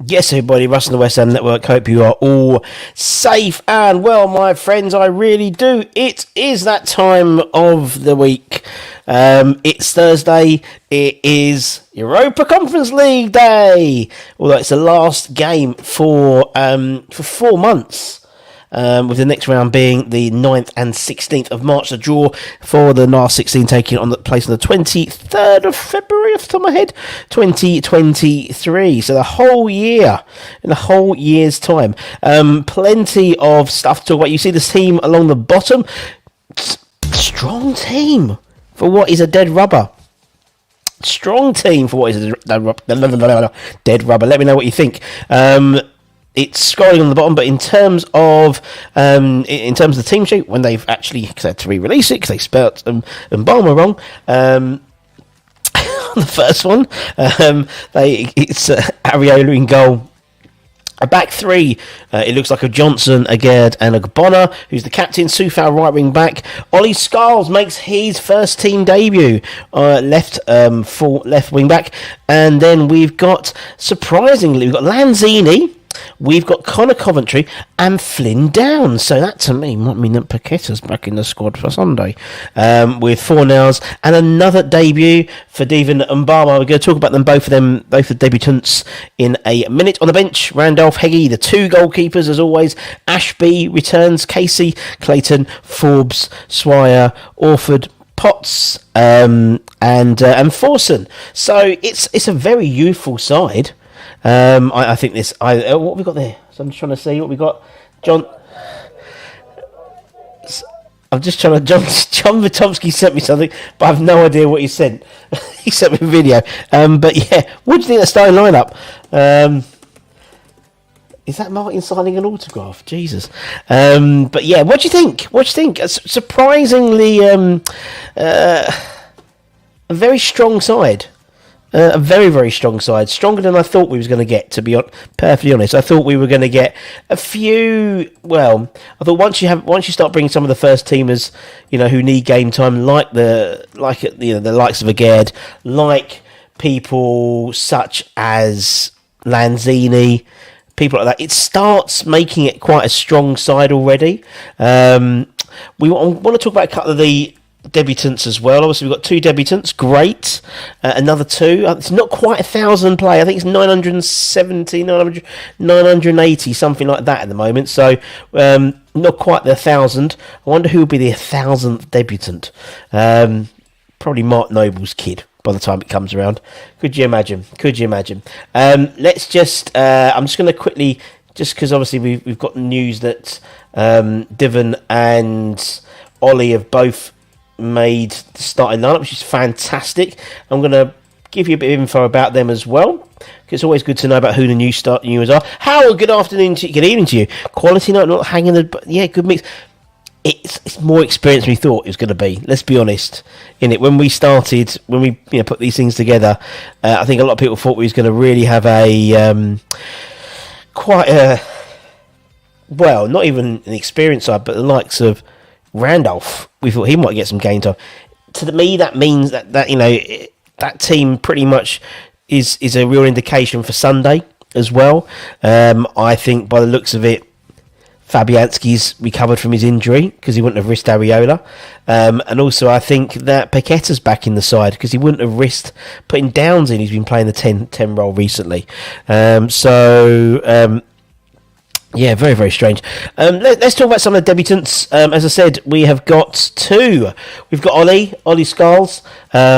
Yes, everybody, Russ and the West Ham Network. Hope you are all safe and well, my friends. I really do. It is that time of the week. It's Thursday. It is Europa Conference League Day. Although it's the last game for 4 months. With the next round being the 9th and 16th of March. The draw for the last 16 taking on the place on the 23rd of February, off the top of my head, 2023. So the whole year, in a whole year's time. Plenty of stuff to talk about. You see this team along the bottom. Strong team for what is a dead rubber. Strong team for what is a dead rubber. Let me know what you think. It's scrolling on the bottom, but in terms of the team sheet, when they've actually had to re-release it because they spelt Mbama wrong, on the first one, it's Areola in goal. A back three, it looks like a Johnson, a Gerd, and a Gbonna, who's the captain. Soufal right wing back. Ollie Scholes makes his first team debut, left wing back, and then we've got, surprisingly, we've got Lanzini. We've got Connor Coventry and Flynn Downs. So that to me might mean that Paqueta's back in the squad for Sunday. With 4 nails and another debut for Devon and Mbama. We're going to talk about them, both the debutants, in a minute. On the bench, Randolph, Heggie, the 2 goalkeepers as always. Ashby returns, Casey, Clayton, Forbes, Swire, Orford, Potts, and Forson. So it's a very youthful side. I think this. What have we got there? So I'm just trying to see what we got. John. I'm just trying to. John Vitomsky sent me something, but I have no idea what he sent. He sent me a video. But yeah, what do you think of the starting lineup? Is that Martin signing an autograph? Jesus. But yeah, what do you think? Surprisingly, a very strong side. A very, very strong side. Stronger than I thought we was going to get, to be perfectly honest. I thought we were going to get a few... Well, I thought once you start bringing some of the first teamers, who need game time, like the likes of a Gerd, like people such as Lanzini, people like that, it starts making it quite a strong side already. We want to talk about a couple of the debutants as well. Obviously, we've got 2 debutants. Great. Another 2. It's not quite 1,000 play. I think it's 970, 980, something like that at the moment. So, not quite the 1,000. I wonder who will be the 1,000th debutant. Probably Mark Noble's kid by the time it comes around. Could you imagine? Let's just... I'm just going to quickly... Just because obviously we've got news that Divon and Ollie have both made the starting lineup, which is fantastic. I'm going to give you a bit of info about them as well. It's always good to know about who the newers are. Howard, good evening to you. Quality night, not hanging the... Yeah, good mix. It's more experience than we thought it was going to be. Let's be honest. When we put these things together, I think a lot of people thought we was going to really have a quite a... Well, not even an experienced side, but the likes of Randolph, we thought he might get some game time. To me, that means that that team pretty much is a real indication for Sunday as well. I think by the looks of it, Fabianski's recovered from his injury because he wouldn't have risked Areola. And also I think that Paqueta's back in the side because he wouldn't have risked putting Downs in. He's been playing the 10 role recently. Yeah, very, very strange. Let's talk about some of the debutants. As I said, we have got 2. We've got Ollie Scholes,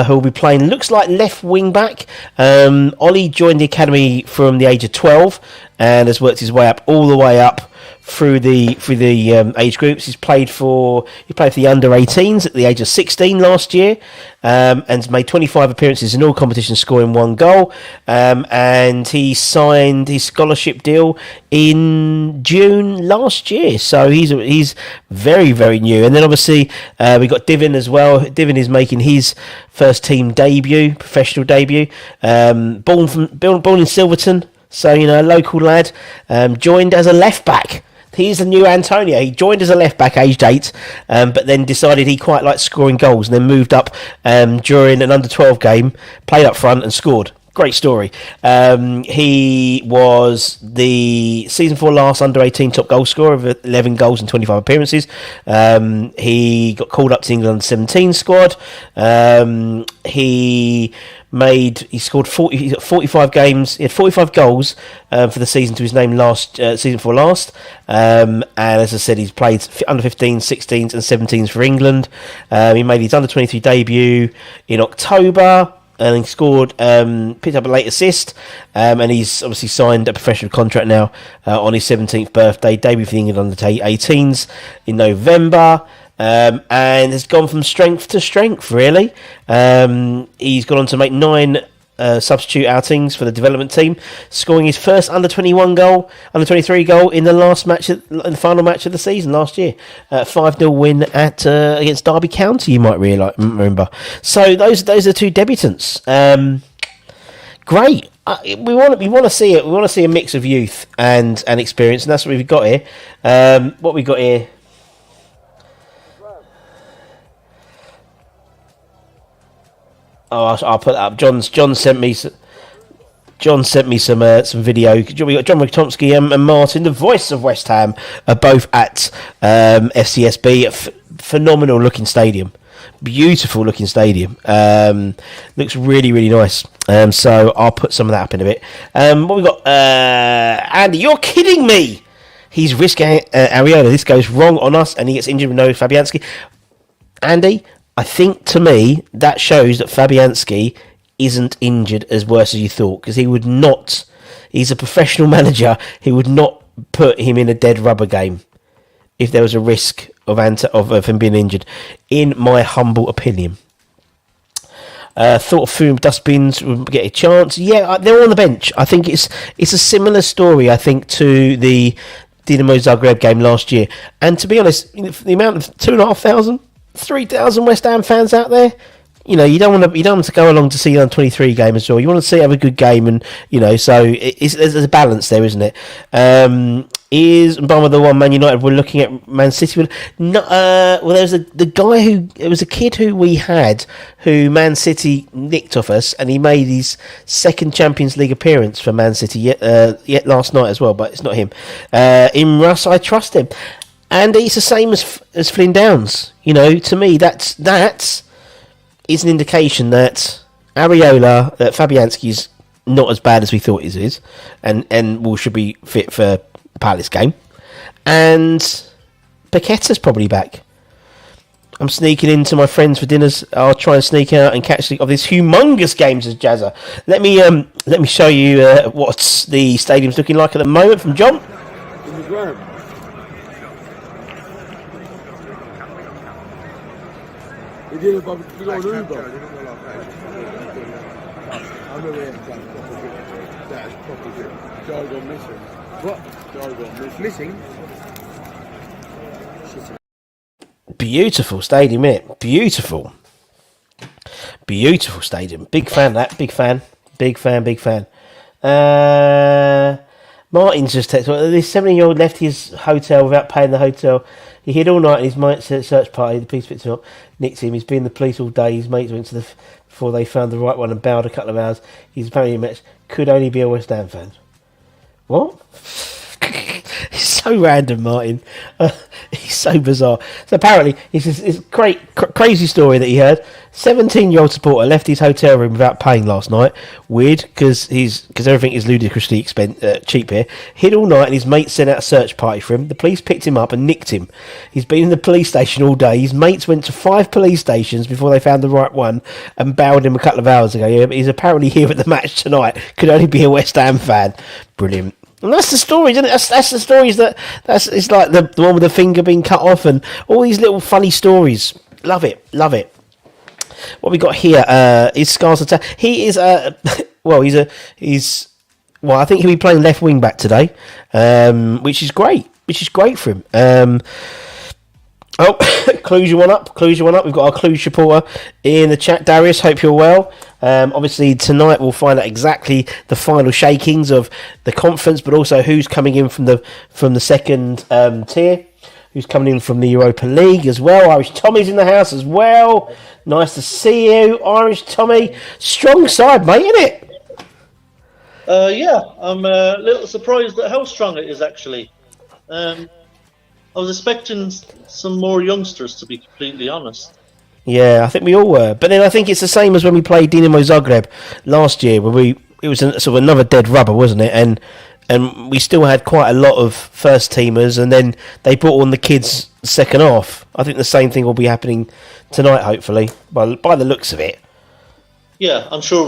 who will be playing, looks like left wing back. Ollie joined the academy from the age of 12 and has worked his way up all the way up through the age groups. He played for the under 18s at the age of 16 last year, and made 25 appearances in all competitions, scoring 1 goal. And he signed his scholarship deal in June last year. So he's very, very new. And then obviously we got Divon as well. Divon is making his first team debut, professional debut. Born in Silverton. So, a local lad, joined as a left back. He's the new Antonio. He joined as a left back, aged 8, but then decided he quite liked scoring goals, and then moved up during an under 12 game, played up front and scored Great story. He was the season 4 last under-18 top goal scorer of 11 goals and 25 appearances. He got called up to England 17 squad. He scored 40. He got 45 games. He had 45 goals for the season to his name last season 4 last. And as I said, he's played under 15s, 16s, and 17s for England. He made his under 23 debut in October. And he scored, picked up a late assist, and he's obviously signed a professional contract now on his 17th birthday. Debut for the England under 18s in November, and has gone from strength to strength, really. He's gone on to make 9 substitute outings for the development team, scoring his first under 21 goal, under 23 goal in the the final match of the season last year, 5-0 win against Derby County. You might remember. So those are 2 debutants. Great. We want to see it. We want to see a mix of youth and experience, and that's what we've got here. What we got here. Oh, I'll put that up. John sent me some video. We got John McTomsky and Martin, the voice of West Ham, are both at Fcsb. Phenomenal looking stadium, beautiful looking stadium. Looks really, really nice. So I'll put some of that up in a bit. What we got? Andy, you're kidding me. He's risking Areola. This goes wrong on us, and he gets injured with no Fabianski. Andy, I think, to me, that shows that Fabianski isn't injured as worse as you thought, because he would not. He's a professional manager. He would not put him in a dead rubber game if there was a risk of him being injured, in my humble opinion. Thought Food Dustbins would get a chance. Yeah, they're on the bench. I think it's a similar story, I think, to the Dinamo Zagreb game last year. And to be honest, the amount of 2,500... 3,000 West Ham fans out there. You know, you don't want to go along to see the under 23 game as well. You want to see have a good game, and so there's a balance there, isn't it? Is Obama the one Man United were looking at Man City? Well, there's the guy it was a kid who we had who Man City nicked off us, and he made his second Champions League appearance for Man City yet last night as well, but it's not him. In Russ, I trust him. And it's the same as Flynn Downs. To me, that is an indication that Areola, that Fabianski's not as bad as we thought he is, and should be fit for the Palace game. And Paqueta's probably back. I'm sneaking into my friends for dinners. I'll try and sneak out and catch of this humongous game, says Jazza. Let me show you what the stadium's looking like at the moment from John. We did it by Europa. I remember that is proper good. Joe got missing. What? Joe got missing. Beautiful stadium, innit? Beautiful stadium. Big fan of that. Big fan. Martin's just texted. This 17-year-old left his hotel without paying the hotel. He hid all night in his mate's search party. The police picked him up, nicked him. He's been in the police all day. His mates went to before they found the right one and bowed a couple of hours. He's apparently met. Could only be a West Ham fan. What? It's so random, Martin. He's so bizarre. So apparently, it's a crazy story that he heard. 17-year-old supporter left his hotel room without paying last night. Weird, because everything is ludicrously cheap here. Hid all night, and his mate sent out a search party for him. The police picked him up and nicked him. He's been in the police station all day. His mates went to 5 police stations before they found the right one and bowed him a couple of hours ago. Yeah, but he's apparently here at the match tonight. Could only be a West Ham fan. Brilliant. And that's the story, isn't it? That's the stories it's like the one with the finger being cut off and all these little funny stories. Love it. What we got here is Scars Attack. He is I think he'll be playing left wing back today, which is great for him. Clues you one up. We've got our Clues supporter in the chat. Darius, hope you're well. Obviously tonight we'll find out exactly the final shakings of the conference, but also who's coming in from the second tier, who's coming in from the Europa League as well. Irish Tommy's in the house as well. Nice to see you, Irish Tommy. Strong side, mate, isn't it? Yeah, I'm a little surprised at how strong it is actually. Um, I was expecting some more youngsters, to be completely honest. Yeah, I think we all were. But then I think it's the same as when we played Dinamo Zagreb last year, where it was sort of another dead rubber, wasn't it? And we still had quite a lot of first teamers, and then they brought on the kids second half. I think the same thing will be happening tonight, hopefully, by the looks of it. Yeah, I'm sure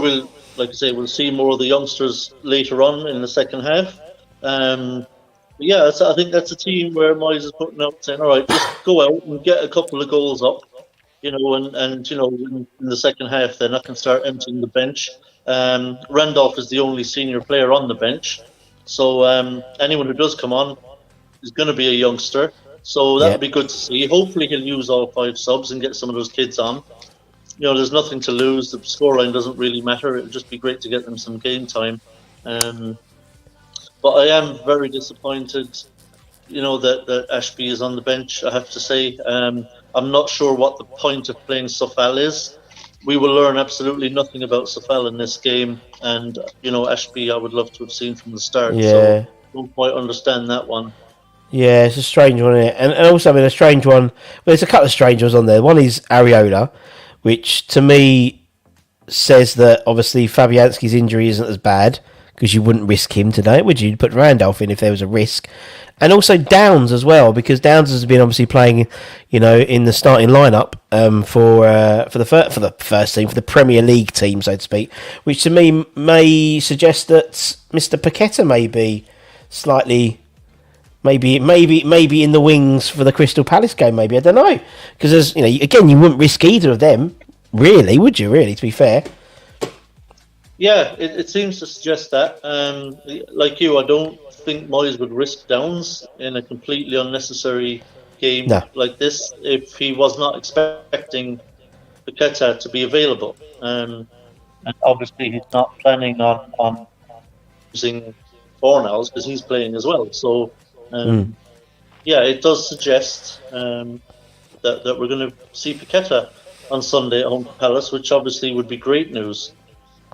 like I say, we'll see more of the youngsters later on in the second half. But yeah, I think that's a team where Moyes is putting up, saying, "All right, just go out and get a couple of goals up." And in the second half, then I can start emptying the bench. Randolph is the only senior player on the bench, so anyone who does come on is going to be a youngster. So that Yeah. would be good to see. Hopefully, he'll use all 5 subs and get some of those kids on. There's nothing to lose. The scoreline doesn't really matter. It would just be great to get them some game time. But I am very disappointed that Ashby is on the bench, I have to say. I'm not sure what the point of playing Sofal is. We will learn absolutely nothing about Sofal in this game, and Ashby I would love to have seen from the start. So Yeah. don't quite understand that one. Yeah, it's a strange one, isn't it? And also, I mean, a strange one. Well, there's a couple of strange ones on there. One is Areola, which to me says that obviously Fabianski's injury isn't as bad, because you wouldn't risk him today, would you? You'd put Randolph in if there was a risk. And also Downs as well, because Downs has been obviously playing, in the starting lineup for the first team, for the Premier League team, so to speak, which to me may suggest that Mr. Paqueta may be slightly, maybe in the wings for the Crystal Palace game. Maybe, I don't know, because there's again, you wouldn't risk either of them, really, would you? Really, to be fair. Yeah, it seems to suggest that. Like you, I don't think Moyes would risk Downs in a completely unnecessary game like this if he was not expecting Paqueta to be available. And obviously he's not planning on using Fornals because he's playing as well. So, yeah, it does suggest that we're going to see Paqueta on Sunday at home to Palace, which obviously would be great news.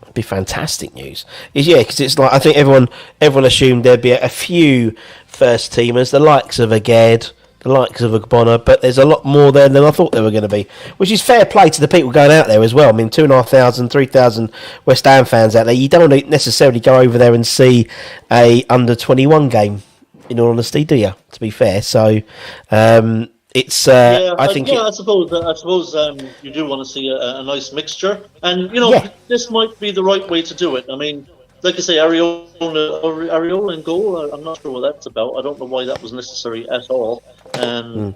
It'd be fantastic news. Because it's like, I think everyone assumed there'd be a few first teamers, the likes of Aged, the likes of Ogbonna, but there's a lot more there than I thought there were going to be, which is fair play to the people going out there as well. I mean, 2,500, 3,000 West Ham fans out there. You don't necessarily go over there and see a under-21 game, in all honesty, do you? To be fair, so it's. I suppose you do want to see a nice mixture, and this might be the right way to do it. I mean, like I say, Areola in goal. I'm not sure what that's about. I don't know why that was necessary at all. No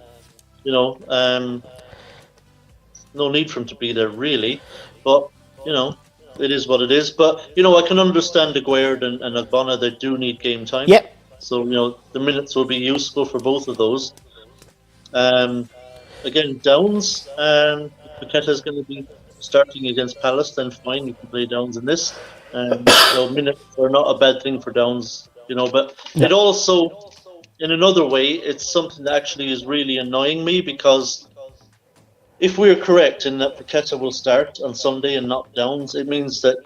need for him to be there really, but it is what it is. But I can understand Aguerd and Ogbonna. They do need game time. Yep. So the minutes will be useful for both of those. Again, Downs. Paqueta is going to be starting against Palace. Then fine, you can play Downs in this. Minutes are not a bad thing for Downs, but it also, in another way, it's something that actually is really annoying me, because if we're correct in that Paqueta will start on Sunday and not Downs, it means that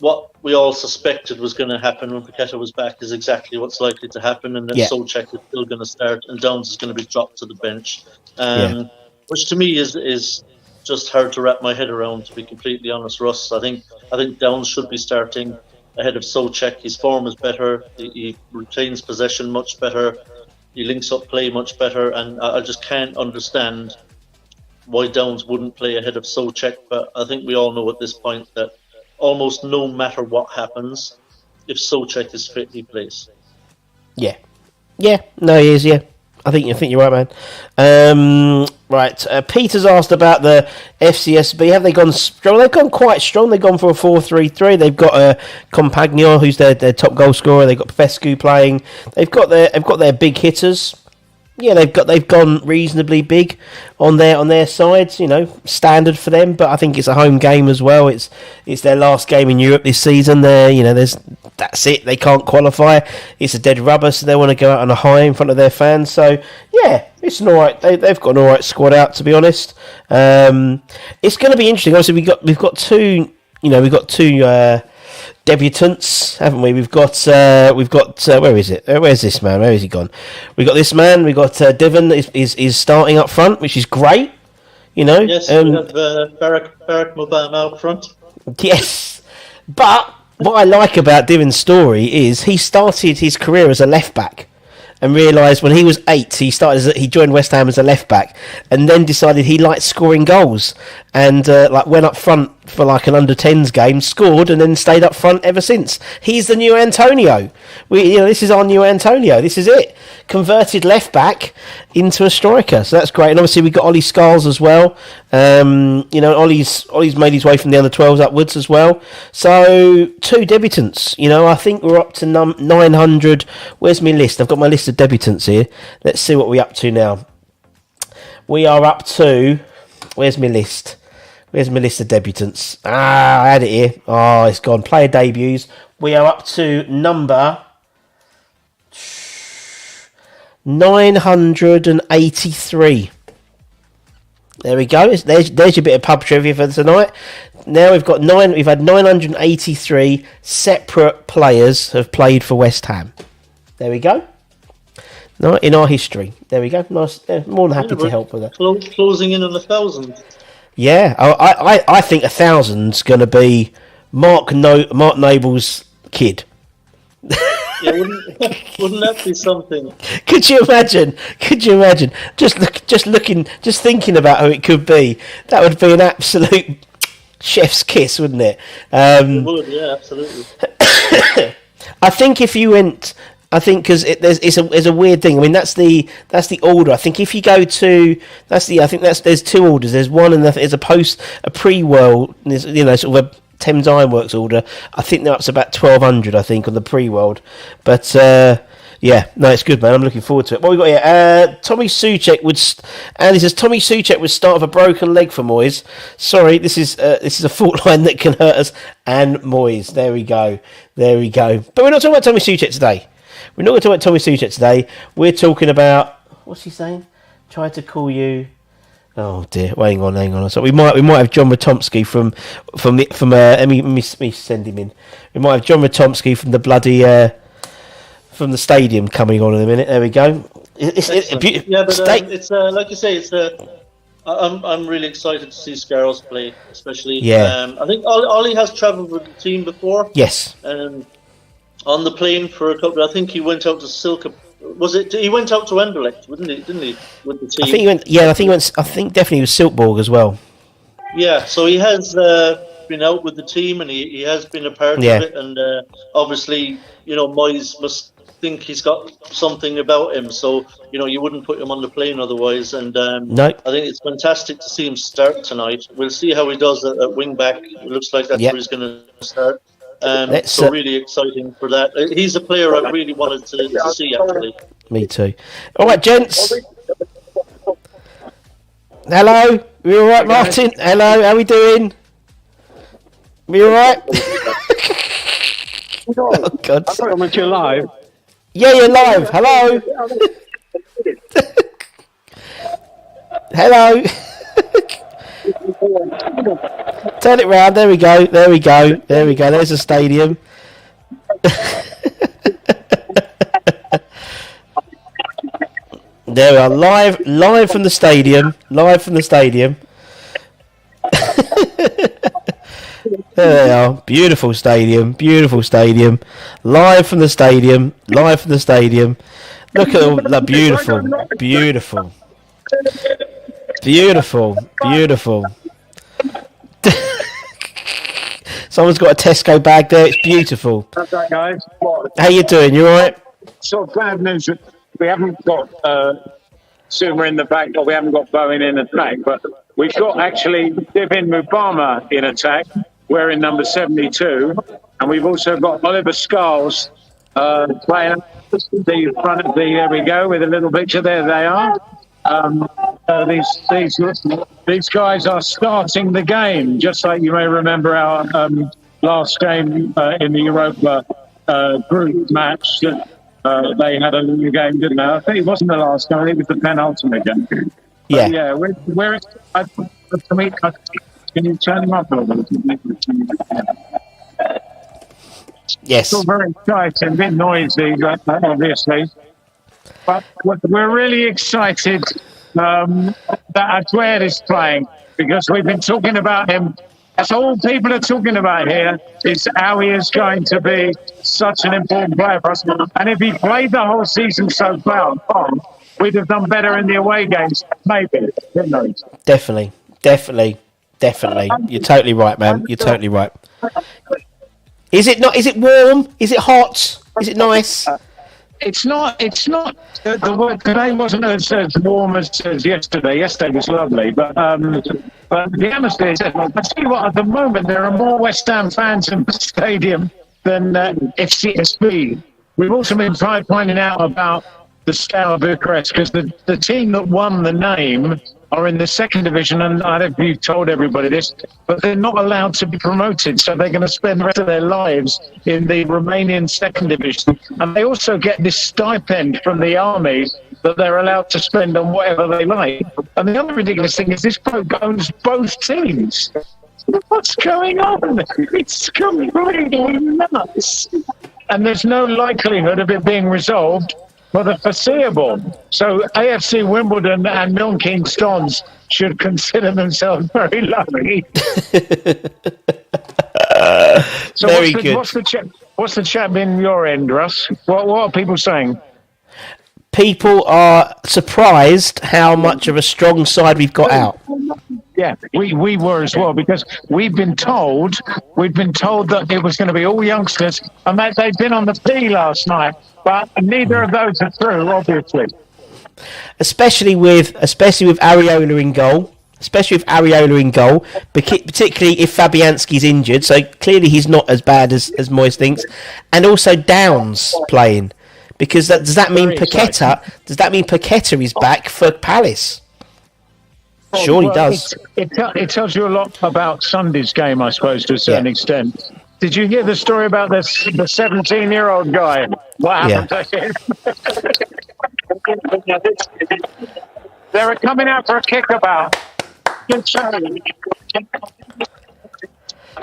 what we all suspected was going to happen when Paqueta was back is exactly what's likely to happen, and that Souček is still going to start and Downs is going to be dropped to the bench, which to me is just hard to wrap my head around, to be completely honest, Russ. I think Downs should be starting ahead of Souček. His form is better. He retains possession much better. He links up play much better, and I just can't understand why Downs wouldn't play ahead of Souček. But I think we all know at this point that almost no matter what happens, if Souček is fit, he plays. Yeah, no, he is. Yeah, I think you're right, man. Right, Peter's asked about the Fcsb. Have they gone strong? They've gone quite strong. They've gone for a 4-3-3. They've got Compagnon, who's their top goal scorer. They've got Fescu playing. They've got their big hitters. Yeah, they've gone reasonably big on their sides. Standard for them. But I think it's a home game as well. It's their last game in Europe this season. That's it. They can't qualify. It's a dead rubber, so they want to go out on a high in front of their fans. So yeah, it's an all right. They've got an all right squad out, to be honest. It's going to be interesting. Obviously, we've got two. We've got two debutants, haven't we? We've got where is it? Where's this man? Where has he gone? We got this man. We got Devon is starting up front, which is great. You know. Yes, we have Barack Obama up front. Yes, but what I like about Devon's story is he started his career as a left back. And realised when he was 8, he joined West Ham as a left back, and then decided he liked scoring goals, and went up front for like an under-10s game, scored, and then stayed up front ever since. He's the new Antonio. This is our new Antonio. This is it. Converted left back into a striker, so that's great. And obviously we got Ollie Scarles as well. Ollie's made his way from the under 12s upwards as well. So 2 debutants. I think we're up to 900. Where's my list? I've got my list of debutants here. Let's see what we're up to now. We are up to. Where's my list? Where's my list of debutants? I had it here. Oh, it's gone. Player debuts. We are up to number 983. There we go. There's your bit of pub trivia for tonight. Now we've had 983 separate players have played for West Ham. There we go. No, in our history. There we go. Nice. More than happy to help with that. Closing in on 1,000. Yeah, I think 1,000's going to be Mark Noble's kid. Yeah, wouldn't that be something? Could you imagine? Just thinking about who it could be. That would be an absolute chef's kiss, wouldn't it? It would, yeah, absolutely. I think if you went, because there's a weird thing. I mean, that's the order. I think if you go to there's 2 orders. There's one and there's a pre-world. There's sort of a Thames Ironworks order. I think they're up to about 1,200. I think on the pre-world, but it's good, man. I'm looking forward to it. What we got here? Tommy Souček Andy says Tommy Souček would start with a broken leg for Moyes. Sorry, this is a fault line that can hurt us and Moyes. There we go. But we're not talking about Tommy Souček today. We're not going to talk about Tommy Souček today. We're talking about what's he saying? Tried to call you. Oh dear! Hang on. So we might have John Ratomski from let me send him in. We might have John Ratomski from the bloody from the stadium coming on in a minute. There we go. It's like you say. I'm really excited to see Scarles play, especially. Yeah. I think Ollie has travelled with the team before. Yes. On the plane for a couple. I think he went out to Silke. Was it? He went out to Anderlecht, didn't he? With the team. I think he went. Yeah, I think definitely with Silkeborg as well. Yeah, so he has been out with the team, and he has been a part of it. And obviously, Moyes must think he's got something about him. So you wouldn't put him on the plane otherwise. And no, I think it's fantastic to see him start tonight. We'll see how he does at wing back. It looks like that's where he's going to start. So really exciting for that. He's a player I really wanted to see, actually. Me too. All right, gents. Hello. We all right, Martin? Hello. How we doing? We all right? Oh God. I thought you're live. Yeah, you're live. Hello. Hello. Turn it round. There we go. There's a stadium. There we are, live from the stadium. There they are. Beautiful stadium. Live from the stadium. Look at all that. Beautiful. Someone's got a Tesco bag there. It's beautiful. How's that, guys? How you doing? You all right? Sort of bad news. We haven't got Zuma in the back, or we haven't got Bowen in attack, but we've got actually Divin Mubama in attack, wearing number 72, and we've also got Oliver Scarles playing the front of there we go, with a little picture. There they are. These guys are starting the game, just like you may remember our last game in the Europa group match. They had a little game, didn't they? I think it wasn't the last game; it was the penultimate game. Yeah, but yeah. We're can you turn him up a little bit? Yes. Still very exciting, a bit noisy, but obviously. But we're really excited that Aguirre is playing because we've been talking about him. That's all people are talking about here is how he is going to be such an important player for us. And if he played the whole season so well, we'd have done better in the away games, maybe. Who knows? Definitely. You're totally right, man. You're totally right. Is it not? Is it warm? Is it hot? Is it nice? It's not. The word today wasn't as warm as yesterday. Yesterday was lovely, but the atmosphere. I tell you what, at the moment there are more West Ham fans in the stadium than Fcsb. We've also been finding out about the Steaua Bucharest because the team that won the name are in the second division, and I don't know if you've told everybody this, but they're not allowed to be promoted, so they're going to spend the rest of their lives in the Romanian second division. And they also get this stipend from the army that they're allowed to spend on whatever they like. And the other ridiculous thing is this bloke owns both teams. What's going on? It's completely nuts. And there's no likelihood of it being resolved for the foreseeable. So AFC Wimbledon and Milton Keynes should consider themselves very lucky. So very good. What's the chat been your end, Russ? What are people saying? People are surprised how much of a strong side we've got out. Yeah, we were as well, because we've been told that it was going to be all youngsters and that they'd been on the P last night, but neither of those are true, obviously. Especially with Areola in goal. Particularly if Fabianski's injured, so clearly he's not as bad as Moyes thinks, and also Downs playing, because does that mean Paqueta is back for Palace? Surely does. It tells you a lot about Sunday's game, I suppose, to a certain extent. Did you hear the story about the 17-year-old guy? What happened to him? They're coming out for a kickabout.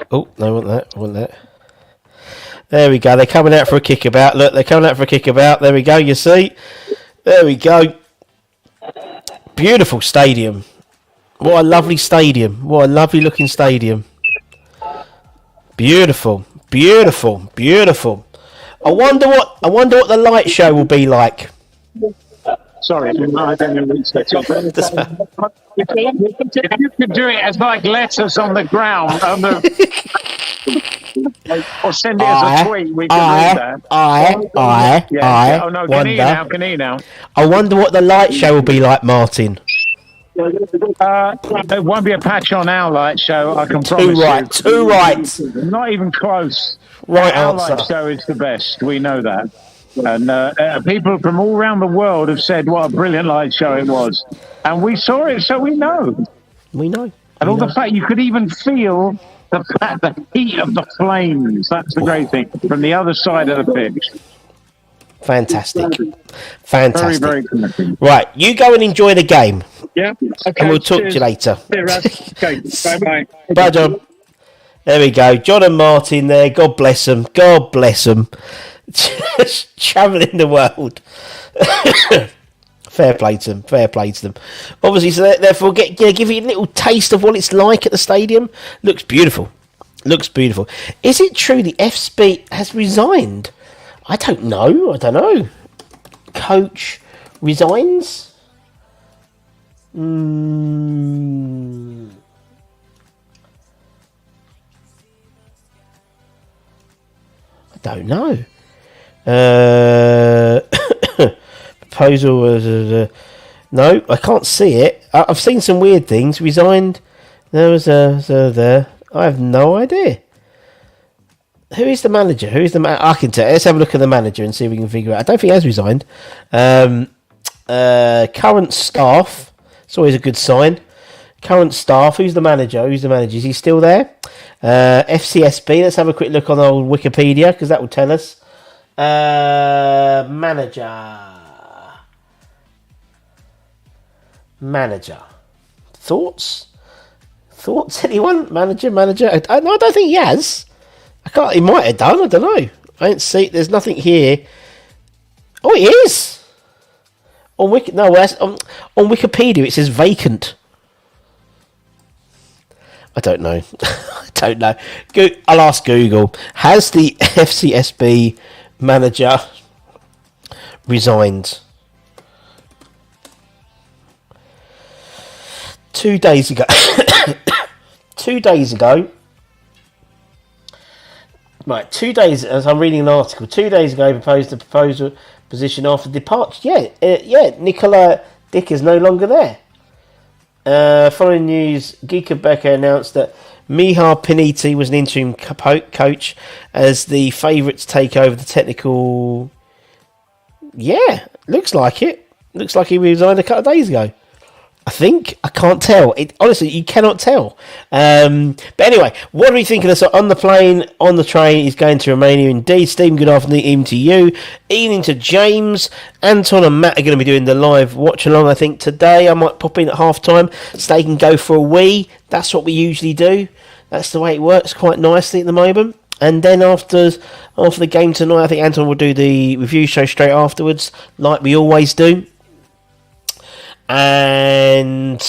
Oh, no, I want that. There we go. They're coming out for a kickabout. Look, they're coming out for a kickabout. There we go, you see? There we go. Beautiful stadium. What a lovely stadium. What a lovely looking stadium. Beautiful. I wonder what the light show will be like. Sorry, I don't know which that's on. If you could do it as like letters on the ground, or send it as a tweet, we can read that. Oh no, can he now? I wonder what the light show will be like, Martin. There won't be a patch on our light show, I can promise you. Too right. Not even close. Right our answer. Light show is the best. We know that. And people from all around the world have said what a brilliant light show it was. And we saw it, so we know. And the fact you could even feel the heat of the flames. That's the great thing. From the other side of the pitch. Fantastic. Very, very connecting. Right, you go and enjoy the game. Yeah. Okay. And we'll talk to you later. Okay. Bye-bye. Bye, John. There we go. John and Martin there. God bless them. Just travelling the world. Fair play to them. Obviously, so therefore, give you a little taste of what it's like at the stadium. Looks beautiful. Is it true the Fcsb has resigned? I don't know. Coach resigns? I don't know. Proposal was no, I can't see it. I've seen some weird things. Resigned. There was there. I have no idea. Who is the manager? I can tell. Let's have a look at the manager and see if we can figure it out. I don't think he has resigned. Current staff. It's always a good sign. Current staff. Who's the manager? Is he still there? Fcsb. Let's have a quick look on old Wikipedia because that will tell us. Manager. Thoughts? Anyone? Manager? No, I don't think he has. He might have done. I don't know. I don't see. There's nothing here. Oh, it is on on Wikipedia. It says vacant. I don't know. I don't know. I'll ask Google. Has the FCSB manager resigned? 2 days ago. 2 days ago. Right, 2 days, as I'm reading an article, 2 days ago proposed a proposal position after departure. Nicola Dick is no longer there. Following news, Gika Becker announced that Mihar Piniti was an interim coach as the favourite to take over the technical. Yeah, looks like it. Looks like he resigned a couple of days ago. I think. I can't tell. Honestly, you cannot tell. But anyway, what do we think of this? On the plane, on the train, he's going to Romania indeed. Stephen, good afternoon evening to you. Evening to James. Anton and Matt are going to be doing the live watch along, I think, today. I might pop in at half time so they can go for a wee. That's what we usually do. That's the way it works quite nicely at the moment. And then after the game tonight, I think Anton will do the review show straight afterwards, like we always do. And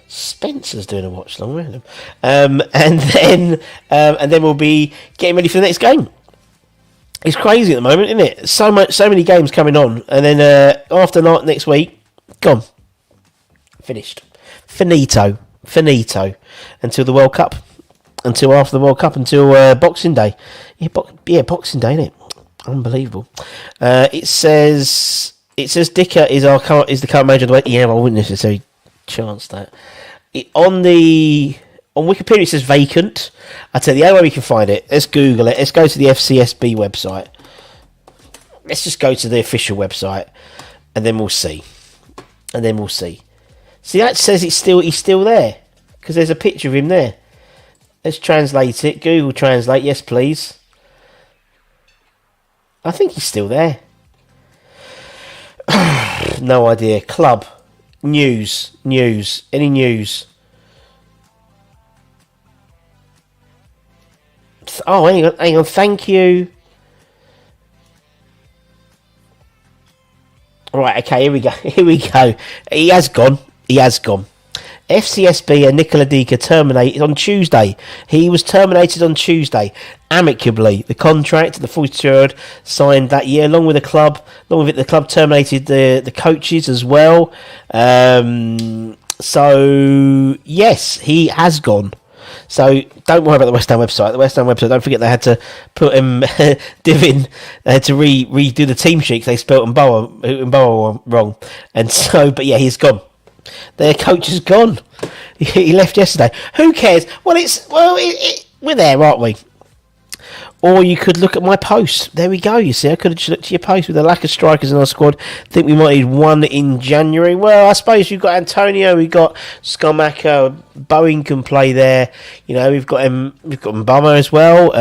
Spencer's doing a watch long random, and then we'll be getting ready for the next game. It's crazy at the moment, isn't it? So many games coming on, and then after next week, gone, finished, finito, until the World Cup, until after the World Cup, until Boxing Day. Boxing Day, isn't it? Unbelievable. It says Dicker is the current manager of the way. Yeah, I wouldn't necessarily chance that. On Wikipedia it says vacant. I tell you the only way we can find it. Let's Google it. Let's go to the FCSB website. Let's just go to the official website, and then we'll see. See, that says he's still there because there's a picture of him there. Let's translate it. Google Translate. Yes, please. I think he's still there. No idea. Club. News. Any news? Oh, hang on. Thank you. Right, okay, here we go. He has gone. FCSB and Nicola Dica terminated on Tuesday. He was terminated on Tuesday, amicably. The contract, the 43rd, signed that year, along with the club. Along with it, the club terminated the coaches as well. So, yes, he has gone. So, don't worry about the West Ham website. The West Ham website, don't forget they had to put him, Divin, they had to redo the team sheet because they spelt Mboa wrong. And so, but yeah, he's gone. Their coach is gone. He left yesterday. Who cares? Well, we're there, aren't we? Or you could look at my post. There we go. You see, I could have just looked at your post. With a lack of strikers in our squad, I think we might need one in January. Well, I suppose you've got Antonio, we've got Skamaka, Bowen can play there. You know, we've got Mbama as well.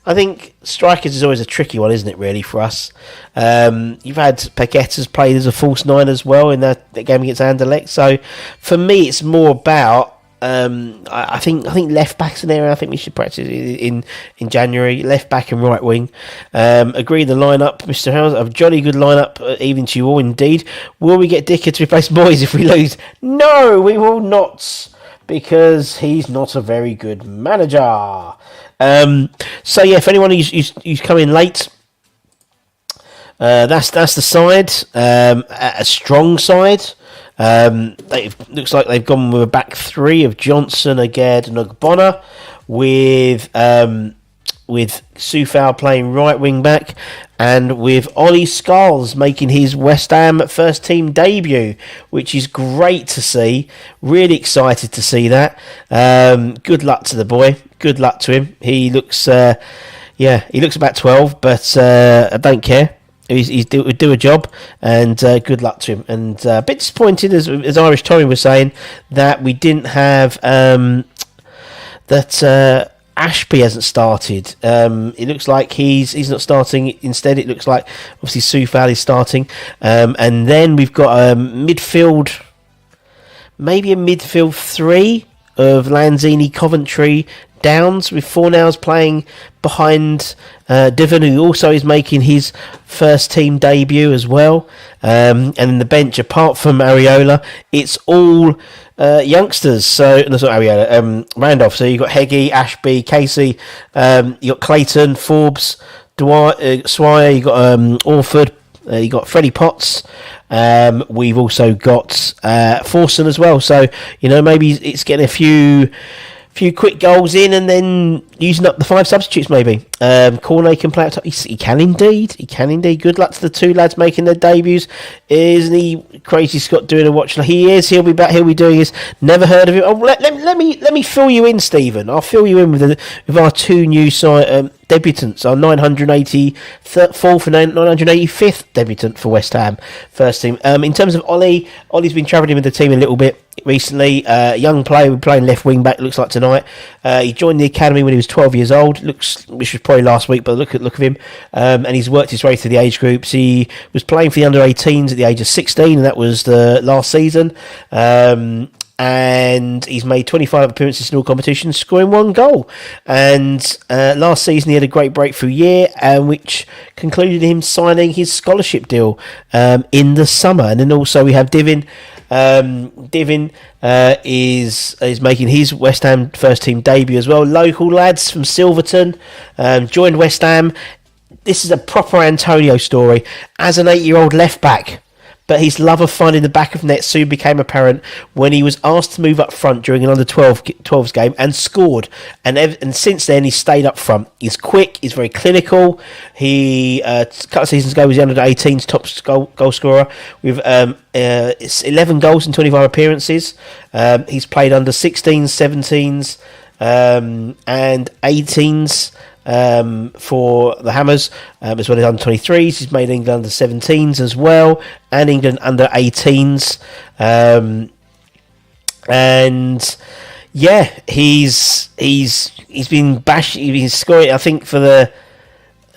I think strikers is always a tricky one, isn't it? Really for us. You've had Paqueta's played as a false nine as well in that game against Anderlecht. So for me, it's more about. I think left back's an area I think we should practice in January. Left back and right wing. Agree the lineup, Mr. Howes. A jolly good lineup. Evening to you all, indeed. Will we get Dicker to replace Moyes if we lose? No, we will not, because he's not a very good manager. So yeah, if anyone who's coming late. That's the side. A strong side. Looks like they've gone with a back three of Johnson, Aged, and Ogbonna, with Soufal playing right wing back, and with Ollie Scholes making his West Ham first team debut, which is great to see. Really excited to see that. Good luck to the boy. Good luck to him. He looks, he looks about 12, but I don't care. He'd do a job, and good luck to him. And a bit disappointed, as Irish Tommy was saying, that we didn't have Ashby hasn't started. It looks like he's not starting. Instead, it looks like obviously Soufal is starting, and then we've got a midfield, maybe a midfield three of Lanzini, Coventry, Downs, with Fornals playing behind Divan, who also is making his first team debut as well. And in the bench, apart from Areola, it's all youngsters. So, no, sorry, Areola, Randolph. So you've got Heggie, Ashby, Casey, you got Clayton, Forbes, Dwight, Swire, you got Orford, you got Freddie Potts. We've also got Forson as well. So, maybe it's getting a few quick goals in and then using up the 5 substitutes maybe. Cornet can play up top. He can indeed. Good luck to the 2 lads making their debuts. Isn't he Crazy Scott doing a watch? He is. He'll be back. He'll be doing his. Never heard of him. Oh, let me fill you in, Stephen. I'll fill you in with our 2 new debutants. Our 984th and 985th debutant for West Ham first team. In terms of Ollie's been travelling with the team a little bit recently. Young player playing left wing back. Looks like tonight. He joined the academy when he was 12 years old. Which was probably last week, but look of him. And he's worked his way through the age groups. He was playing for the under-18s at the age of 16, and that was the last season. And he's made 25 appearances in all competitions, scoring 1 goal. And last season he had a great breakthrough year, which concluded him signing his scholarship deal in the summer. And then also we have Divin. Divin is making his West Ham first team debut as well. Local lads from Silverton joined West Ham. This is a proper Antonio story as an 8-year-old left back. But his love of finding the back of net soon became apparent when he was asked to move up front during an under-12s game and scored. And since then, he's stayed up front. He's quick. He's very clinical. He, a couple of seasons ago, was the under-18s top goal scorer with 11 goals in 25 appearances. He's played under 16s, 17s, and 18s. For the Hammers, as well as under 23s. He's made England under 17s as well, and England under 18s. And yeah, he's been bashing. He's scoring, I think, for the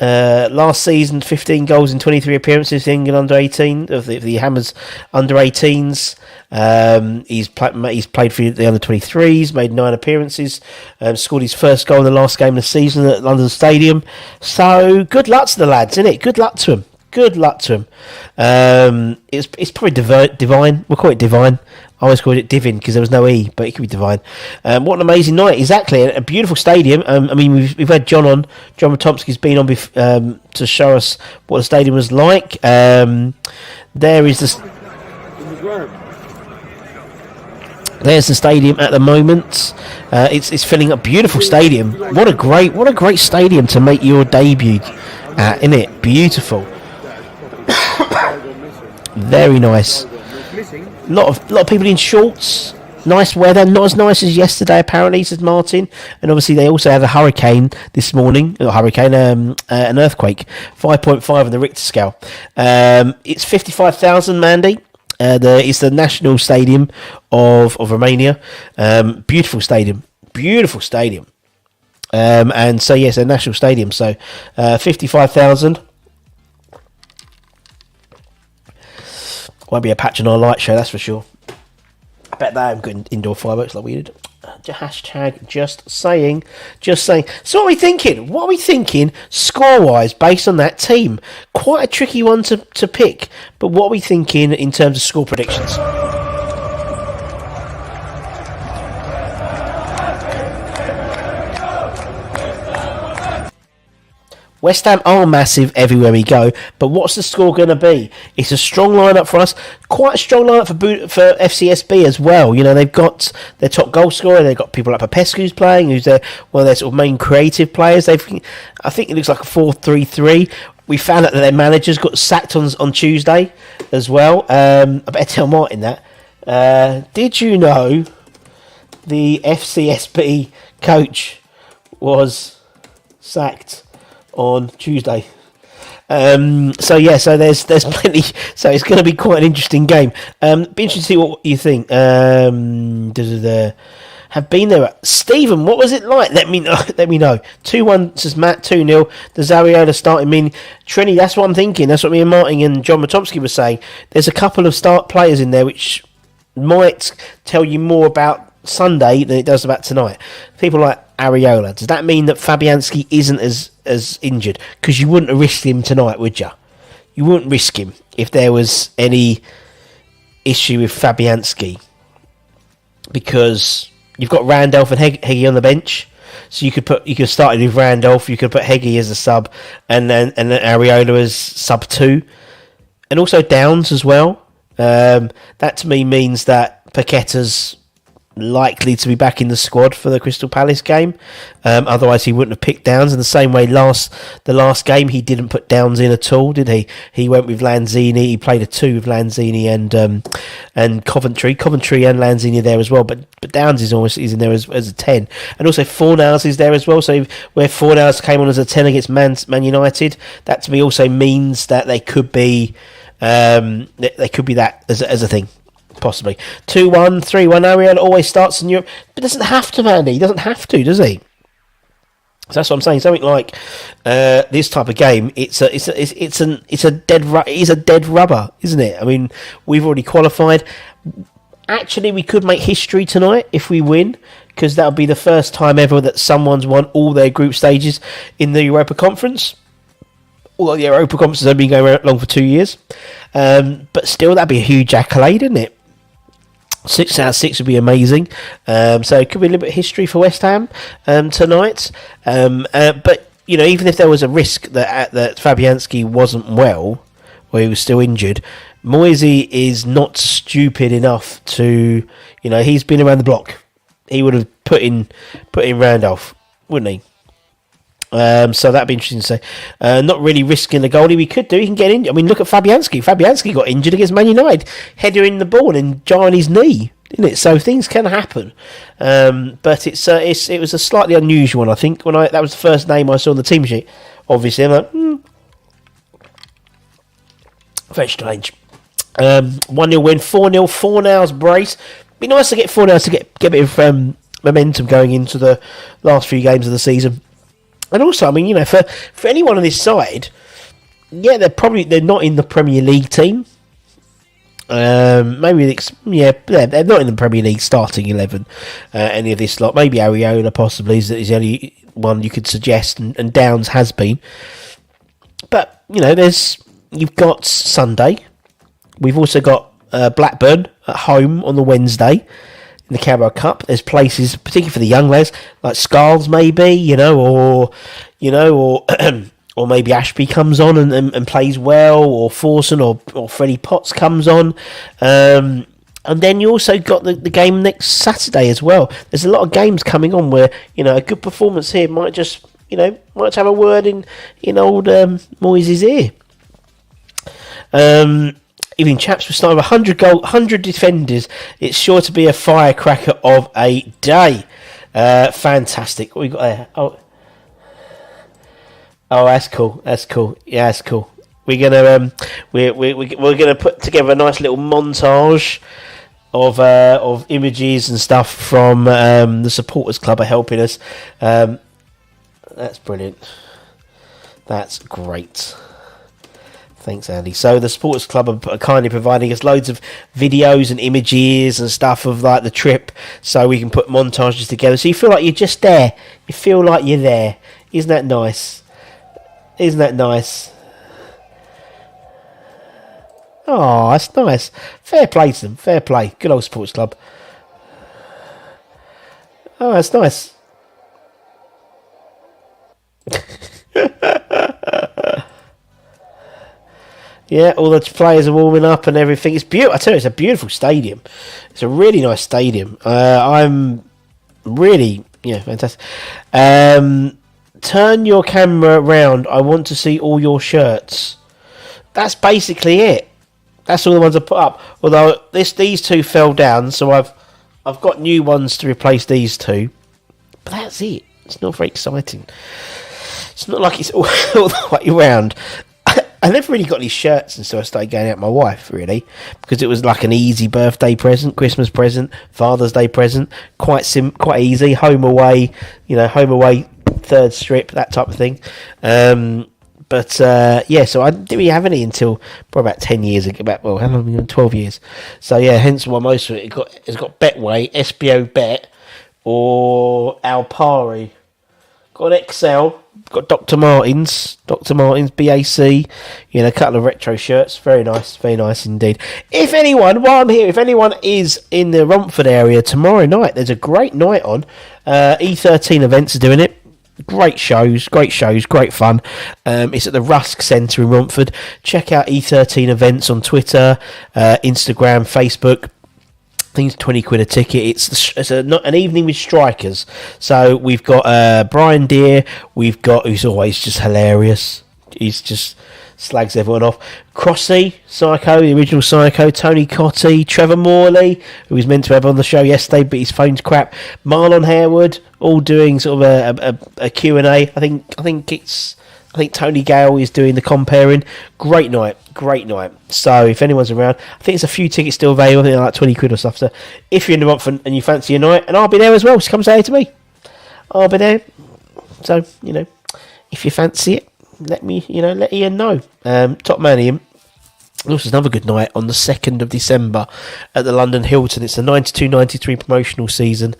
last season, 15 goals in 23 appearances for England under 18 of the Hammers under 18s. He's played for the under 23s, made 9 appearances, scored his first goal in the last game of the season at London Stadium. So good luck to the lads, isn't it? Good luck to him. It's probably divine. We'll call it divine. I always called it Divin because there was no E, but it could be divine. What an amazing night! Exactly, a beautiful stadium. I mean, we've had John on. John Matomsky's been on to show us what the stadium was like. There is There's the stadium at the moment. It's filling up. Beautiful stadium. What a great stadium to make your debut at, isn't it? Beautiful. Very nice. Lot of people in shorts. Nice weather, not as nice as yesterday apparently, says Martin. And obviously they also had a hurricane this morning. Not a hurricane, an earthquake. 5.5 on the Richter scale. It's 55,000, Mandy. It's the national stadium of Romania. Beautiful stadium. And so yes, a national stadium. So 55,000. Won't be a patch on our light show, that's for sure. I bet they haven't got indoor fireworks like we did. Hashtag just saying. So what are we thinking? Score-wise, based on that team? Quite a tricky one to pick. But what are we thinking in terms of score predictions? West Ham are massive everywhere we go, but what's the score going to be? It's a strong lineup for us, quite a strong lineup for Fcsb as well. You know, they've got their top goal scorer, they've got people like Popescu's playing, who's one of their sort of main creative players. I think it looks like a 4-3-3. We found out that their manager's got sacked on Tuesday as well. I better tell Martin that. Did you know the Fcsb coach was sacked on Tuesday? So there's plenty. So it's going to be quite an interesting game. Be interesting to see what you think. Have been there. Stephen, what was it like? Let me know. 2-1 says Matt. 2-0. The Zariola starting mean Trini. That's what I'm thinking. That's what me and Martin and John Matomsky were saying. There's a couple of start players in there which might tell you more about Sunday than it does about tonight. People like Areola. Does that mean that Fabianski isn't as injured? Because you wouldn't have risked him tonight, would you? You wouldn't risk him if there was any issue with Fabianski, because you've got Randolph and Heggie on the bench. So you could start with Randolph, you could put Heggie as a sub, and then Areola as sub 2, and also Downs as well. That to me means that Paqueta's likely to be back in the squad for the Crystal Palace game. Otherwise, he wouldn't have picked Downs. In the same way, the last game he didn't put Downs in at all, did he? He went with Lanzini. He played a 2 with Lanzini and Coventry. Coventry and Lanzini there as well. But Downs is in there as a 10, and also Fornals is there as well. So where Fornals came on as a 10 against Man United, that to me also means that they could be that as a thing. Possibly 2-1, 3-1. Ariel always starts in Europe, but doesn't have to, Andy. He doesn't have to, does he? So that's what I'm saying. Something like this type of game, it's a dead rubber, isn't it? I mean, we've already qualified. Actually, we could make history tonight if we win, because that'll be the first time ever that someone's won all their group stages in the Europa Conference. Although the Europa Conference has only been going along for 2 years, but still, that'd be a huge accolade, isn't it? 6 out of 6 would be amazing. So it could be a little bit of history for West Ham tonight. But even if there was a risk that Fabianski wasn't well, or he was still injured, Moisey is not stupid enough to, he's been around the block. He would have put in Randolph, wouldn't he? So that'd be interesting to say. Not really risking the goalie. We could do. He can get injured. I mean, look at Fabianski. Fabianski got injured against Man United, headering the ball and jarring his knee, didn't it? So things can happen. But it was a slightly unusual one, I think. That was the first name I saw on the team sheet. Obviously, I'm like, very strange. 1-0 win, 4-0, Fornals brace. Be nice to get Fornals to get a bit of momentum going into the last few games of the season. And also, I mean, for anyone on this side, yeah, they're not in the Premier League team. They're not in the Premier League starting 11. Any of this lot, maybe Areola possibly is the only one you could suggest, and Downs has been. But you've got Sunday. We've also got Blackburn at home on the Wednesday. In the Carabao Cup, there's places, particularly for the young lads, like Scarles maybe, or maybe Ashby comes on and plays well, or Forson or Freddie Potts comes on, and then you also got the game next Saturday as well. There's a lot of games coming on where a good performance here might just have a word in old Moyes' ear. Evening chaps, we're starting with 100 defenders. It's sure to be a firecracker of a day. Fantastic. What we got there? Oh, that's cool. Yeah, that's cool. We're gonna we're gonna put together a nice little montage of images and stuff from the supporters club are helping us. That's brilliant. That's great. Thanks, Andy. So the Supporters Club are kindly providing us loads of videos and images and stuff of like the trip, so we can put montages together. So you feel like you're just there. You feel like you're there. Isn't that nice? Isn't that nice? Oh, that's nice. Fair play to them. Fair play. Good old Supporters Club. Oh, that's nice. Yeah, all the players are warming up and everything. It's beautiful. I tell you, it's a beautiful stadium. It's a really nice stadium. I'm really, fantastic. Turn your camera around. I want to see all your shirts. That's basically it. That's all the ones I put up. Although these two fell down, so I've got new ones to replace these two. But that's it. It's not very exciting. It's not like it's all the way around. I never really got any shirts until I started going out with my wife, really, because it was like an easy birthday present, Christmas present, Father's Day present, quite easy, home away, third strip, that type of thing. But so I didn't really have any until probably about 10 years ago. How long have we been? 12 years. So hence why most of it's got Betway, SBO Bet, or Alpari. Got an XL, got Dr. Martens, BAC, a couple of retro shirts. Very nice indeed. If anyone, while I'm here, if anyone is in the Romford area tomorrow night, there's a great night on. E13 events are doing it. Great shows, great fun. It's at the Rusk Centre in Romford. Check out E13 events on Twitter, Instagram, Facebook. I think it's 20 quid a ticket. It's an evening with strikers. So we've got Brian Deere. We've got, who's always just hilarious. He's just slags everyone off. Crossy, Psycho, the original Psycho. Tony Cotty, Trevor Morley, who was meant to have on the show yesterday, but his phone's crap. Marlon Harewood, all doing sort of a Q&A. I think Tony Gale is doing the comparing. Great night. So if anyone's around, I think there's a few tickets still available. I think they're like 20 quid or stuff. So if you're in the Romford and you fancy a night, and I'll be there as well, just come say it to me. I'll be there. So, if you fancy it, let Ian know. Top man Ian. Also, another good night on the 2nd of December at the London Hilton. It's the 92-93 promotional season.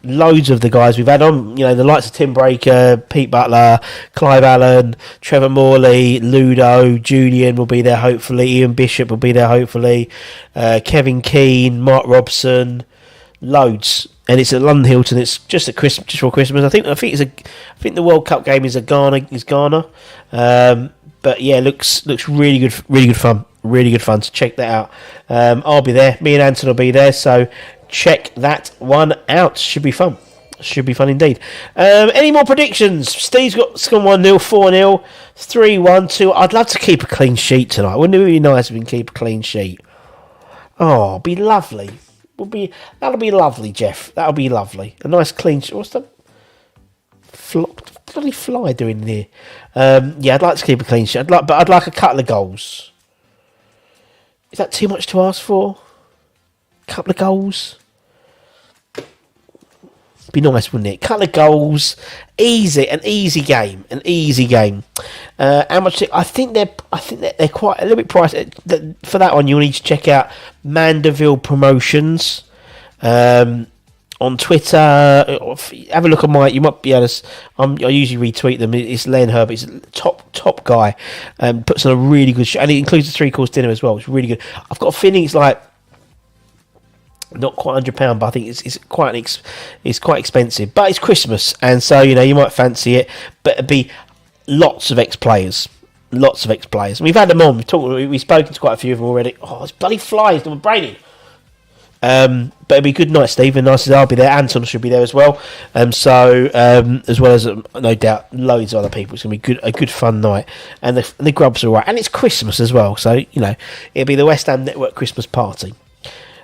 Loads of the guys we've had on, the likes of Tim Breaker, Pete Butler, Clive Allen, Trevor Morley, Ludo, Julian will be there hopefully, Ian Bishop will be there hopefully, Kevin Keane, Mark Robson, loads. And it's at London Hilton. It's just at Christmas, just for Christmas. I think the World Cup game is Ghana. But yeah, looks really good fun. Really good fun. So check that out. I'll be there. Me and Anton will be there. So check that one out. Should be fun. Should be fun indeed. Any more predictions? Steve's got 1-0, 4-0, 3-1, 2. I'd love to keep a clean sheet tonight. Wouldn't it be nice if we can keep a clean sheet? Oh, it'd be lovely. That'll be lovely, Jeff. That'll be lovely. A nice clean sheet. What's the bloody fly doing in here? I'd like to keep a clean sheet. I'd like a couple of goals. Is that too much to ask for? Couple of goals. Be nice, wouldn't it? Couple of goals, an easy game. How much? I think they're quite a little bit priced. For that one, you'll need to check out Mandeville Promotions on Twitter. Have a look at you might be able to. I usually retweet them. It's Len Herbert. He's a top guy. Puts on a really good show, and it includes the 3-course dinner as well. It's really good. I've got a feeling it's like not quite £100, but I think it's quite expensive. But it's Christmas, and so you might fancy it. But it'd be lots of ex-players. And we've had them on. We've spoken to quite a few of them already. Oh, it's bloody flies. They're braining. But it'll be a good night, Steve. And nice as I'll be there. Anton should be there as well. As well as no doubt loads of other people. It's going to be a good fun night. And the grubs are all right. And it's Christmas as well. So it'll be the West Ham Network Christmas party.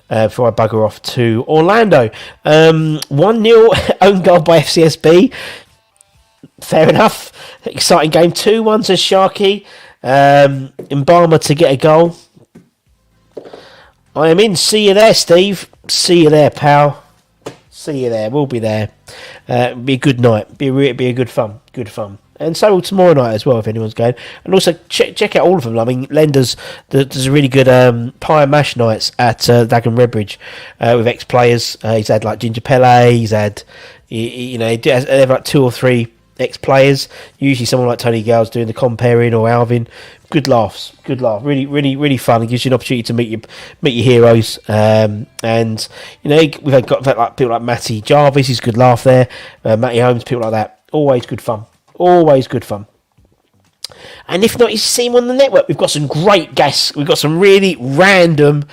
Before I bugger off to Orlando. 1-0 own goal by Fcsb. Fair enough. Exciting game. 2-1 to Sharky. Mbama to get a goal. I am in. See you there, Steve. See you there, pal. See you there. We'll be there. Be a good night. Be a good fun. And so will tomorrow night as well, if anyone's going. And also, check out all of them. I mean, Lenders, there's a really good pie and mash nights at Dagenham Redbridge with ex-players. He's had like Ginger Pele. He's had, he has like 2 or 3 ex-players. Usually someone like Tony Gale's doing the comparing, or Alvin. Good laughs. Really fun. It gives you an opportunity to meet your heroes. And we've got like people like Matty Jarvis. He's a good laugh there. Matty Holmes, people like that. Always good fun. And if not, you see him on the network. We've got some great guests. We've got some really random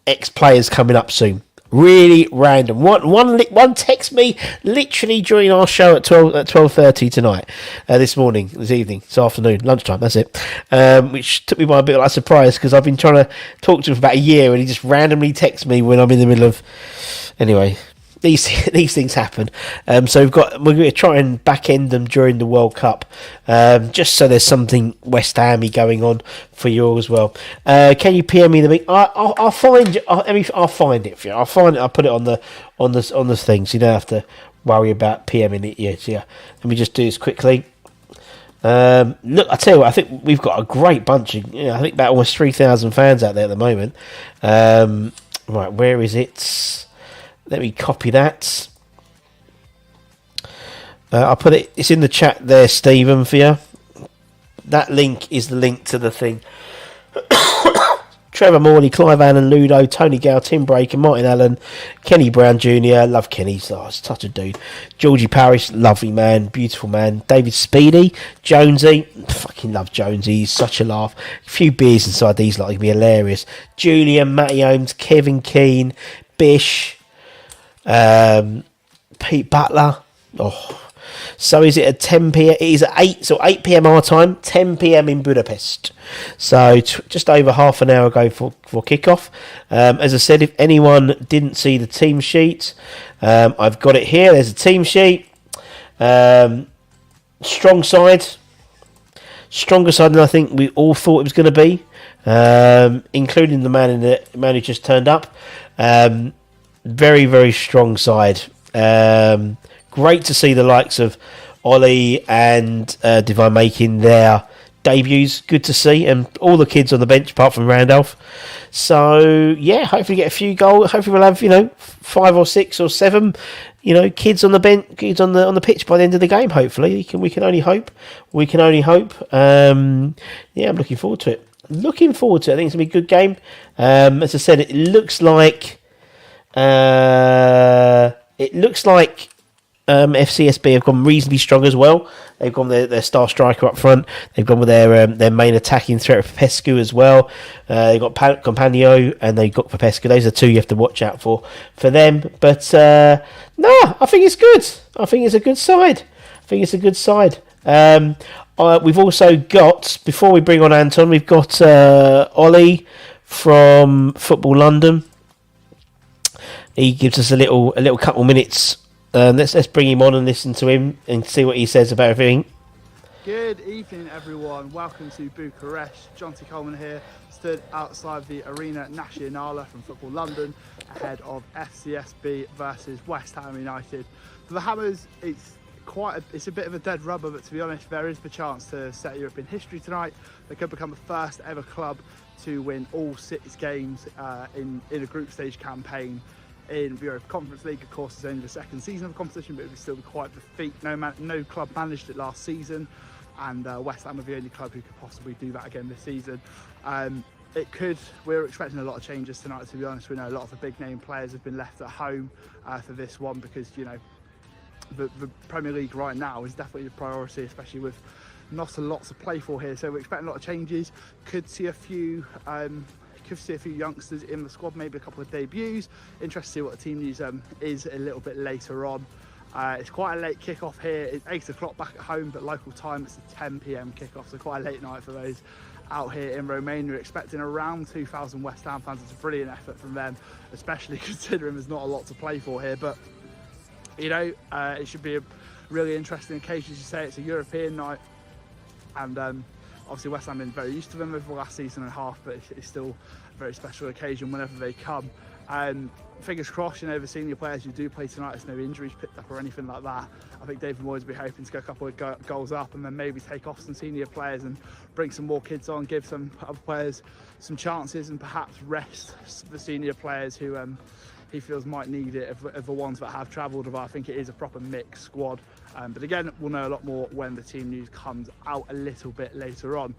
ex-players coming up soon. Really random. One text me literally during our show at 12:30 tonight, this evening, this afternoon, lunchtime. That's it. Which took me by a bit of a surprise, because I've been trying to talk to him for about a year, and he just randomly texts me when I'm in the middle of. Anyway. These things happen, so we're going to try and back end them during the World Cup, just so there's something West Hammy going on for you as well. Can you PM me the link? I'll find you. I'll find it for you. I'll put it on the thing, so you don't have to worry about PMing it yet. Yeah, let me just do this quickly. Look, I tell you what, I think we've got a great bunch of, I think about almost 3,000 fans out there at the moment. Right, where is it? Let me copy that. I'll put it, it's in the chat there, Stephen, for you. That link is the link to the thing. Trevor Morley, Clive Allen, Ludo, Tony Gow, Tim Breaker, Martin Allen, Kenny Brown Jr. Love Kenny, such a dude. Georgie Parrish, lovely man, beautiful man. David Speedy, Jonesy, fucking love Jonesy, he's such a laugh. A few beers inside these, like, it'd be hilarious. Julian, Matty Holmes, Kevin Keane, Bish, Pete Butler. Oh. So is it at 10 p.m? It is at 8 p.m. our time, 10 p.m. in Budapest. So just over half an hour ago for kickoff. As I said, if anyone didn't see the team sheet, I've got it here. There's a team sheet. Strong side. Stronger side than I think we all thought it was going to be, including the man who just turned up. Very, very strong side. Great to see the likes of Ollie and Divine making their debuts. Good to see, and all the kids on the bench apart from Randolph. So yeah, hopefully get a few goals. Hopefully we'll have 5 or 6 or 7 kids on the bench, kids on the pitch by the end of the game. Hopefully we can only hope. Yeah, I'm looking forward to it. I think it's gonna be a good game. As I said, it looks like Fcsb have gone reasonably strong as well. They've gone their star striker up front. They've gone with their main attacking threat, Popescu, as well. They've got Compagno and they've got Popescu. Those are 2 you have to watch out for them. But no, I think it's good. I think it's a good side. We've also got, before we bring on Anton, we've got Ollie from Football London. He gives us a little couple minutes. Let's bring him on and listen to him and see what he says about everything. Good evening, everyone. Welcome to Bucharest. John T. Coleman here, stood outside the Arena Națională from Football London ahead of Fcsb versus West Ham United. For the Hammers, it's a bit of a dead rubber, but to be honest, there is the chance to set European history tonight. They could become the first ever club to win all 6 games in a group stage campaign. In the Europa Conference League, of course, it's only the second season of the competition, but it would still be quite the feat. No club managed it last season, and West Ham are the only club who could possibly do that again this season. We're expecting a lot of changes tonight, to be honest. We know a lot of the big name players have been left at home for this one because, the Premier League right now is definitely the priority, especially with not a lot to play for here. So we're expecting a lot of changes. Could see a few youngsters in the squad, maybe a couple of debuts. Interested to see what the team news is a little bit later on. It's quite a late kickoff here. It's 8 o'clock back at home, but local time it's a 10 p.m. kickoff, so quite a late night for those out here in Romania. We're expecting around 2,000 West Ham fans. It's a brilliant effort from them, especially considering there's not a lot to play for here. But it should be a really interesting occasion. As you say, it's a European night, and obviously West Ham have been very used to them over the last season and a half, but it's still a very special occasion whenever they come. Fingers crossed, the senior players who do play tonight, there's no injuries picked up or anything like that. I think David Moyes will be hoping to go a couple of goals up and then maybe take off some senior players and bring some more kids on, give some other players some chances, and perhaps rest the senior players who he feels might need it, of the ones that have travelled. I think it is a proper mixed squad. But again, we'll know a lot more when the team news comes out a little bit later on.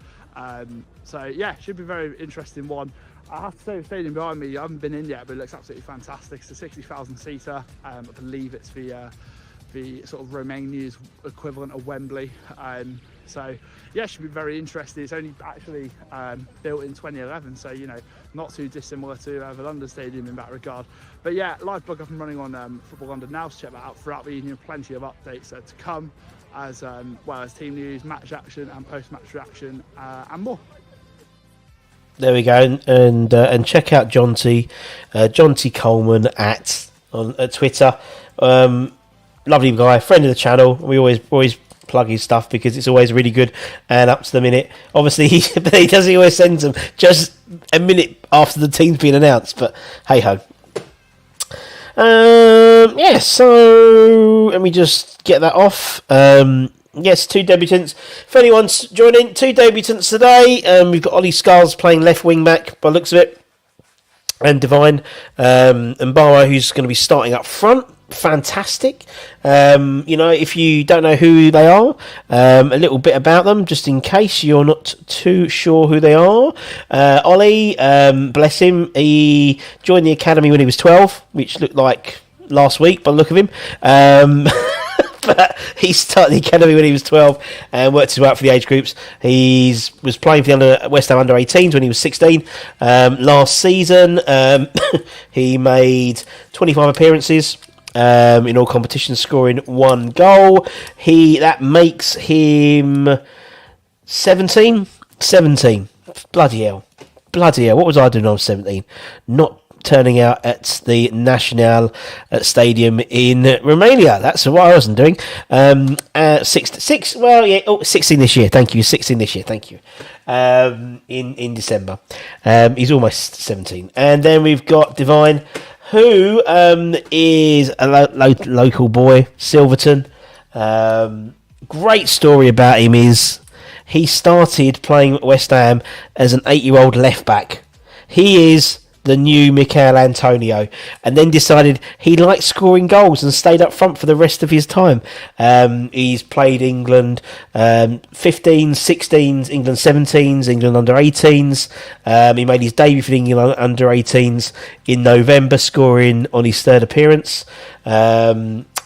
So yeah, should be a very interesting one. I have to say, the stadium behind me, I haven't been in yet, but it looks absolutely fantastic. It's a 60,000 seater. I believe it's the sort of Romania's equivalent of Wembley. So yeah, should be very interesting. It's only actually built in 2011, so not too dissimilar to the London Stadium in that regard. But yeah, live blog up and running on Football London now, so check that out throughout the evening. Plenty of updates to come, as well as team news, match action and post-match reaction, and more. There we go, and check out John T Coleman on Twitter. Lovely guy, friend of the channel. We always plug his stuff because it's always really good and up to the minute. Obviously, he doesn't always send them just a minute after the team's been announced, but hey ho. Yeah, so let me just get that off. Yes, 2 debutants. If anyone's joining, 2 debutants today. We've got Ollie Scars playing left wing back by the looks of it, and Divine, and Barrow, who's going to be starting up front. Fantastic. If you don't know who they are, a little bit about them, just in case you're not too sure who they are. Ollie, bless him, he joined the academy when he was 12, which looked like last week by the look of him. But he started the academy when he was 12 and worked his way up for the age groups. He was playing for the West Ham under 18s when he was 16. Last season, he made 25 appearances in all competitions, scoring 1 goal. That makes him 17. Bloody hell. What was I doing when I was 17? Not turning out at the National Stadium in Romania. That's what I wasn't doing. 16 this year. Thank you. 16 this year. Thank you. In December. He's almost 17. And then we've got Divine, who is a local boy, Silverton. Great story about him is he started playing at West Ham as an 8-year-old left back. He is the new Michael Antonio, and then decided he liked scoring goals and stayed up front for the rest of his time. He's played England 15s, 16s, England 17s, England under 18s. He made his debut for England under 18s in November, scoring on his 3rd appearance.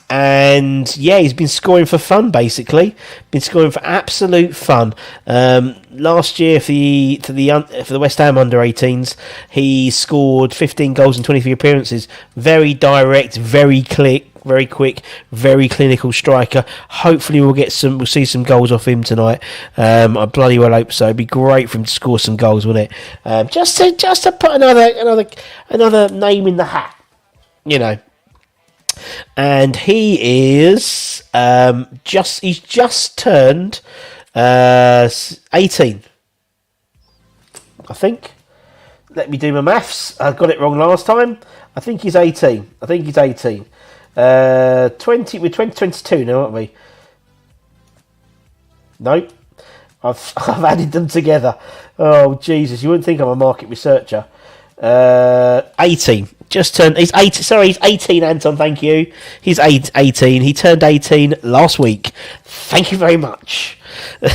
And yeah, he's been scoring for fun, basically. Been scoring for absolute fun. Last year for the West Ham under 18s, he scored 15 goals in 23 appearances. Very direct, very quick, very clinical striker. Hopefully we'll see some goals off him tonight. I bloody well hope so. It'd be great for him to score some goals, wouldn't it? Just to put another name in the hat, you know. And he is he's just turned 18, I think. Let me do my maths. I got it wrong last time. I think he's 18. 20. We're 2022 now, aren't we? Nope. I've added them together. Oh Jesus! You wouldn't think I'm a market researcher. 18. Just turned. He's 18. Sorry, he's 18. Anton, thank you. He's 18. He turned 18 last week. Thank you very much. I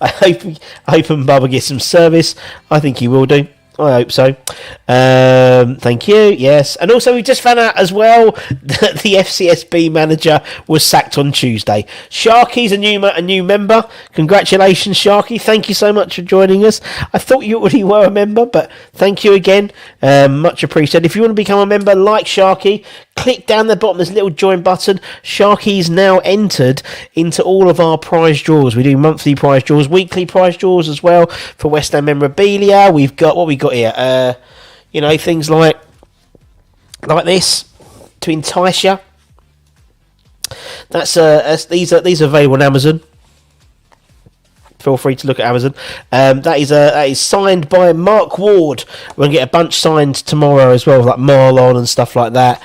hope Bubba gets some service. I think he will do. I hope so. Thank you. Yes, and also we just found out as well that the Fcsb manager was sacked on Tuesday. Sharky's a new member. Congratulations, Sharky. Thank you so much for joining us. I thought you already were a member, but thank you again. Much appreciated. If you want to become a member, like Sharky, click down the bottom. There's a little join button. Sharky's now entered into all of our prize draws. We do monthly prize draws, weekly prize draws as well for West Ham memorabilia. We've got what we got here. Things like this to entice you. These are available on Amazon. Feel free to look at Amazon. That is signed by Mark Ward. We're going to get a bunch signed tomorrow as well, like Marlon and stuff like that.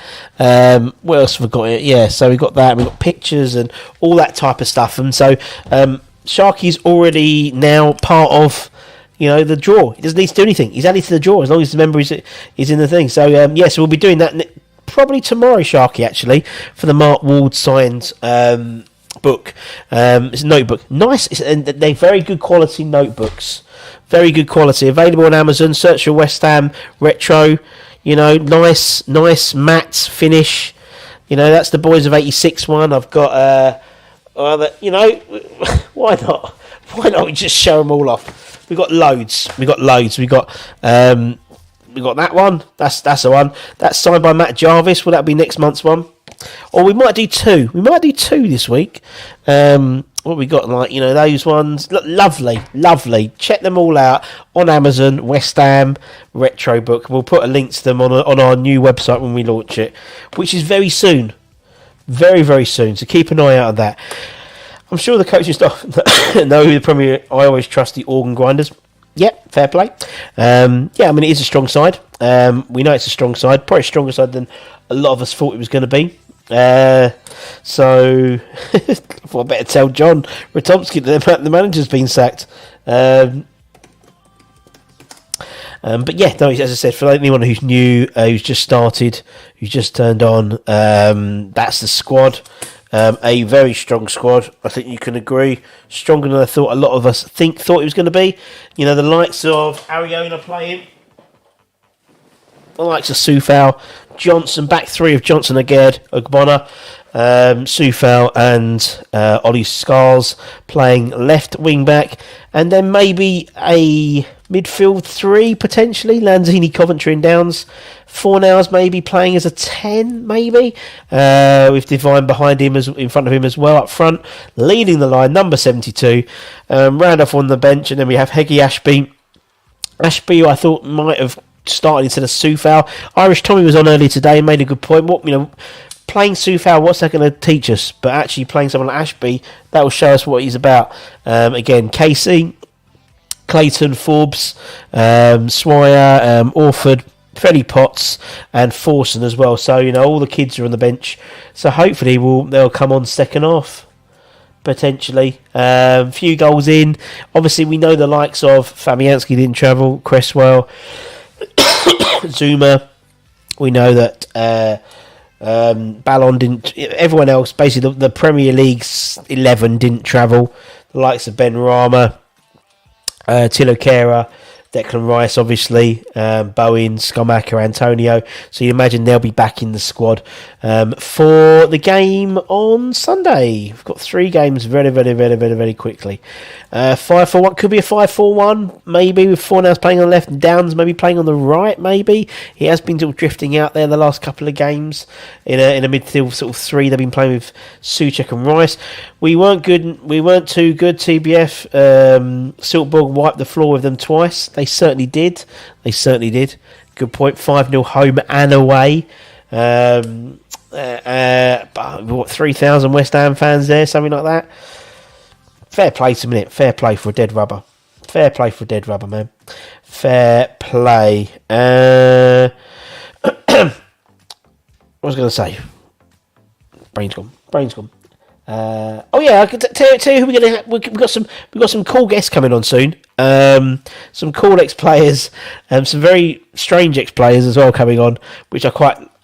What else have we got here? Yeah, so we've got that. We've got pictures and all that type of stuff. And so Sharky's already now part of the draw. He doesn't need to do anything. He's added to the draw as long as the member is in the thing. So so we'll be doing that probably tomorrow, Sharky, actually, for the Mark Ward signed book. It's a notebook. Nice, and they're very good quality notebooks. Very good quality. Available on Amazon. Search for West Ham Retro. Nice matte finish. That's the Boys of 86 one. I've got why not? Why not we just show them all off? We've got loads. We got that one. That's the one. That's signed by Matt Jarvis. Will that be next month's one? Or we might do 2. We might do 2 this week. What we got, those ones. Look, lovely. Check them all out on Amazon. West Ham Retro Book. We'll put a link to them on our new website when we launch it, which is very soon. Very, very soon. So keep an eye out on that. I'm sure the coaching staff know the Premier. I always trust the organ grinders. Yeah, fair play. It is a strong side. We know it's a strong side. Probably a stronger side than a lot of us thought it was going to be. So I thought I better tell John Ratomski that the manager's been sacked. But yeah, no, as I said, for anyone who's new, who's just started, who's just turned on, that's the squad. A very strong squad. I think you can agree. Stronger than I thought a lot of us thought it was going to be. You know, the likes of Ariona playing, the likes of Sufal, Johnson, back three of Johnson, Aged, Ogbonna, Sufal and Ollie Scars playing left wing back, and then maybe a midfield three potentially. Lanzini, Coventry and Downs. Fornals maybe playing as a 10, maybe with Divine behind him, in front of him as well up front, leading the line, number 72. Randolph on the bench, and then we have Heggie Ashby. Ashby, who I thought might have started instead of Sufal. Irish Tommy was on earlier today and made a good point. Playing Sufal, what's that going to teach us? But actually playing someone like Ashby, that will show us what he's about. Again, Casey, Clayton, Forbes, Swire, Orford, Freddie Potts and Forson as well. So, all the kids are on the bench. So hopefully they'll come on second half, potentially. Few goals in. Obviously, we know the likes of Fabianski didn't travel, Cresswell, Zuma. We know that Ballon didn't. Everyone else, basically the Premier League's 11 didn't travel. The likes of Ben Rama, Tilo Kehrer, Declan Rice, obviously, Bowen, Schumacher, Antonio. So you imagine they'll be back in the squad for the game on Sunday. We've got 3 games very, very, very, very, very quickly. 5-4-1 could be a 5-4-1, maybe with Fornals playing on the left and Downs maybe playing on the right. Maybe he has been sort of drifting out there the last couple of games in a midfield sort of 3. They've been playing with Souček and Rice. We weren't good. We weren't too good. TBF. Silkeborg wiped the floor with them twice. They certainly did. Good point. 5-0 home and away. What, 3,000 West Ham fans there, something like that. Fair play to me. Fair play for a dead rubber. Man. Fair play. What was I going to say? Brain's gone. I could tell you who we're going to have. We've got some cool guests coming on soon. Some cool ex-players, some very strange ex-players as well coming on, which I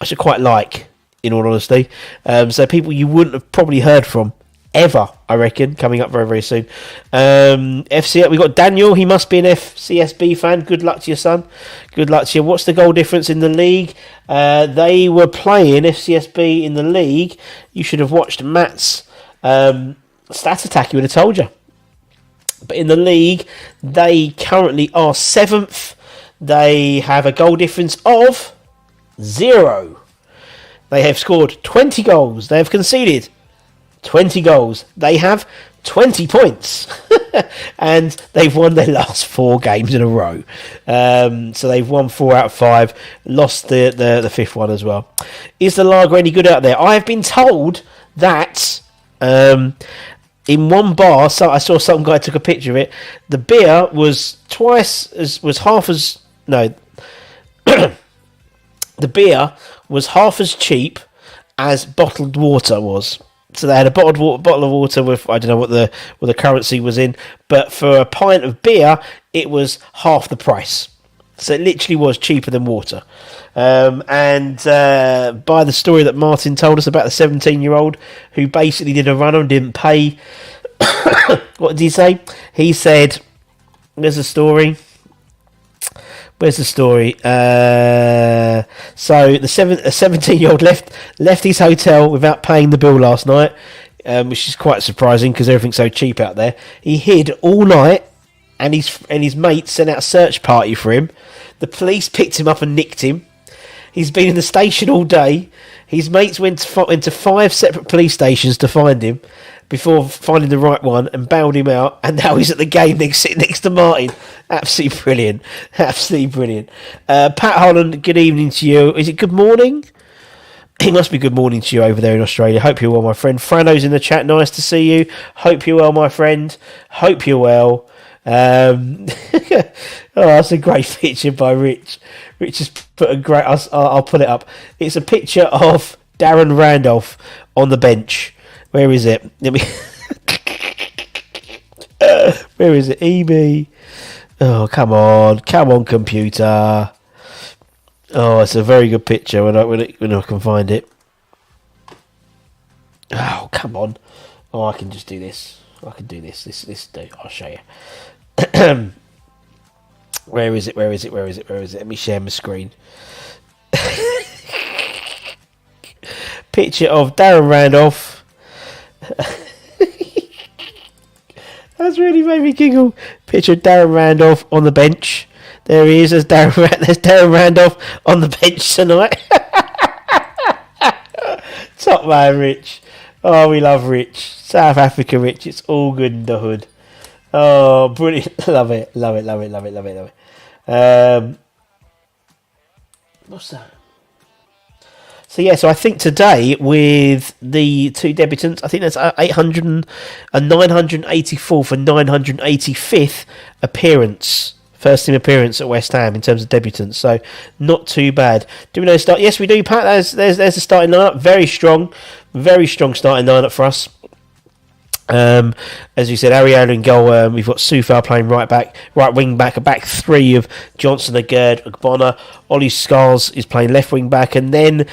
should quite like, in all honesty. So people you wouldn't have probably heard from ever, I reckon, coming up very, very soon. FC, we got Daniel. He must be an Fcsb fan. Good luck to your son. Good luck to you. What's the goal difference in the league? They were playing Fcsb in the league. You should have watched Matt's stat attack. He would have told you. But in the league, they currently are 7th. They have a goal difference of 0. They have scored 20 goals. They have conceded 20 goals. They have 20 points. And they've won their last 4 games in a row. So they've won 4 out of 5. Lost the 5th one as well. Is the lager any good out there? I have been told that in one bar, so I saw some guy took a picture of it. The beer was the beer was half as cheap as bottled water was. So they had a bottle of water with, I don't know what the currency was in, but for a pint of beer, it was half the price. So it literally was cheaper than water. And by the story that Martin told us about the 17-year-old who basically did a runner and didn't pay, what did he say? He said, where's the story? So the 17-year-old left his hotel without paying the bill last night, which is quite surprising because everything's so cheap out there. He hid all night, and his mates sent out a search party for him. The police picked him up and nicked him. He's been in the station all day. His mates went into 5 separate police stations to find him before finding the right one and bailed him out. And now he's at the game sitting next to Martin. Absolutely brilliant. Pat Holland, good evening to you. Is it good morning? It must be good morning to you over there in Australia. Hope you're well, my friend. Frano's in the chat. Nice to see you. Hope you're well, my friend. Hope you're well. That's a great picture by Rich. Rich has put a great. I'll put it up. It's a picture of Darren Randolph on the bench. Where is it? Let me. Where is it? EB. Oh, come on, computer. Oh, it's a very good picture when I can find it. Oh, come on. Oh, I can just do this. I can do this. This. I'll show you. Where is it? Let me share my screen. Picture of Darren Randolph. That's really made me giggle. Picture of Darren Randolph on the bench. There he is. There's Darren Randolph on the bench tonight. Top man, Rich. Oh, we love Rich. South Africa, Rich. It's all good in the hood. Oh, brilliant. Love it. What's that? So yeah, so I think today with the two debutants, I think that's 800 and 984th and 985th appearance, first team appearance at West Ham in terms of debutants. So not too bad. Do we know the start? Yes, we do, Pat. There's the starting lineup. Very strong starting lineup for us. As you said, Ariel in goal. We've got Soufal playing right wing back, a back three of Johnson, Agerd, Ogbonna. Ollie Scars is playing left wing back, and then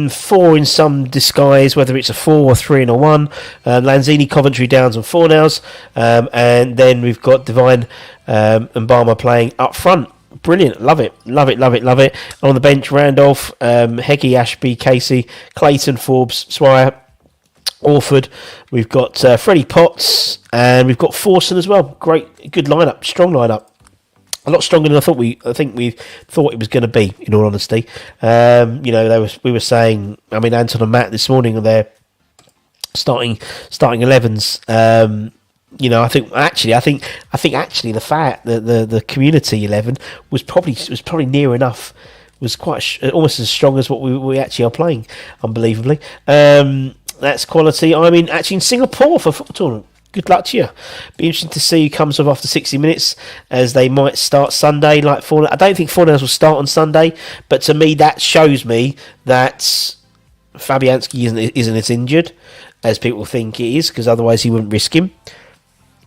four in some disguise, whether it's a 4 or 3 and a 1. Lanzini, Coventry, Downs, and Fornals. And then we've got Divine and Barmer playing up front. Brilliant, love it. On the bench, Randolph, Heggie, Ashby, Casey, Clayton, Forbes, Swire, Orford. We've got Freddie Potts, and we've got Forson as well. Great, good lineup, strong lineup. A lot stronger than I think we thought it was going to be. In all honesty, we were saying. I mean, Anton and Matt this morning are their starting 11s. I think actually the fact that the community 11 was probably near enough. Was quite almost as strong as what we actually are playing. Unbelievably. That's quality. I'm actually in Singapore for a football tournament. Good luck to you. Be interesting to see who comes off after 60 minutes, as they might start Sunday. I don't think Fornals will start on Sunday, but to me that shows me that Fabianski isn't as injured as people think he is, because otherwise he wouldn't risk him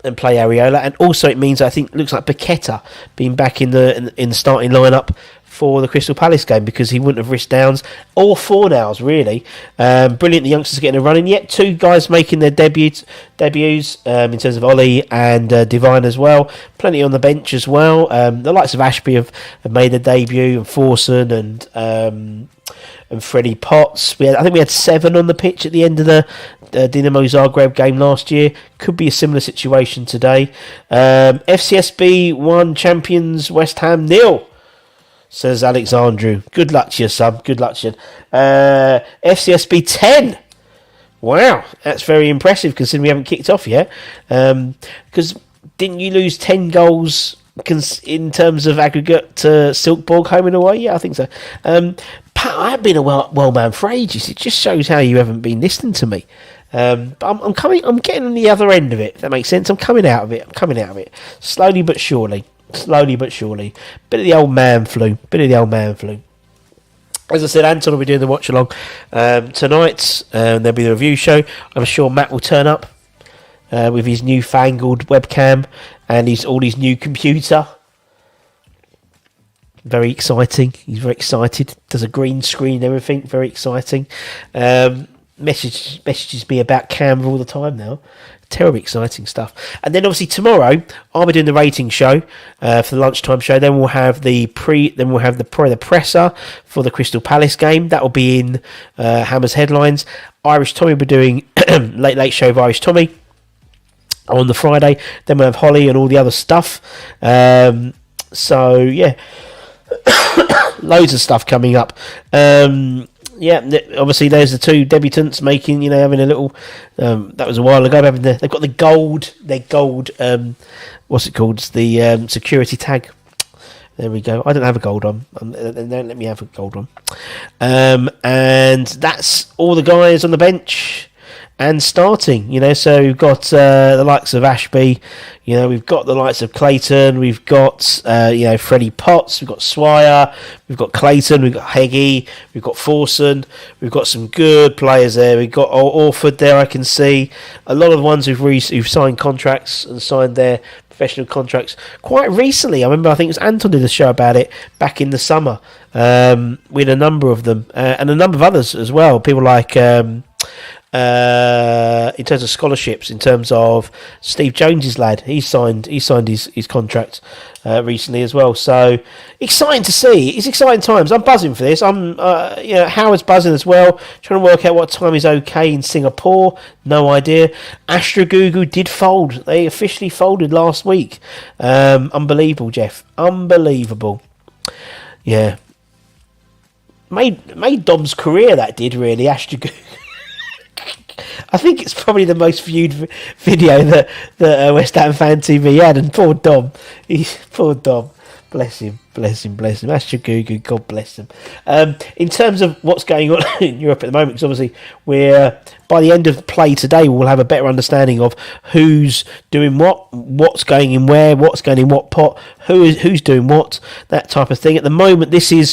and play Areola. And also it means, I think, looks like Paqueta being back in the starting lineup for the Crystal Palace game, because he wouldn't have risked Downs or Fornals, really. Brilliant, the youngsters getting a run in. Yet two guys making their debuts in terms of Ollie and Divine as well. Plenty on the bench as well. The likes of Ashby have made their debut, and Forson and Freddie Potts. I think we had 7 on the pitch at the end of the Dinamo Zagreb game last year. Could be a similar situation today. FCSB 1, champions West Ham 0. Says Alexandru. Good luck to you, sub. Good luck to you. FCSB 10. Wow, that's very impressive considering we haven't kicked off yet. Because didn't you lose 10 goals in terms of aggregate to Silkeborg home and away? Yeah, I think so. Pat, I have been a well man for ages. It just shows how you haven't been listening to me. But I'm getting on the other end of it, if that makes sense. I'm coming out of it. Slowly but surely. Bit of the old man flu. As I said, Anton will be doing the watch along tonight. There'll be the review show. I'm sure Matt will turn up with his newfangled webcam and all his new computer. Very exciting. He's very excited. Does a green screen and everything. Very exciting. Messages me about Canva all the time now. Terribly exciting stuff. And then obviously tomorrow I'll be doing the rating show for the lunchtime show. Then we'll have the presser for the Crystal Palace game. That will be in Hammer's headlines. Irish Tommy will be doing late show of Irish Tommy on the Friday. Then we'll have Holly and all the other stuff. So yeah, loads of stuff coming up. Yeah, obviously there's the two debutants making, having a little. That was a while ago. They've got their gold. What's it called? It's the security tag. There we go. I don't have a gold one. Don't let me have a gold one. And that's all the guys on the bench. and starting. So we've got the likes of Ashby. We've got the likes of Clayton. We've got Freddie Potts. We've got Swire. We've got Clayton. We've got Heggie. We've got Forson. We've got some good players there. We've got Orford there. I can see a lot of the ones who've signed contracts and signed their professional contracts quite recently. I think it was Anton did a show about it back in the summer, with a number of them and a number of others as well. People like in terms of scholarships, in terms of Steve Jones's lad, he signed his contract recently as well. So exciting to see. It's exciting times. I'm buzzing for this. I'm Howard's buzzing as well, trying to work out what time is okay in Singapore. No idea. Astra Gugu did fold. They officially folded last week. Unbelievable, Jeff. Unbelievable. Yeah. Made Dom's career, that did, really. Astra Gugu. I think it's probably the most viewed video that West Ham Fan TV had, and poor Dom. Poor Dom. Bless him. Astra Gugu, God bless him. In terms of what's going on in Europe at the moment, because obviously we're, by the end of play today, we'll have a better understanding of who's doing what's going in where, what's going in what pot, who's doing what, that type of thing. At the moment, these are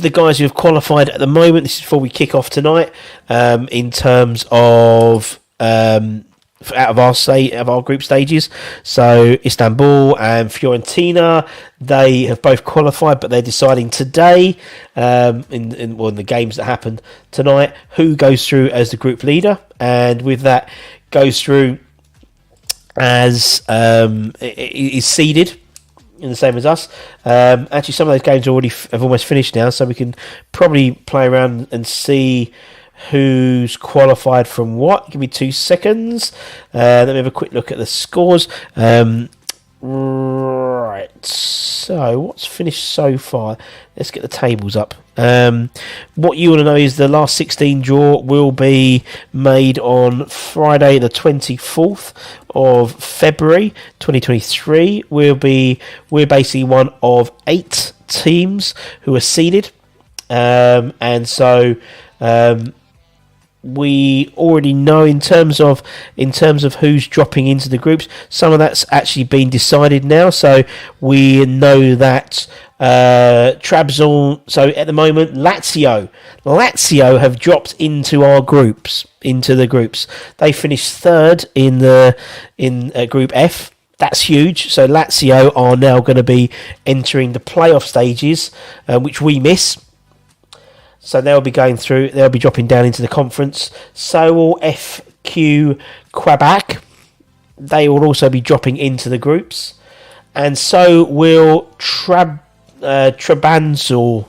the guys who have qualified at the moment. This is before we kick off tonight. In terms of out of our group stages, so Istanbul and Fiorentina, they have both qualified, but they're deciding today in the games that happen tonight who goes through as the group leader, and with that goes through as is seeded in the same as us. Actually, some of those games have almost finished now, so we can probably play around and see who's qualified from what. Give me 2 seconds. Let me have a quick look at the scores. Right, so what's finished so far? Let's get the tables up. What you want to know is the last 16 draw will be made on Friday the 24th of February 2023. We're basically one of 8 teams who are seeded, and so we already know in terms of who's dropping into the groups. Some of that's actually been decided now. So we know that Trabzon. So at the moment, Lazio have dropped into the groups. They finished third in Group F. That's huge. So Lazio are now going to be entering the playoff stages, which we miss. So they'll be going through. They'll be dropping down into the conference. So will FQ Quebec. They will also be dropping into the groups, and so will Trabzonspor,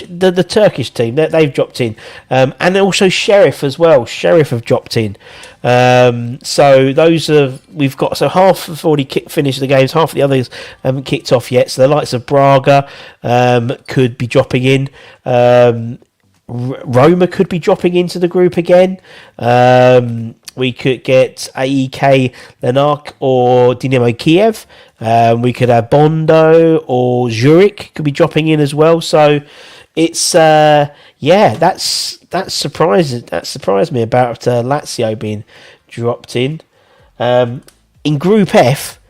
the Turkish team. They've dropped in, and also Sheriff as well. Sheriff have dropped in. So those we've got. So half have already finished the games. Half of the others haven't kicked off yet. So the likes of Braga could be dropping in. Roma could be dropping into the group again. We could get AEK Larnaca or Dynamo Kiev. We could have Bondo or Zurich could be dropping in as well. So it's that's surprising. That surprised me about Lazio being dropped in. In Group F,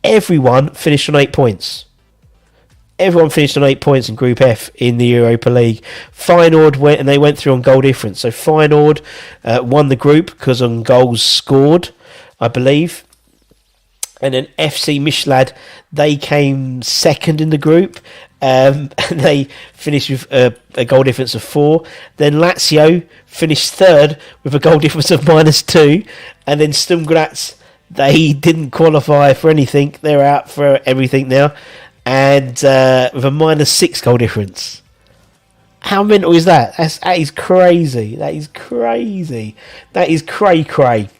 everyone finished on 8 points. Everyone finished on 8 points in Group F in the Europa League. Feyenoord went through on goal difference. So Feyenoord won the group because on goals scored, I believe. And then FC Mishlad, they came second in the group. And they finished with a goal difference of 4. Then Lazio finished third with a goal difference of -2. And then Sturm Graz, they didn't qualify for anything. They're out for everything now. And with a -6 goal difference. How mental is that? That is crazy. That is crazy. That is cray-cray.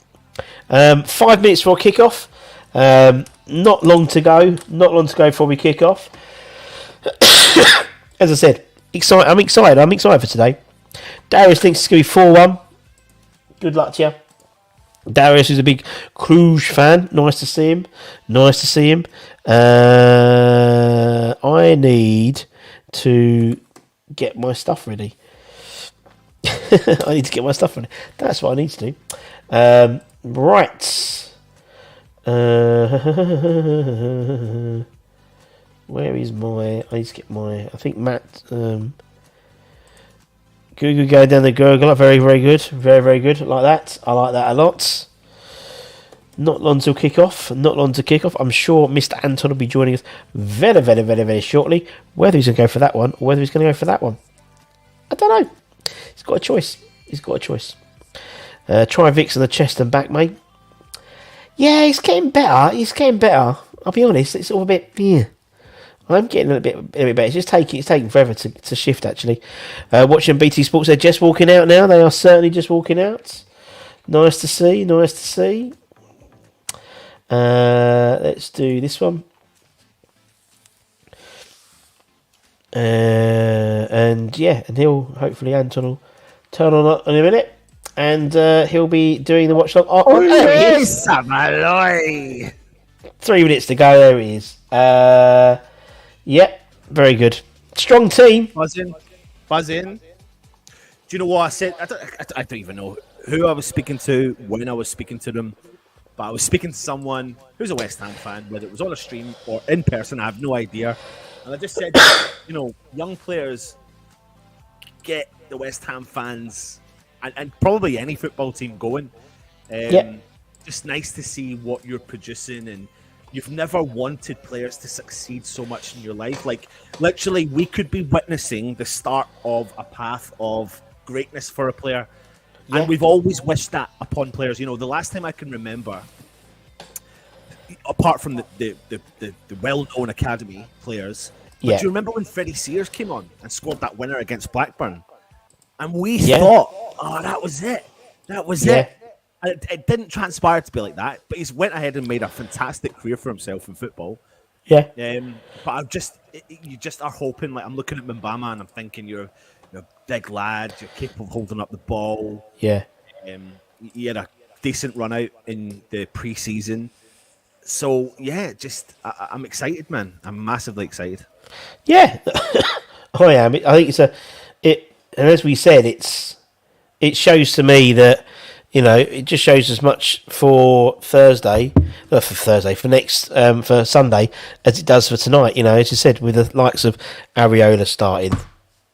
5 minutes before kick-off. Not long to go. Not long to go before we kick off. As I said, I'm excited. I'm excited for today. Darius thinks it's going to be 4-1. Good luck to you. Darius is a big Cluj fan. Nice to see him. I need to get my stuff ready. I need to get my stuff ready. That's what I need to do. Right. Where is my... I need to get my... I think Matt... Google going down the Google. Very, very good. Very, very good. Like that. I like that a lot. Not long till kick-off. Not long to kick-off. I'm sure Mr. Anton will be joining us very, very, very, very shortly. Whether he's going to go for that one or whether he's going to go for that one, I don't know. He's got a choice. He's got a choice. Try Vicks on the chest and back, mate. Yeah, he's getting better. He's getting better. I'll be honest. It's all a bit... Yeah. I'm getting a bit better. It's taking forever to shift, actually. Watching BT Sports, they're just walking out now. They are certainly just walking out. Nice to see. Nice to see. Let's do this one. And he'll hopefully Anton will turn on in a minute, and he'll be doing the watch log. Oh, there he is. 3 minutes to go. There he is. Yep, very good. Strong team. Buzz in. Do you know what I said? I don't even know who I was speaking to, when I was speaking to them, but I was speaking to someone who's a West Ham fan, whether it was on a stream or in person, I have no idea. And I just said, young players get the West Ham fans and probably any football team going. Just nice to see what you're producing, and you've never wanted players to succeed so much in your life. Like, literally, we could be witnessing the start of a path of greatness for a player. Yeah. And we've always wished that upon players. The last time I can remember, apart from the well-known academy players, but do you remember when Freddie Sears came on and scored that winner against Blackburn? And we thought, that was it. That was it. And it didn't transpire to be like that, but he's went ahead and made a fantastic career for himself in football. Yeah. But you just are hoping. Like, I'm looking at Mbama and I'm thinking you're a big lad. You're capable of holding up the ball. Yeah. You had a decent run out in the pre-season. So yeah, I'm excited, man. I'm massively excited. Yeah, I am. I think and as we said, it shows to me that. It just shows as much for for Sunday, as it does for tonight. As you said, with the likes of Areola starting,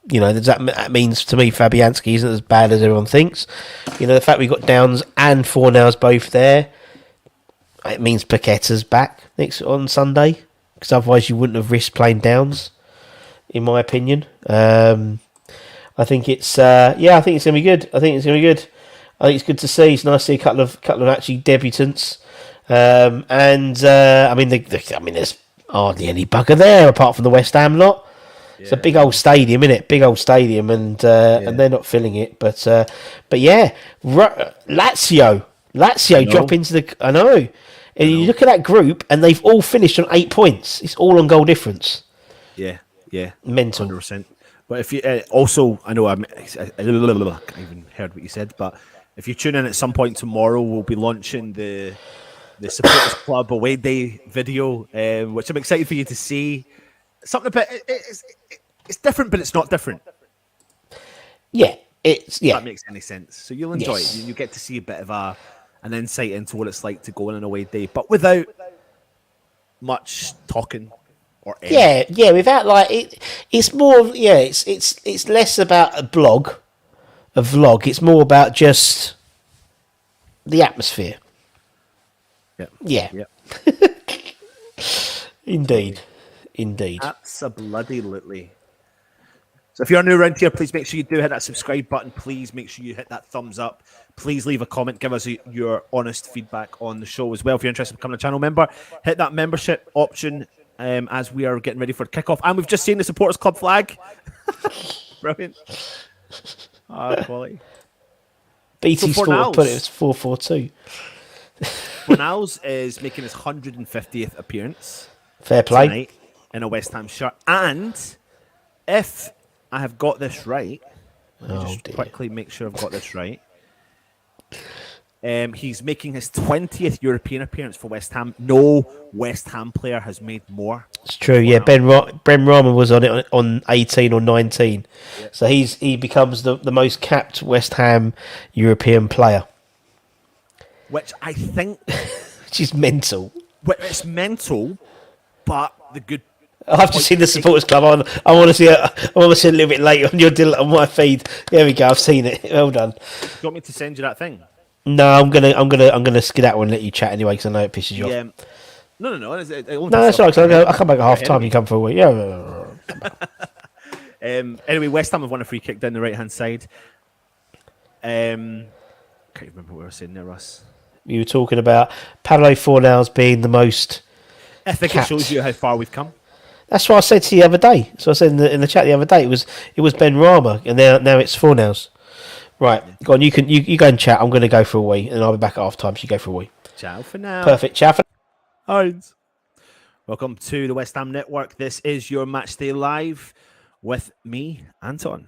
that means to me Fabianski isn't as bad as everyone thinks. The fact we've got Downs and Fornals both there, it means Paqueta's back on Sunday, because otherwise you wouldn't have risked playing Downs, in my opinion. I think it's I think it's gonna be good. I think it's good to see. It's nice to see a couple of actually debutants, there's hardly any bugger there apart from the West Ham lot. Yeah. It's a big old stadium, isn't it? Big old stadium, and they're not filling it. But Lazio drop into the. I know. And you look at that group, and they've all finished on 8 points. It's all on goal difference. Yeah, mental. 100%. But if you also, I know I even heard what you said, but. If you tune in at some point tomorrow, we'll be launching the Supporters Club away day video, which I'm excited for you to see. Something about it's different, but it's not different. Yeah, if that makes any sense. So you'll enjoy it. You get to see a bit of an insight into what it's like to go on an away day, but without much talking or anything. Without it's more. It's less about a vlog. It's more about just the atmosphere. Yeah. Indeed. Absolutely. So if you're new around here, please make sure you do hit that subscribe button. Please make sure you hit that thumbs up. Please leave a comment. Give us your honest feedback on the show as well. If you're interested in becoming a channel member, hit that membership option as we are getting ready for kickoff. And we've just seen the Supporters Club flag. Brilliant. Quality. BT Sport put it as 4-4-2. Fornals is making his 150th appearance. Fair play. Tonight in a West Ham shirt. And if I have got this right, quickly make sure I've got this right. He's making his 20th European appearance for West Ham. No West Ham player has made more. It's true. Yeah, Ben Rahman was on it on 18 or 19, so he becomes the most capped West Ham European player, which I think, which is mental. It's mental, but the good. I've just seen the supporters club on. I want to see it. I want to see it a little bit later on my feed. There we go. I've seen it. Well done. Do you want me to send you that thing? No, I'm gonna skedaddle and let you chat anyway because I know it pisses you off. No. No, that's all right. I'll come back at half time. You come for a week. Yeah. Anyway, West Ham have won a free kick down the right hand side. Can't remember what we were saying there, Russ. You were talking about Pablo Fornals being the most. I think it shows you how far we've come. That's what I said to you the other day. So I said in the chat the other day it was Ben Rama, and now it's Fornals. Right, go on. You go and chat. I'm going to go for a wee, and I'll be back at half time. So you go for a wee. Ciao for now. Perfect. Ciao for. Hines. Welcome to the West Ham Network. This is your Matchday Live with me, Anton.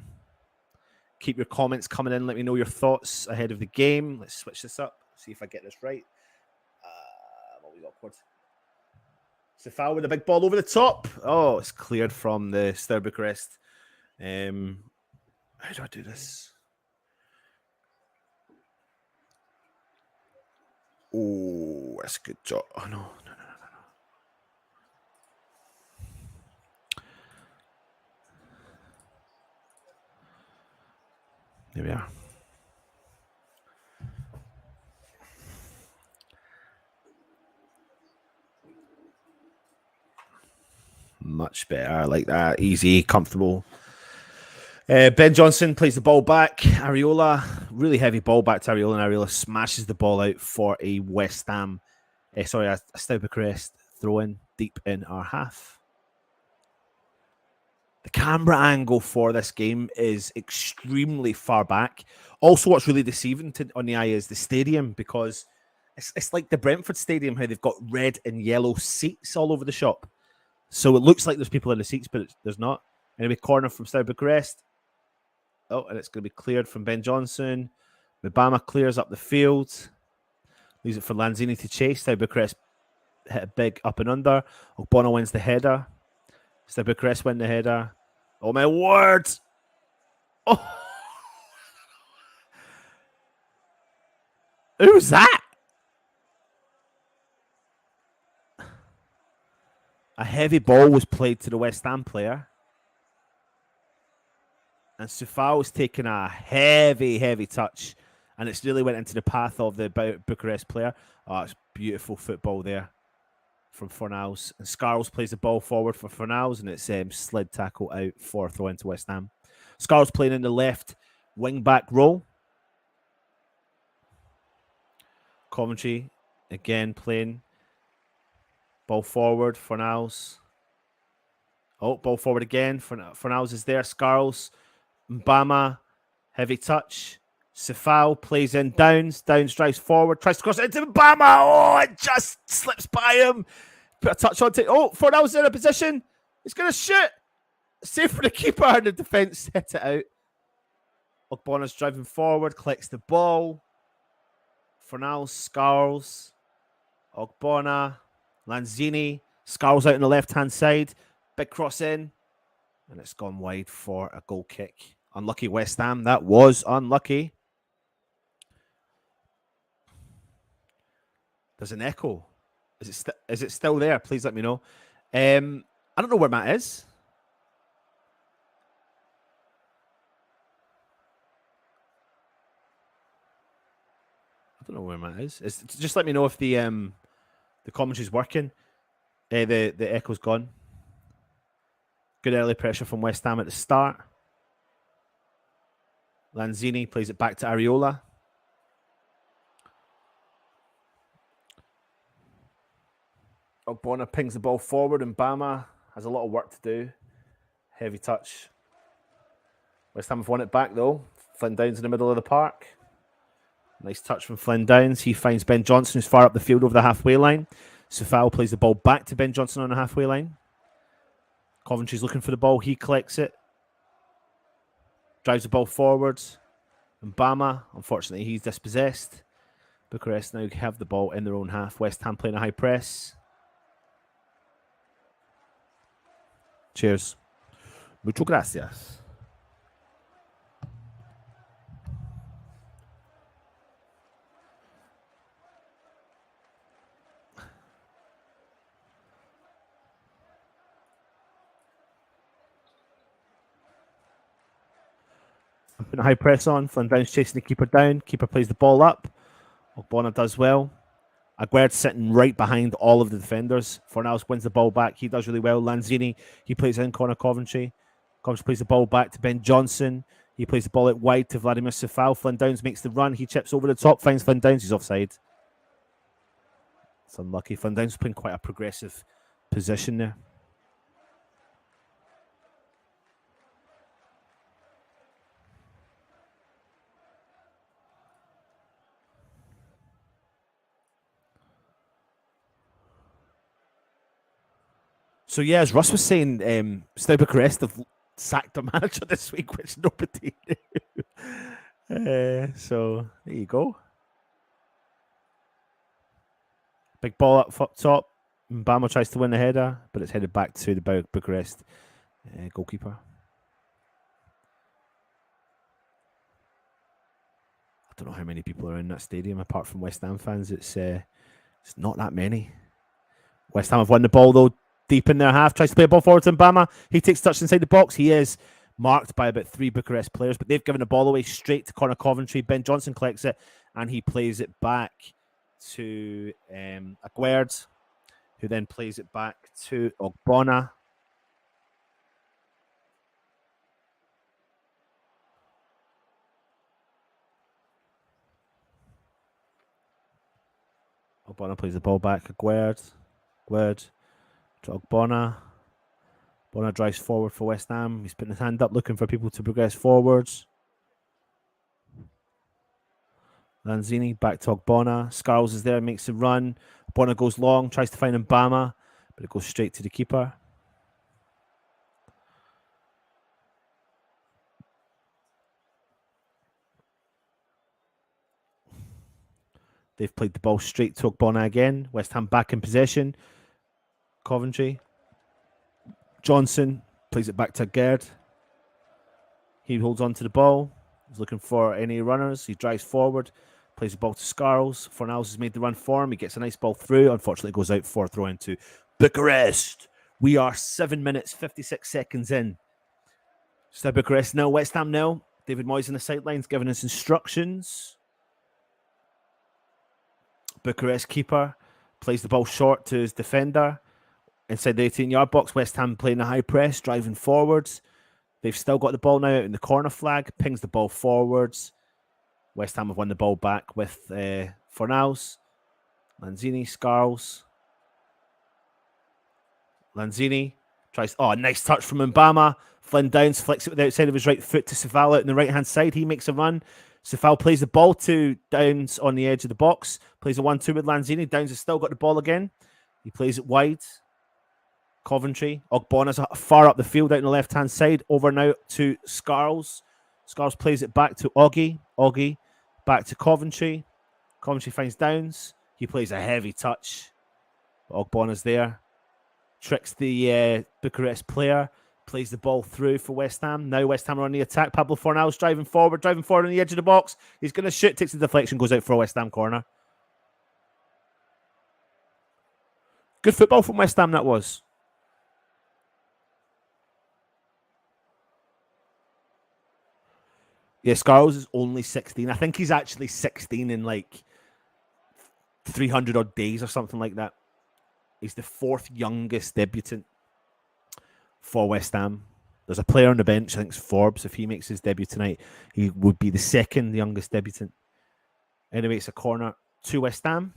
Keep your comments coming in. Let me know your thoughts ahead of the game. Let's switch this up. See if I get this right. What we got? It's a foul with a big ball over the top. Oh, it's cleared from the Steaua Bucharest. How do I do this? Oh, that's a good job. Oh, no. There we are. Much better. I like that. Easy, comfortable. Ben Johnson plays the ball back. Areola, really heavy ball back to Areola, and Areola smashes the ball out for a West Ham. A Steaua Bucharest throw in deep in our half. The camera angle for this game is extremely far back. Also, what's really deceiving on the eye is the stadium, because it's like the Brentford Stadium, how they've got red and yellow seats all over the shop. So it looks like there's people in the seats, but there's not. Anyway, corner from Steaua Bucharest. Oh, and it's going to be cleared from Ben Johnson. Mubama clears up the field. Leaves it for Lanzini to chase. Steaua Bucharest hit a big up and under. Ogbonna wins the header. Steaua Bucharest win the header. Oh, my word. Oh. Who's that? A heavy ball was played to the West Ham player. And Sufal was taking a heavy touch. And it's really went into the path of the Bucharest player. Oh, it's beautiful football there from Fornals. And Scarles plays the ball forward for Fornals. And it's slid tackle out for throw into West Ham. Scarles playing in the left wing back role. Coventry again playing. Ball forward, Fornals. Oh, ball forward again. Fornals is there. Scarles. Mbama, heavy touch. Sefao plays in Downs. Downs drives forward, tries to cross it into Mbama. Oh, it just slips by him. Put a touch on it. Oh, Fornals in a position. He's going to shoot. Save for the keeper, and the defence hit it out. Ogbonna's driving forward, collects the ball. Fornals, Scarles, Ogbonna, Lanzini. Scarles out on the left-hand side. Big cross in. And it's gone wide for a goal kick. Unlucky West Ham. That was unlucky. There's an echo. Is it still there? Please let me know. I don't know where Matt is. I don't know where Matt is. Just let me know if the commentary's working. The echo's gone. Good early pressure from West Ham at the start. Lanzini plays it back to Areola. Ogbonna pings the ball forward, and Bama has a lot of work to do. Heavy touch. West Ham have won it back, though. Flynn Downs in the middle of the park. Nice touch from Flynn Downs. He finds Ben Johnson, who's far up the field over the halfway line. Sufal plays the ball back to Ben Johnson on the halfway line. Coventry's looking for the ball. He collects it. Drives the ball forwards. And Bama, unfortunately, he's dispossessed. Bucharest now have the ball in their own half. West Ham playing a high press. Cheers. Mucho gracias. Putting a high press on. Flandown's chasing the keeper down. Keeper plays the ball up. Ogbonna does well. Aguerd's sitting right behind all of the defenders. Fornals wins the ball back. He does really well. Lanzini, he plays in corner Coventry. Coventry plays the ball back to Ben Johnson. He plays the ball out wide to Vladimir Sefal. Flandowns makes the run. He chips over the top, finds Flandowns. He's offside. It's unlucky. Flandowns playing quite a progressive position there. So yeah, as Russ was saying, Steaua Bucharest have sacked their manager this week, which nobody knew. So there you go. Big ball up top. Mbama tries to win the header, but it's headed back to the Bucharest goalkeeper. I don't know how many people are in that stadium apart from West Ham fans. It's not that many. West Ham have won the ball though. Deep in their half, tries to play a ball forward to Mbama. He takes touch inside the box. He is marked by about 3 Bucharest players, but they've given the ball away straight to corner Coventry. Ben Johnson collects it, and he plays it back to Aguerd, who then plays it back to Ogbonna. Ogbonna plays the ball back. Aguerd to Ogbonna. Ogbonna drives forward for West Ham. He's putting his hand up, looking for people to progress forwards. Lanzini back to Ogbonna. Scarles is there, makes the run. Ogbonna goes long, tries to find Mbama, but it goes straight to the keeper. They've played the ball straight to Ogbonna again. West Ham back in possession. Coventry. Johnson plays it back to Gerd. He holds on to the ball. He's looking for any runners. He drives forward, plays the ball to Scarles. Fornals has made the run for him. He gets a nice ball through. Unfortunately, it goes out for a throw into Bucharest. We are 7 minutes, 56 seconds in. Steaua Bucharest nil, West Ham nil. David Moyes on the sidelines giving us instructions. Bucharest keeper plays the ball short to his defender. Inside the 18-yard box, West Ham playing a high press, driving forwards. They've still got the ball now out in the corner flag, pings the ball forwards. West Ham have won the ball back with Fornals. Lanzini, Scarles. Lanzini tries, nice touch from Mbama. Flynn Downs flicks it with the outside of his right foot to Sefal out on the right-hand side. He makes a run. Sefal plays the ball to Downs on the edge of the box. Plays a 1-2 with Lanzini. Downs has still got the ball again. He plays it wide. Coventry. Ogbonna's far up the field out on the left-hand side. Over now to Scarles. Scarles plays it back to Oggy. Oggy back to Coventry. Coventry finds Downs. He plays a heavy touch. Ogbonna's there. Tricks the Bucharest player. Plays the ball through for West Ham. Now West Ham are on the attack. Pablo Fornals driving forward on the edge of the box. He's going to shoot, takes the deflection, goes out for a West Ham corner. Good football from West Ham, that was. Yeah, Scarles is only 16. I think he's actually 16 in like 300 odd days or something like that. He's the 4th youngest debutant for West Ham. There's a player on the bench, I think it's Forbes. If he makes his debut tonight, he would be the 2nd youngest debutant. Anyway, it's a corner to West Ham.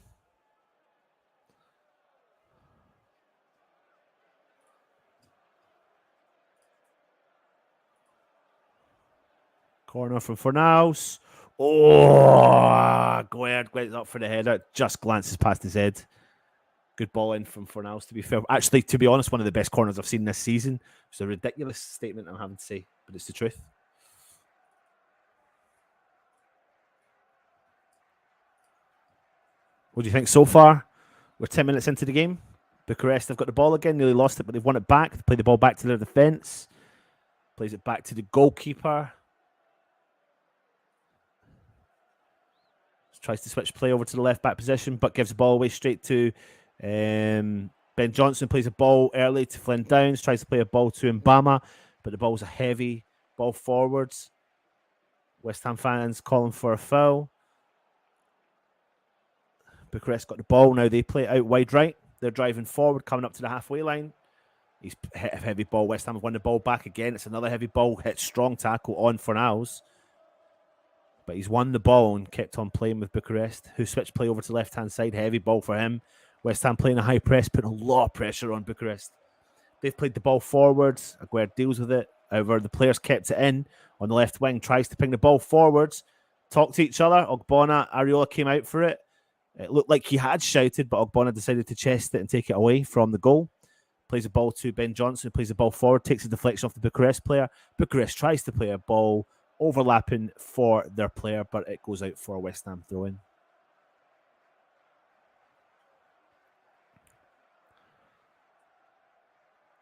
Corner from Fornals. Guerd up for the header. Just glances past his head. Good ball in from Fornals, to be fair. Actually, to be honest, one of the best corners I've seen this season. It's a ridiculous statement I'm having to say, but it's the truth. What do you think so far? We're 10 minutes into the game. Bucharest have got the ball again. Nearly lost it, but they've won it back. They play the ball back to their defence. Plays it back to the goalkeeper. Tries to switch play over to the left back position, but gives the ball away straight to Ben Johnson. Plays a ball early to Flynn Downs. Tries to play a ball to Mbama, but the ball's a heavy ball forwards. West Ham fans calling for a foul. Bucharest got the ball. Now they play it out wide right. They're driving forward, coming up to the halfway line. He's hit a heavy ball. West Ham have won the ball back again. It's another heavy ball. Hit strong tackle on Fornals. But he's won the ball and kept on playing with Bucharest, who switched play over to the left-hand side. Heavy ball for him. West Ham playing a high press, putting a lot of pressure on Bucharest. They've played the ball forwards. Aguerd deals with it. However, the players kept it in on the left wing, tries to ping the ball forwards, talk to each other. Ogbonna, Areola came out for it. It looked like he had shouted, but Ogbonna decided to chest it and take it away from the goal. Plays the ball to Ben Johnson, plays the ball forward, takes a deflection off the Bucharest player. Bucharest tries to play a ball overlapping for their player, but it goes out for a West Ham throw-in.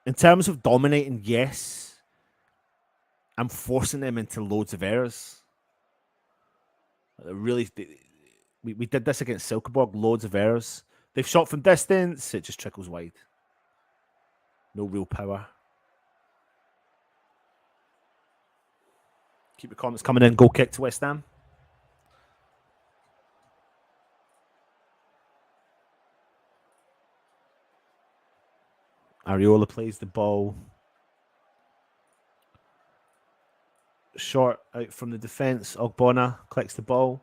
In terms of dominating, yes, I'm forcing them into loads of errors. Really, we did this against Silkeborg, loads of errors. They've shot from distance, it just trickles wide. No real power. Keep the comments coming in. Goal kick to West Ham. Areola plays the ball short out from the defence. Ogbonna collects the ball,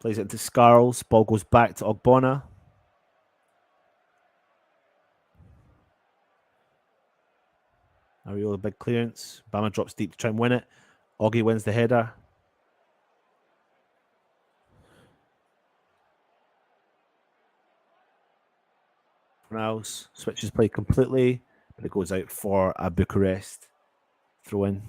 plays it into Scarles. Ball goes back to Ogbonna. Areola, big clearance. Bama drops deep to try and win it. Oggy wins the header. Fornals switches play completely, but it goes out for a Bucharest throw in.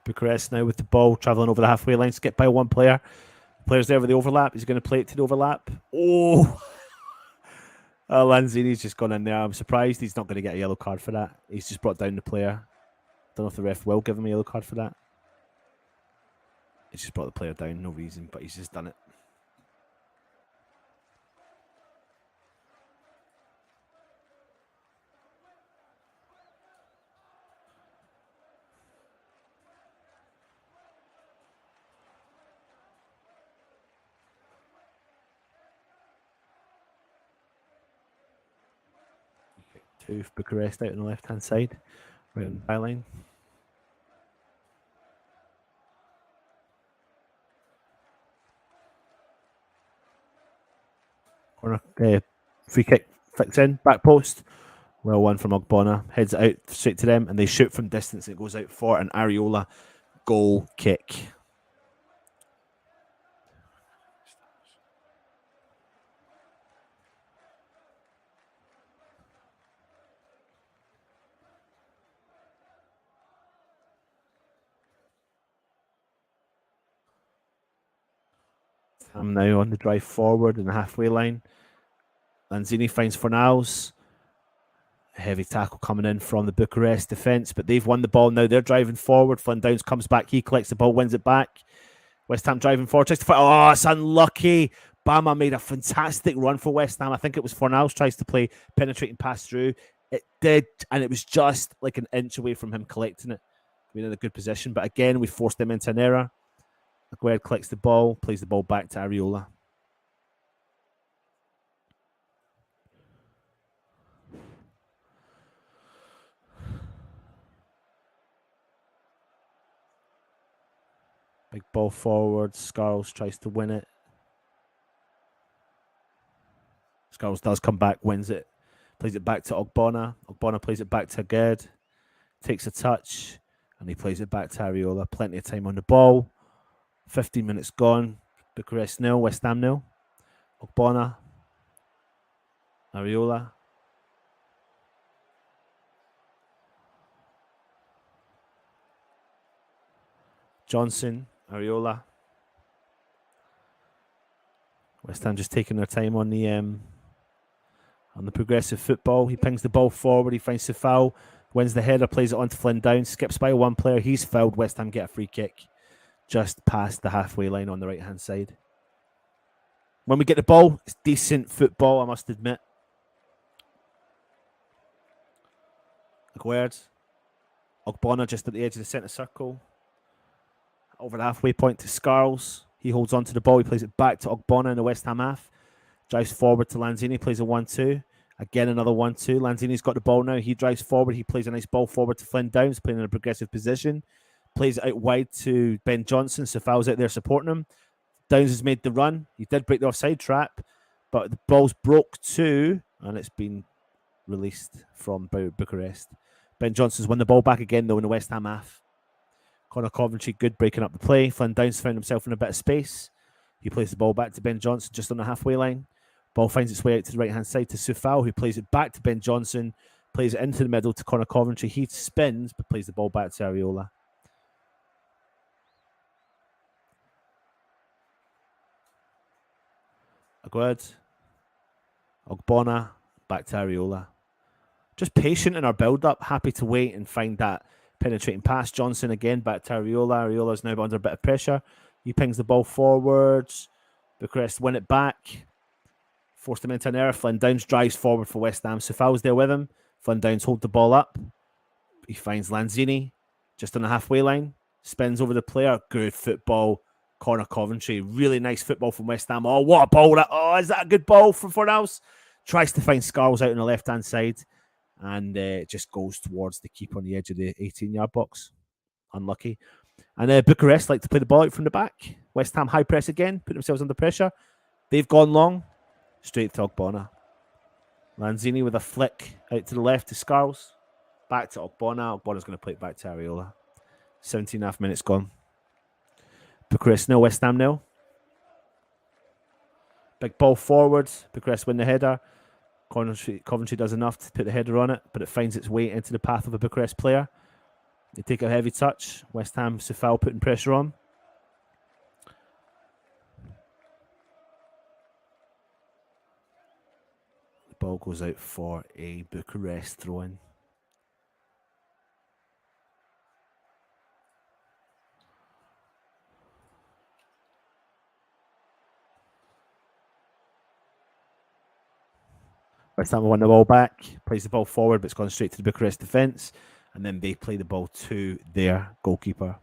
Bucharest now with the ball, travelling over the halfway line, skipped by one player. Player's there with the overlap. He's going to play it to the overlap. Oh, Lanzini's just gone in there. I'm surprised he's not going to get a yellow card for that. He's just brought down the player. Don't know if the ref will give him a yellow card for that. He's just brought the player down, no reason, but he's just done it. Two Bucharest out on the left-hand side, right on the byline. Corner, free kick flicks in, back post. Well one from Ogbonna, heads out straight to them, and they shoot from distance. It goes out for an Areola goal kick. I'm now on the drive forward in the halfway line. Lanzini finds Fornals. Heavy tackle coming in from the Bucharest defence, but they've won the ball now. They're driving forward. Flynn Downs comes back. He collects the ball, wins it back. West Ham driving forward. Tries to fight. Oh, it's unlucky. Bama made a fantastic run for West Ham. I think it was Fornals tries to play penetrating pass through. It did, and it was just like an inch away from him collecting it. We're in a good position, but again, we forced them into an error. Aguerd collects the ball, plays the ball back to Areola. Big ball forward. Scarles tries to win it. Scarles does come back, wins it. Plays it back to Ogbonna. Ogbonna plays it back to Aguerd. takes a touch, and he plays it back to Areola. Plenty of time on the ball. 15 minutes gone. Bucharest 0, West Ham 0. Ogbonna. Areola. Johnson. Areola. West Ham just taking their time on the progressive football. He pings the ball forward. He finds Sefal, wins the header, plays it on to Flynn Downs, skips by one player. He's fouled. West Ham get a free kick just past the halfway line on the right-hand side. When we get the ball, it's decent football, I must admit. Aguerd. Ogbonna just at the edge of the centre circle. Over the halfway point to Scarles. He holds on to the ball. He plays it back to Ogbonna in the West Ham half. Drives forward to Lanzini. Plays a 1-2. Again, another 1-2. Lanzini's got the ball now. He drives forward. He plays a nice ball forward to Flynn Downs, playing in a progressive position. Plays it out wide to Ben Johnson. Sefal's out there supporting him. Downs has made the run. He did break the offside trap, but the ball's broke too, and it's been released from Bucharest. Ben Johnson's won the ball back again, though, in the West Ham half. Connor Coventry, good breaking up the play. Flynn Downs found himself in a bit of space. He plays the ball back to Ben Johnson just on the halfway line. Ball finds its way out to the right-hand side to Sefal, who plays it back to Ben Johnson, plays it into the middle to Connor Coventry. He spins, but plays the ball back to Areola. Aguerd. Ogbonna, back to Areola. Just patient in our build-up, happy to wait and find that penetrating pass. Johnson again, back to Areola. Areola's now under a bit of pressure. He pings the ball forwards. Bucharest win it back. Forced him into an error. Flynn Downs drives forward for West Ham. Sefal's there with him. Flynn Downs holds the ball up. He finds Lanzini just on the halfway line. Spins over the player. Good football. Connor Coventry. Really nice football from West Ham. Oh, what a ball. Is that a good ball from Fornals? Tries to find Scarles out on the left-hand side. And it just goes towards the keeper on the edge of the 18-yard box. Unlucky. And Bucharest like to play the ball out from the back. West Ham high press again. Put themselves under pressure. They've gone long. Straight to Ogbonna. Lanzini with a flick out to the left to Scarles. Back to Ogbonna. Ogbonna's going to play it back to Areola. 17.5 minutes gone. Bucharest 0, West Ham 0. Big ball forward. Bucharest win the header. Coventry does enough to put the header on it, but it finds its way into the path of a Bucharest player. They take a heavy touch. West Ham, Sefal putting pressure on. The ball goes out for a Bucharest throw-in. West Ham won the ball back, plays the ball forward, but it's gone straight to the Bucharest defence, and then they play the ball to their goalkeeper.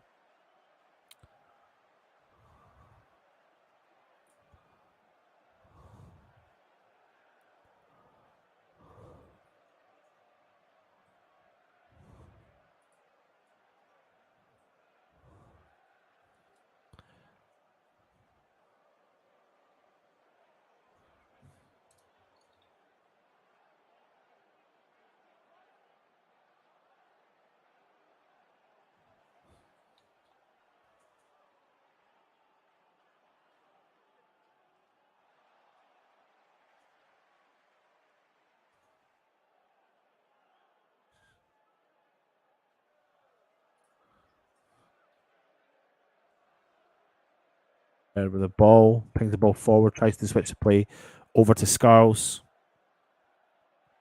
With the ball, pings the ball forward, tries to switch the play over to Scarles.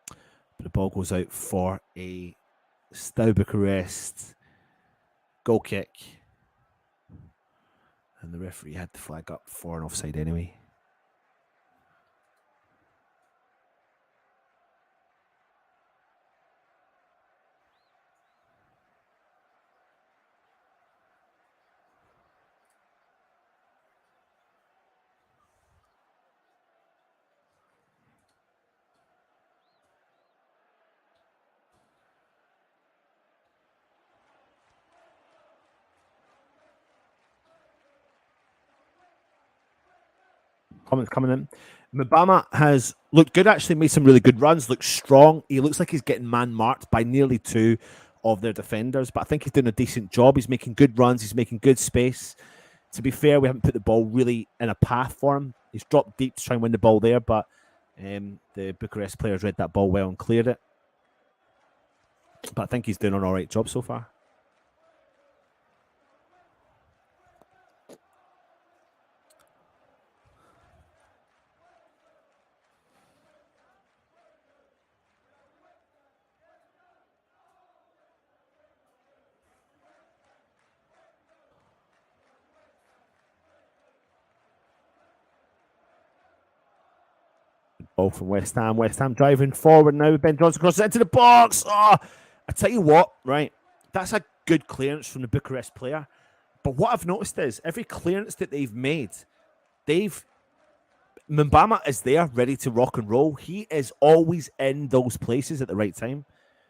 But the ball goes out for a Steaua Bucharest goal kick. And the referee had the flag up for an offside anyway. Comments coming in. Mbama has looked good, actually, made some really good runs, looks strong. He looks like he's getting man-marked by nearly two of their defenders. But I think he's doing a decent job. He's making good runs. He's making good space. To be fair, we haven't put the ball really in a path for him. He's dropped deep to try and win the ball there, but the Bucharest players read that ball well and cleared it. But I think he's doing an all right job so far. Ball from West Ham. West Ham driving forward now. Ben Johnson crosses into the box. Oh, I tell you what, right? That's a good clearance from the Bucharest player. But what I've noticed is every clearance that they've made, Mbama is there ready to rock and roll. He is always in those places at the right time.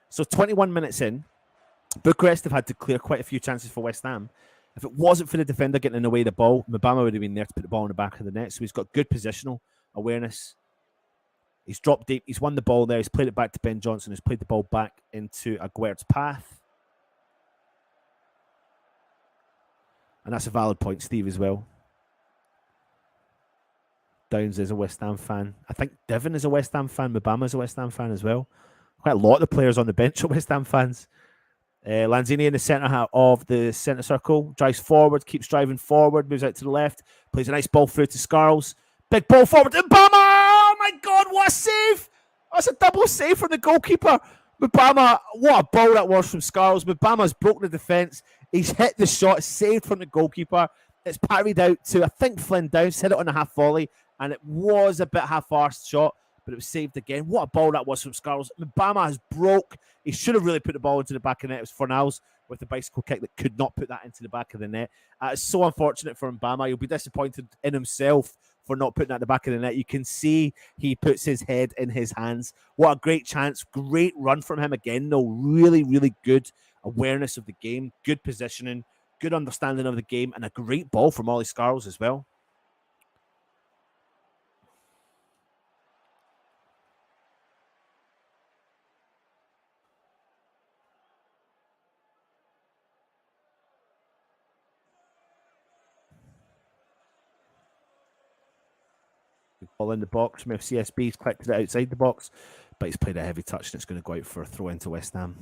So 21 minutes in, Bucharest have had to clear quite a few chances for West Ham. If it wasn't for the defender getting in the way of the ball, Mbama would have been there to put the ball in the back of the net. So he's got good positional awareness. He's dropped deep. He's won the ball there. He's played it back to Ben Johnson. He's played the ball back into Aguerd's path. And that's a valid point, Steve, as well. Downs is a West Ham fan. I think Devon is a West Ham fan. Mbama is a West Ham fan as well. Quite a lot of the players on the bench are West Ham fans. Lanzini in the centre of the centre circle. Drives forward, keeps driving forward, moves out to the left. Plays a nice ball through to Scarles. Big ball forward to Mbama! Oh my God, what a save! That's a double save from the goalkeeper. Mbama, what a ball that was from Scarles. Mbama's broken the defence. He's hit the shot, saved from the goalkeeper. It's parried out to, I think, Flynn Downs, hit it on a half volley, and it was a bit half-arsed shot, but it was saved again. What a ball that was from Scarles. Mbama has broke. He should have really put the ball into the back of the net. It was Fornals with the bicycle kick that could not put that into the back of the net. It's so unfortunate for Mbama. He'll be disappointed in himself for not putting that at the back of the net. You can see he puts his head in his hands. What a great chance. Great run from him again, though. Really, really good awareness of the game, good positioning, good understanding of the game, and a great ball from Ollie Scarles as well. Ball in the box from Fcsb. He's collected it outside the box, but he's played a heavy touch and it's going to go out for a throw into West Ham.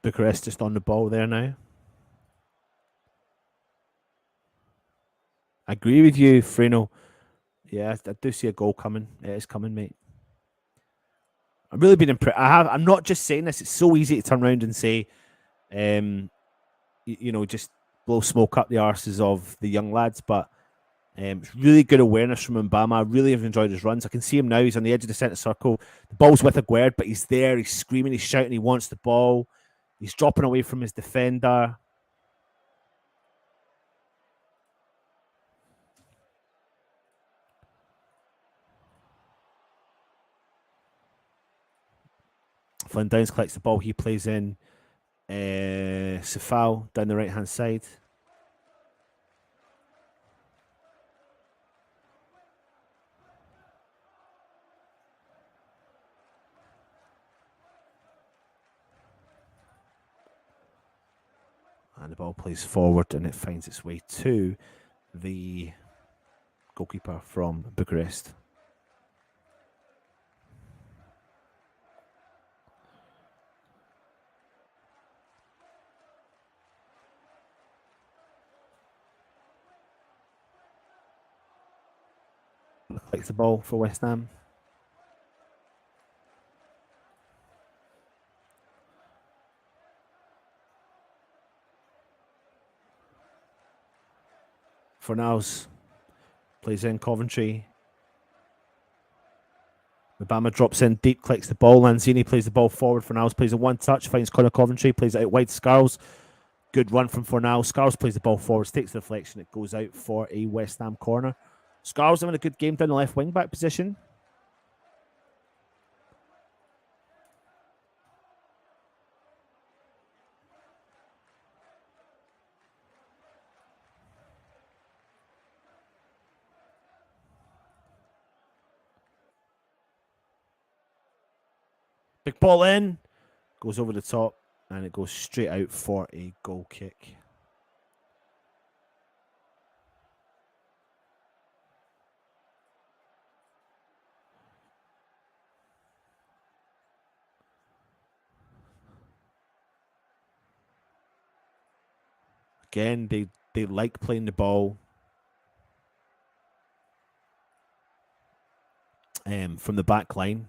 Bucharest just on the ball there now. I agree with you, Freno. Yeah, I do see a goal coming. It is coming, mate. I've really been impressed. I'm not just saying this. It's so easy to turn around and say, just blow smoke up the arses of the young lads. But it's really good awareness from Mbama. I really have enjoyed his runs. I can see him now. He's on the edge of the centre circle. The ball's with Aguerd, but he's there. He's screaming. He's shouting. He wants the ball. He's dropping away from his defender. Flynn Downs collects the ball. He plays in Sefal down the right-hand side. And the ball plays forward and it finds its way to the goalkeeper from Bucharest. Likes the ball for West Ham. Fornals plays in Coventry. Mubama drops in deep, collects the ball. Lanzini plays the ball forward. Fornals plays a one touch, finds Connor Coventry, plays it out wide. Scarles. Good run from Fornals. Scarles plays the ball forward, takes the deflection. It goes out for a West Ham corner. Scarles having a good game down the left wing back position. Big ball in, goes over the top, and it goes straight out for a goal kick. Again, they like playing the ball from the back line.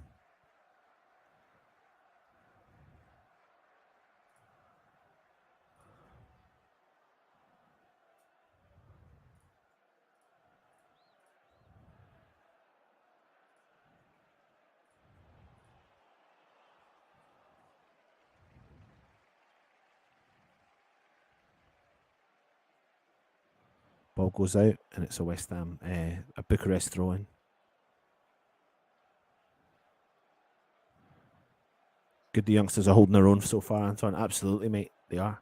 Ball goes out, and it's a West Ham, a Bucharest throw-in. Good, the youngsters are holding their own so far, Anton. Absolutely, mate. They are.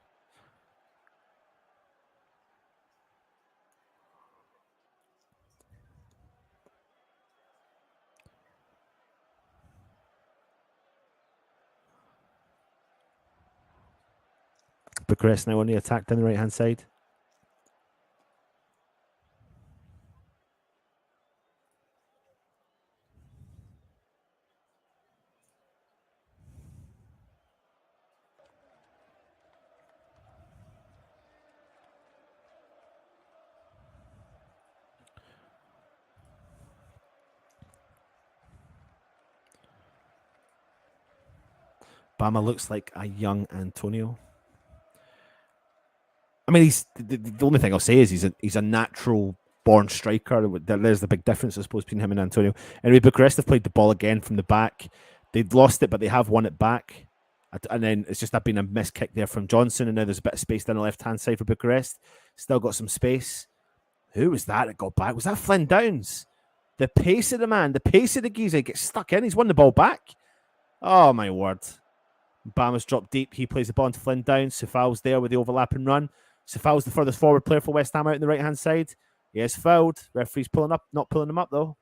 Bucharest now on the attack down the right-hand side. Bama looks like a young Antonio. I mean, he's the only thing I'll say is he's a natural born striker. There's the big difference, I suppose, between him and Antonio. Anyway, Bucharest have played the ball again from the back. They'd lost it, but they have won it back. And then it's just been a missed kick there from Johnson, and now there's a bit of space down the left-hand side for Bucharest. Still got some space. Who was that got back? Was that Flynn Downs? The pace of the man, the pace of the geezer gets stuck in. He's won the ball back. Oh, my word. Bama's dropped deep. He plays the ball to Flynn Downs. Sefal's there with the overlapping run. Sefal's the furthest forward player for West Ham out in the right-hand side. He is fouled. Referee's pulling up, not pulling him up, though.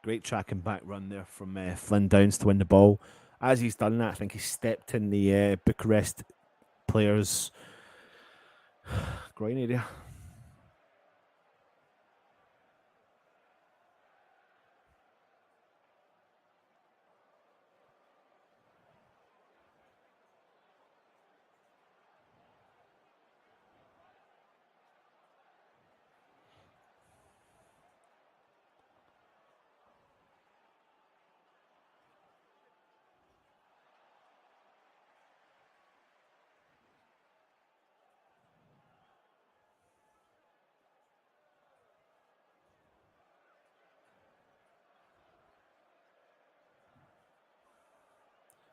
Great track and back run there from Flynn Downs to win the ball. As he's done that, I think he stepped in the Bucharest player's groin area.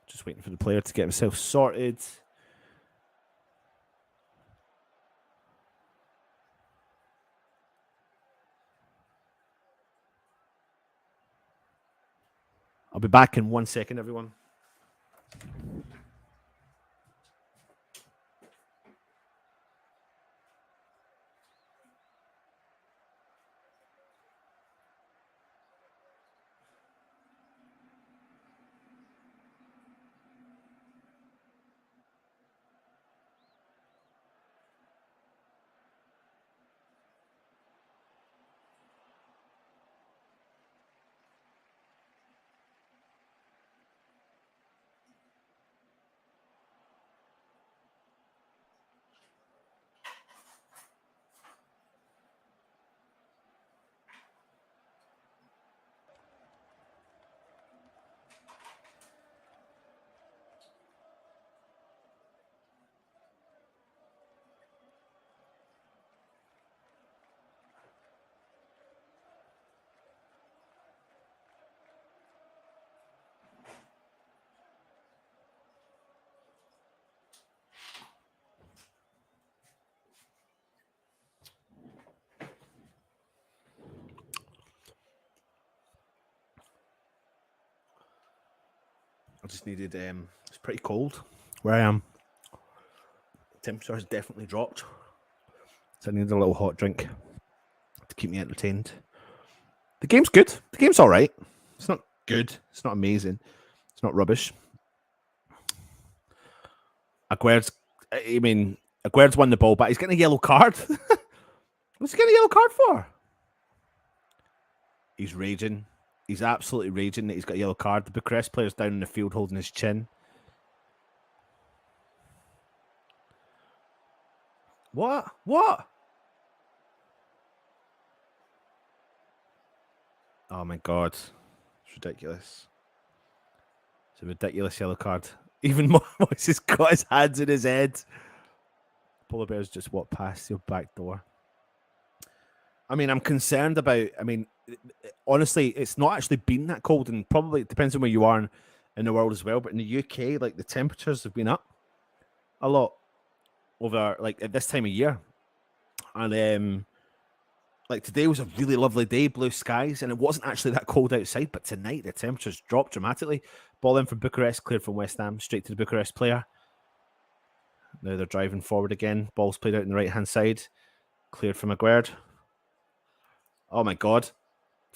Just waiting for the player to get himself sorted. I'll be back in 1 second, everyone. I just needed. It's pretty cold where I am. Temperature has definitely dropped, so I need a little hot drink to keep me entertained. The game's good. The game's all right. It's not good. It's not amazing. It's not rubbish. Aguerd's won the ball back. He's getting a yellow card. What's he getting a yellow card for? He's raging. He's absolutely raging that he's got a yellow card. The Bucharest player's down in the field holding his chin. What? Oh my god. It's ridiculous. It's a ridiculous yellow card. Even Moise has got his hands in his head. Polar Bears just walked past your back door. I mean, I'm concerned about... honestly, it's not actually been that cold, and probably it depends on where you are in the world as well, but in the UK, like, the temperatures have been up a lot over, like, at this time of year. And, like, today was a really lovely day, blue skies, and it wasn't actually that cold outside, but tonight the temperatures dropped dramatically. Ball in from Bucharest, cleared from West Ham, straight to the Bucharest player. Now they're driving forward again. Ball's played out on the right-hand side. Cleared from Aguerd. Oh, my God.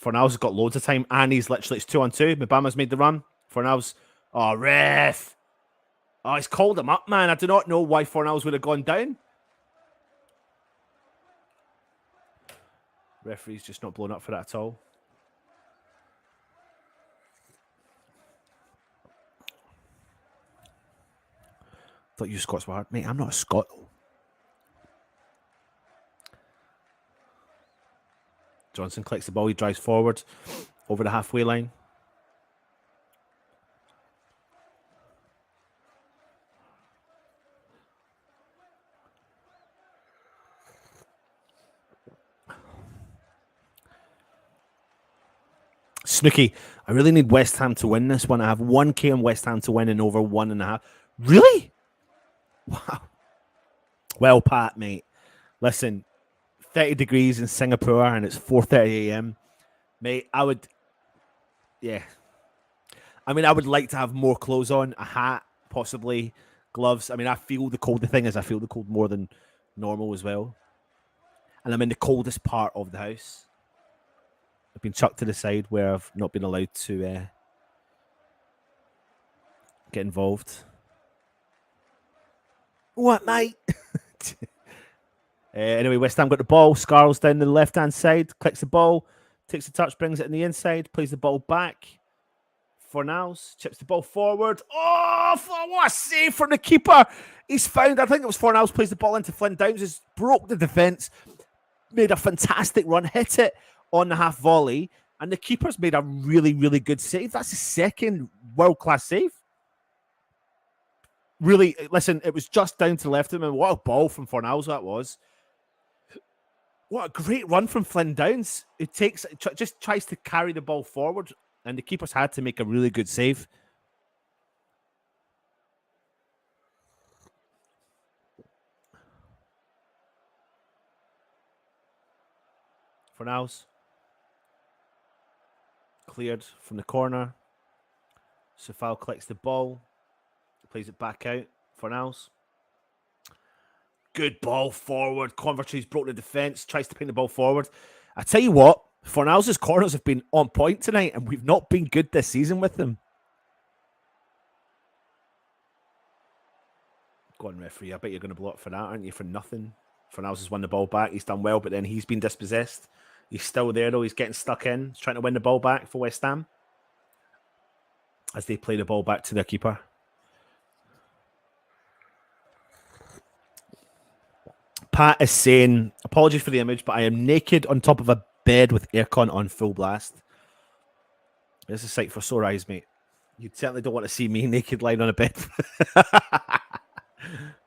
Fornals has got loads of time, and he's literally, it's 2-on-2. Mbama's made the run. Fornals, oh, ref. Oh, he's called him up, man. I do not know why Fornals would have gone down. Referee's just not blown up for that at all. Thought you Scots were hard. Mate, I'm not a Scot. Johnson collects the ball. He drives forward over the halfway line. Snooky, I really need West Ham to win this one. I have 1K on West Ham to win and over 1.5. Really? Wow. Well, Pat, mate. Listen, 30 degrees in Singapore and it's 4:30 a.m. Mate, I would like to have more clothes on, a hat, possibly gloves. I mean, I feel the cold. The thing is, I feel the cold more than normal as well. And I'm in the coldest part of the house. I've been chucked to the side where I've not been allowed to get involved. What, mate? Anyway, West Ham got the ball. Scarles down the left-hand side. Clicks the ball. Takes the touch. Brings it in the inside. Plays the ball back. Fornals. Chips the ball forward. Oh, what a save from the keeper. He's found, I think it was Fornals, plays the ball into Flynn Downs. Has broke the defence. Made a fantastic run. Hit it on the half volley. And the keeper's made a really, really good save. That's his second world-class save. Really, listen, it was just down to the left of him, and what a ball from Fornals that was. What a great run from Flynn Downs. It just tries to carry the ball forward, and the keeper's had to make a really good save. Fornals. Cleared from the corner. Safal collects the ball. Plays it back out. Fornals. Good ball forward. Convertry's broke the defence. Tries to ping the ball forward. I tell you what, Fornals' corners have been on point tonight, and we've not been good this season with them. Go on, referee. I bet you're going to blow up for that, aren't you? For nothing. Fornals has won the ball back. He's done well, but then he's been dispossessed. He's still there, though. He's getting stuck in. He's trying to win the ball back for West Ham as they play the ball back to their keeper. Pat is saying, apologies for the image, but I am naked on top of a bed with aircon on full blast. This is a sight for sore eyes, mate. You certainly don't want to see me naked lying on a bed.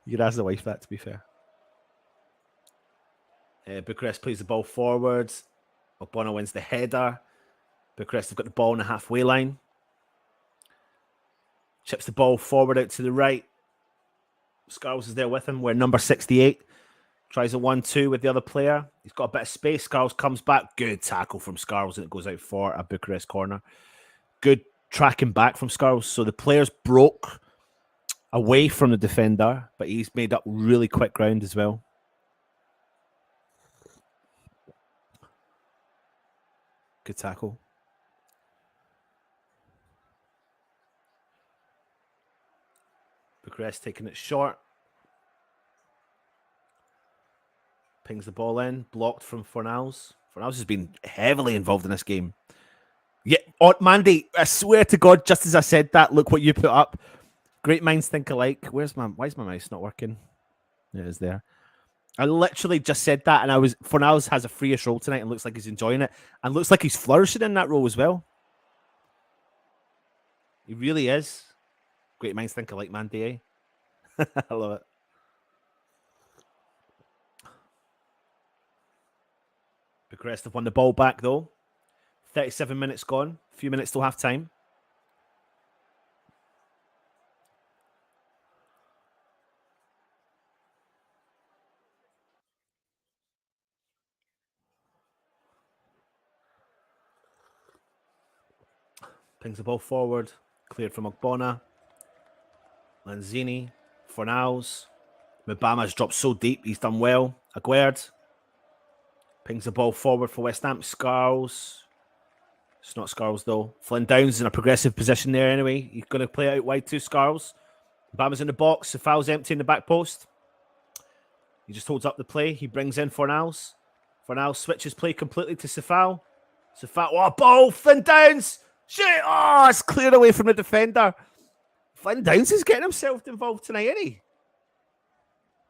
You could ask the wife that, to be fair. Bucharest plays the ball forward. Ogbonna wins the header. Bucharest have got the ball on the halfway line. Chips the ball forward out to the right. Scarles is there with him. We're number 68. Tries a 1-2 with the other player. He's got a bit of space. Scarles comes back. Good tackle from Scarles, and it goes out for a Bucharest corner. Good tracking back from Scarles. So the players broke away from the defender, but he's made up really quick ground as well. Good tackle. Bucharest taking it short. Pings the ball in. Blocked from Fornals. Fornals has been heavily involved in this game. Yeah, Mandy, I swear to God, just as I said that, look what you put up. Great minds think alike. Why is my mouse not working? It is there. I literally just said that, and Fornals has a freeish role tonight and looks like he's enjoying it, and looks like he's flourishing in that role as well. He really is. Great minds think alike, Mandy, eh? I love it. Bucharest have won the ball back, though. 37 minutes gone. A few minutes till half time. Pings the ball forward. Cleared from Ogbonna. Lanzini. Fornals. Mubama's dropped so deep. He's done well. Aguerd. Pings the ball forward for West Ham. Scarles. It's not Scarles, though. Flynn Downs in a progressive position there anyway. He's going to play out wide to Scarles. Bama's in the box. The foul's empty in the back post. He just holds up the play. He brings in Fornals. Fornals switches play completely to Sefal. Sefal. Oh, ball! Flynn Downs! Shit! Oh, it's cleared away from the defender. Flynn Downs is getting himself involved tonight, isn't he?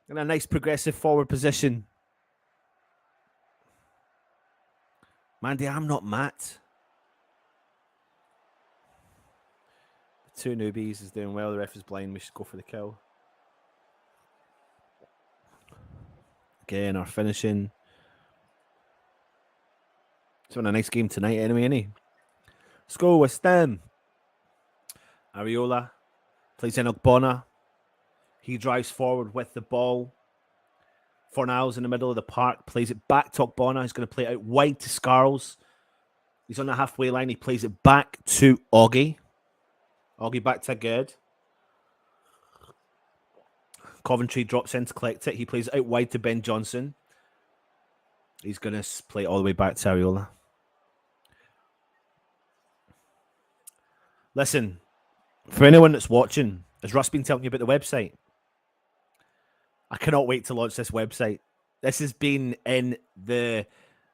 In a nice progressive forward position. Mandy, I'm not Matt. The two newbies is doing well. The ref is blind. We should go for the kill. Again, our finishing. It's been a nice game tonight anyway, isn't he? Let's go with Stem. Areola plays in Ogbonna. He drives forward with the ball. Fornals in the middle of the park. Plays it back to Ogbonna. He's going to play it out wide to Scarles. He's on the halfway line. He plays it back to Oggy. Oggy back to Gerd. Coventry drops in to collect it. He plays it out wide to Ben Johnson. He's going to play it all the way back to Areola. Listen, for anyone that's watching, has Russ been telling you about the website? I cannot wait to launch this website. This has been in the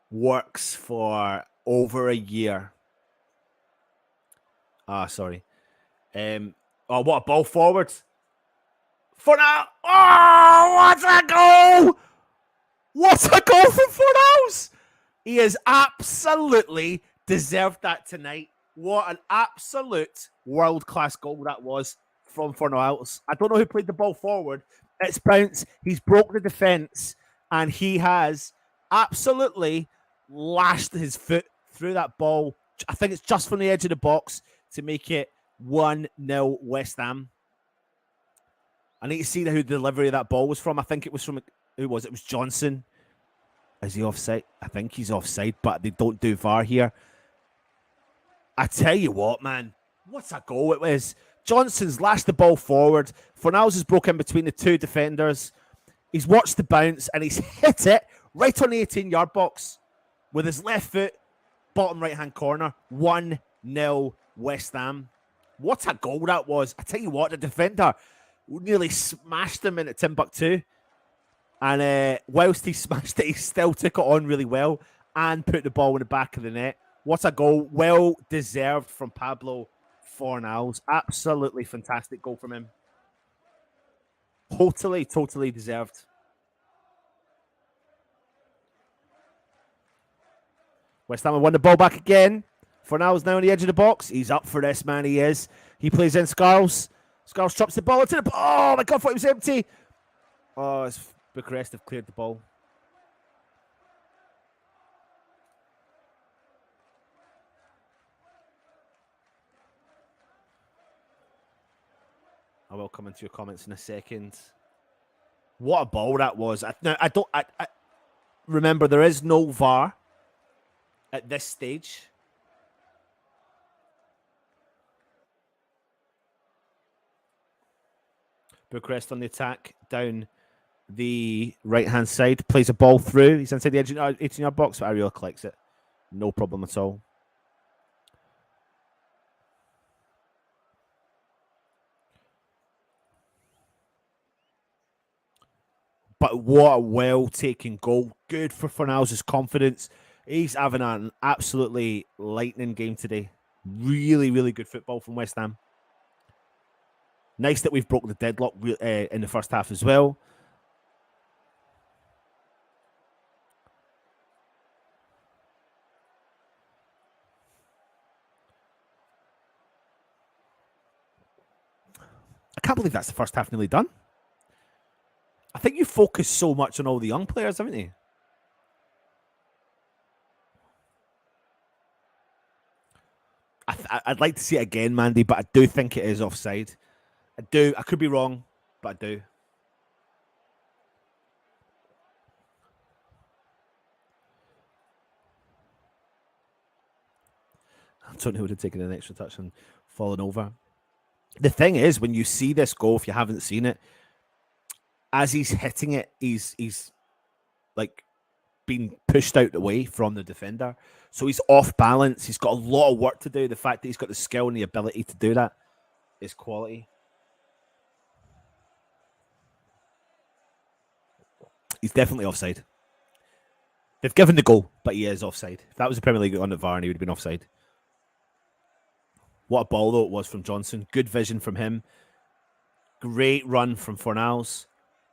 works for over a year. Sorry. Oh, what a ball forward. For now. Oh, what a goal! What a goal from Fornals! He has absolutely deserved that tonight. What an absolute world-class goal that was from Fornals. I don't know who played the ball forward. It's bounced. He's broke the defence, and he has absolutely lashed his foot through that ball. I think it's just from the edge of the box to make it 1-0 West Ham. I need to see who the delivery of that ball was from. I think it was from, who was it? It was Johnson. Is he offside? I think he's offside, but they don't do VAR here. I tell you what, man, what a goal it was. Johnson's lashed the ball forward. Fornals has broken between the two defenders. He's watched the bounce and he's hit it right on the 18-yard box with his left foot, bottom right-hand corner. 1-0 West Ham. What a goal that was. I tell you what, the defender nearly smashed him into Timbuktu. And whilst he smashed it, he still took it on really well and put the ball in the back of the net. What a goal. Well deserved from Pablo Fornals. Absolutely fantastic goal from him. Totally deserved. West Ham have won the ball back again. Fornals now on the edge of the box. He's up for this, man. He is. He plays in Scarles. Scarles drops the ball into the... Oh, my God, I thought it was empty. Oh, it's Bucharest have cleared the ball. I will come into your comments in a second. What a ball that was. I remember, there is no VAR at this stage. Bucharest on the attack down the right-hand side. Plays a ball through. He's inside the 18-yard box, but Ariola collects it. No problem at all. But what a well-taken goal. Good for Fornals' confidence. He's having an absolutely lightning game today. Really, really good football from West Ham. Nice that we've broken the deadlock in the first half as well. I can't believe that's the first half nearly done. I think you focus so much on all the young players, haven't you? I'd like to see it again, Mandy, but I do think it is offside. I do. I could be wrong, but I do. Antonio would have taken an extra touch and fallen over. The thing is, when you see this goal, if you haven't seen it, as he's hitting it, he's like being pushed out the way from the defender. So he's off balance. He's got a lot of work to do. The fact that he's got the skill and the ability to do that is quality. He's definitely offside. They've given the goal, but he is offside. If that was a Premier League on the VAR, he would have been offside. What a ball, though, it was from Johnson. Good vision from him. Great run from Fornals.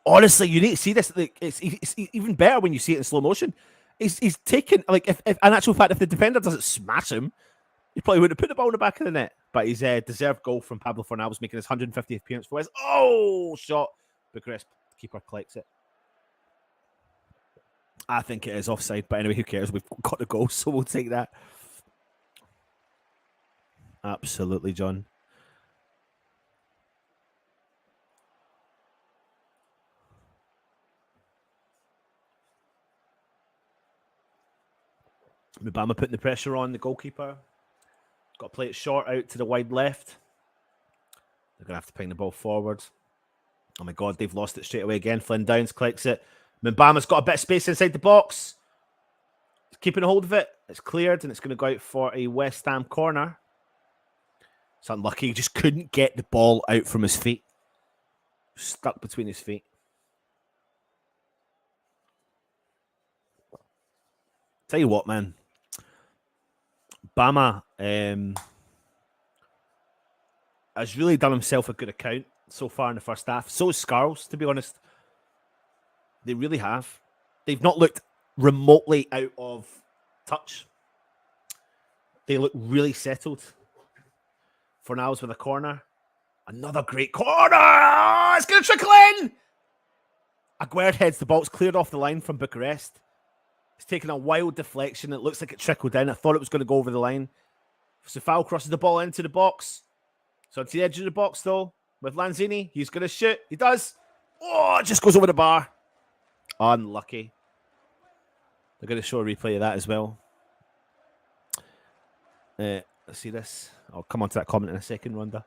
Honestly, you need to see this. Like, it's even better when you see it in slow motion. He's taken, like, if in actual fact, if the defender doesn't smash him, he probably would have put the ball in the back of the net. But he's a deserved goal from Pablo Fornals, making his 150th appearance for West. Oh, shot. Bucharest keeper collects it. I think it is offside, but anyway, who cares? We've got the goal, so we'll take that. Absolutely, John. Mubama putting the pressure on the goalkeeper. Got to play it short out to the wide left. They're going to have to ping the ball forward. Oh my God, they've lost it straight away again. Flynn Downs collects it. Mbama's got a bit of space inside the box. He's keeping a hold of it. It's cleared and it's going to go out for a West Ham corner. It's unlucky. He just couldn't get the ball out from his feet. Stuck between his feet. Tell you what, man. Bama has really done himself a good account so far in the first half. So is Scarles, to be honest. They really have. They've not looked remotely out of touch. They look really settled. Fornals with a corner. Another great corner. Oh, it's going to trickle in. Aguerd heads the ball. It's cleared off the line from Bucharest. It's taken a wild deflection. It looks like it trickled in. I thought it was going to go over the line. Sefal crosses the ball into the box. So to the edge of the box, though, with Lanzini. He's going to shoot. He does. Oh, it just goes over the bar. Unlucky. They're going to show a replay of that as well. Let's see this. I'll come on to that comment in a second, Ronda.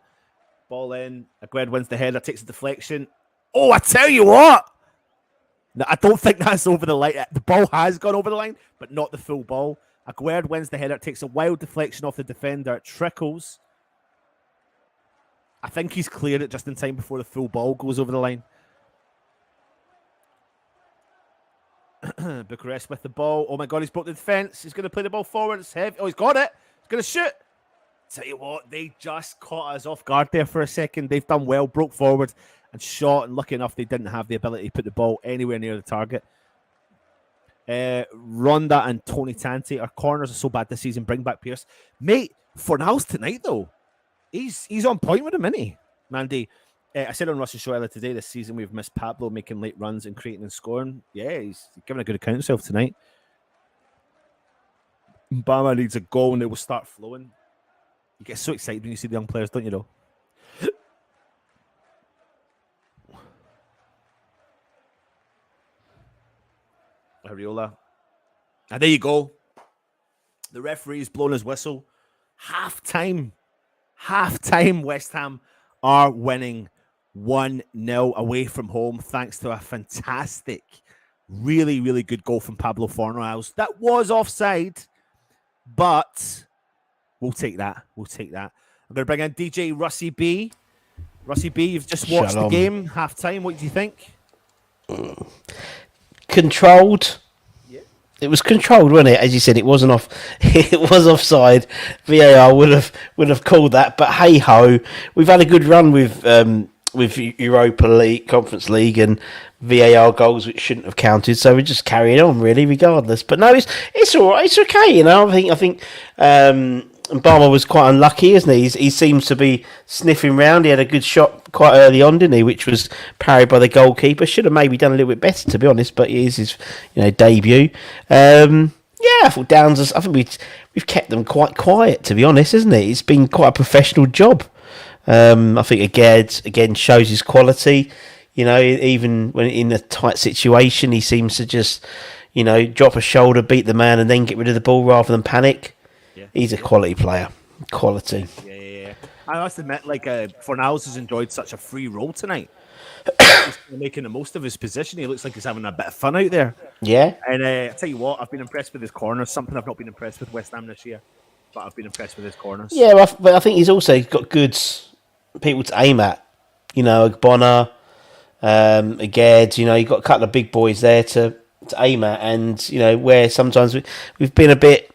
Ball in. Aguerd wins the header, takes a deflection. Oh, I tell you what! No, I don't think that's over the line. The ball has gone over the line, but not the full ball. Aguerd wins the header, takes a wild deflection off the defender. It trickles. I think he's cleared it just in time before the full ball goes over the line. Bucharest with the ball. Oh my God, he's broke the defence. He's going to play the ball forward. It's heavy. Oh, he's got it. He's going to shoot. Tell you what, they just caught us off guard there for a second. They've done well, broke forward and shot. And lucky enough, they didn't have the ability to put the ball anywhere near the target. Ronda and Tony Tanti, our corners are so bad this season. Bring back Pierce. Mate, Fornals tonight, though, he's on point with him, isn't he? Mandy, I said on Russ's show earlier today, this season we've missed Pablo making late runs and creating and scoring. Yeah, he's giving a good account of himself tonight. Bama needs a goal and it will start flowing. You get so excited when you see the young players, don't you, though? Ariola. And there you go. The referee's blown his whistle. Half time. West Ham are winning 1-0 away from home, thanks to a fantastic, really, really good goal from Pablo Fornals. That was offside, but we'll take that. We'll take that. I'm going to bring in DJ Russie B. Russie B, you've just watched the game, half time. What do you think? Controlled. Yeah. It was controlled, wasn't it? As you said, it wasn't off. It was offside. VAR would have called that, but hey ho, we've had a good run with Europa League, Conference League, and VAR goals which shouldn't have counted. So we're just carrying on, really, regardless. But no, it's all right. It's okay, you know. I think. Barmer was quite unlucky, isn't he? He seems to be sniffing round. He had a good shot quite early on, didn't he? Which was parried by the goalkeeper. Should have maybe done a little bit better, to be honest. But it is his, debut. I thought Downs. I think we've kept them quite quiet, to be honest, isn't it? It's been quite a professional job. I think again shows his quality. Even when in a tight situation, he seems to just, drop a shoulder, beat the man, and then get rid of the ball rather than panic. Yeah. He's a quality player. Quality. Yeah. I must admit, Fornals has enjoyed such a free role tonight. He's making the most of his position. He looks like he's having a bit of fun out there. Yeah. And I tell you what, I've been impressed with his corners. Something I've not been impressed with West Ham this year, but I've been impressed with his corners. Yeah, but I think he's also got good people to aim at. Bonner, Aged. You've got a couple of big boys there to aim at, and where sometimes we've been a bit.